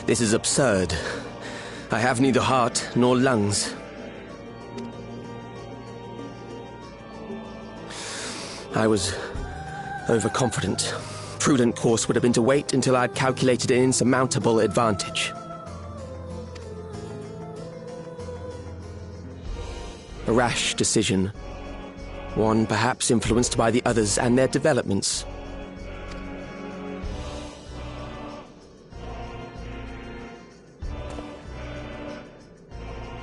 Speaker 9: This is absurd. I have neither heart nor lungs. I was overconfident. Prudent course would have been to wait until I'd calculated an insurmountable advantage. A rash decision. One perhaps influenced by the others and their developments.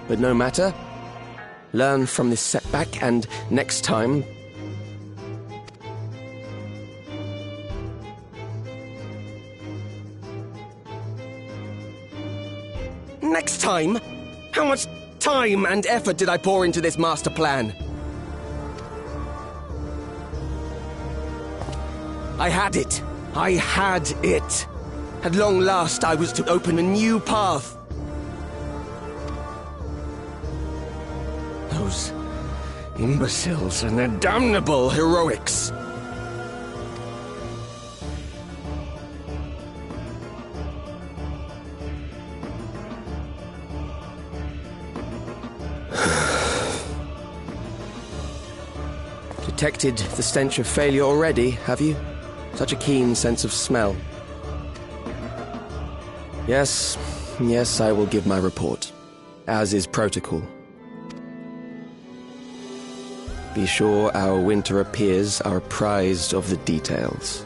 Speaker 9: But no matter. Learn from this setback, and next time... Next time? How much time and effort did I pour into this master plan? I had it. I had it. At long last, I was to open a new path. Those imbeciles and their damnable heroics. Detected the stench of failure already, have you? Such a keen sense of smell. Yes, I will give my report, as is protocol. Be sure our winter peers are apprised of the details.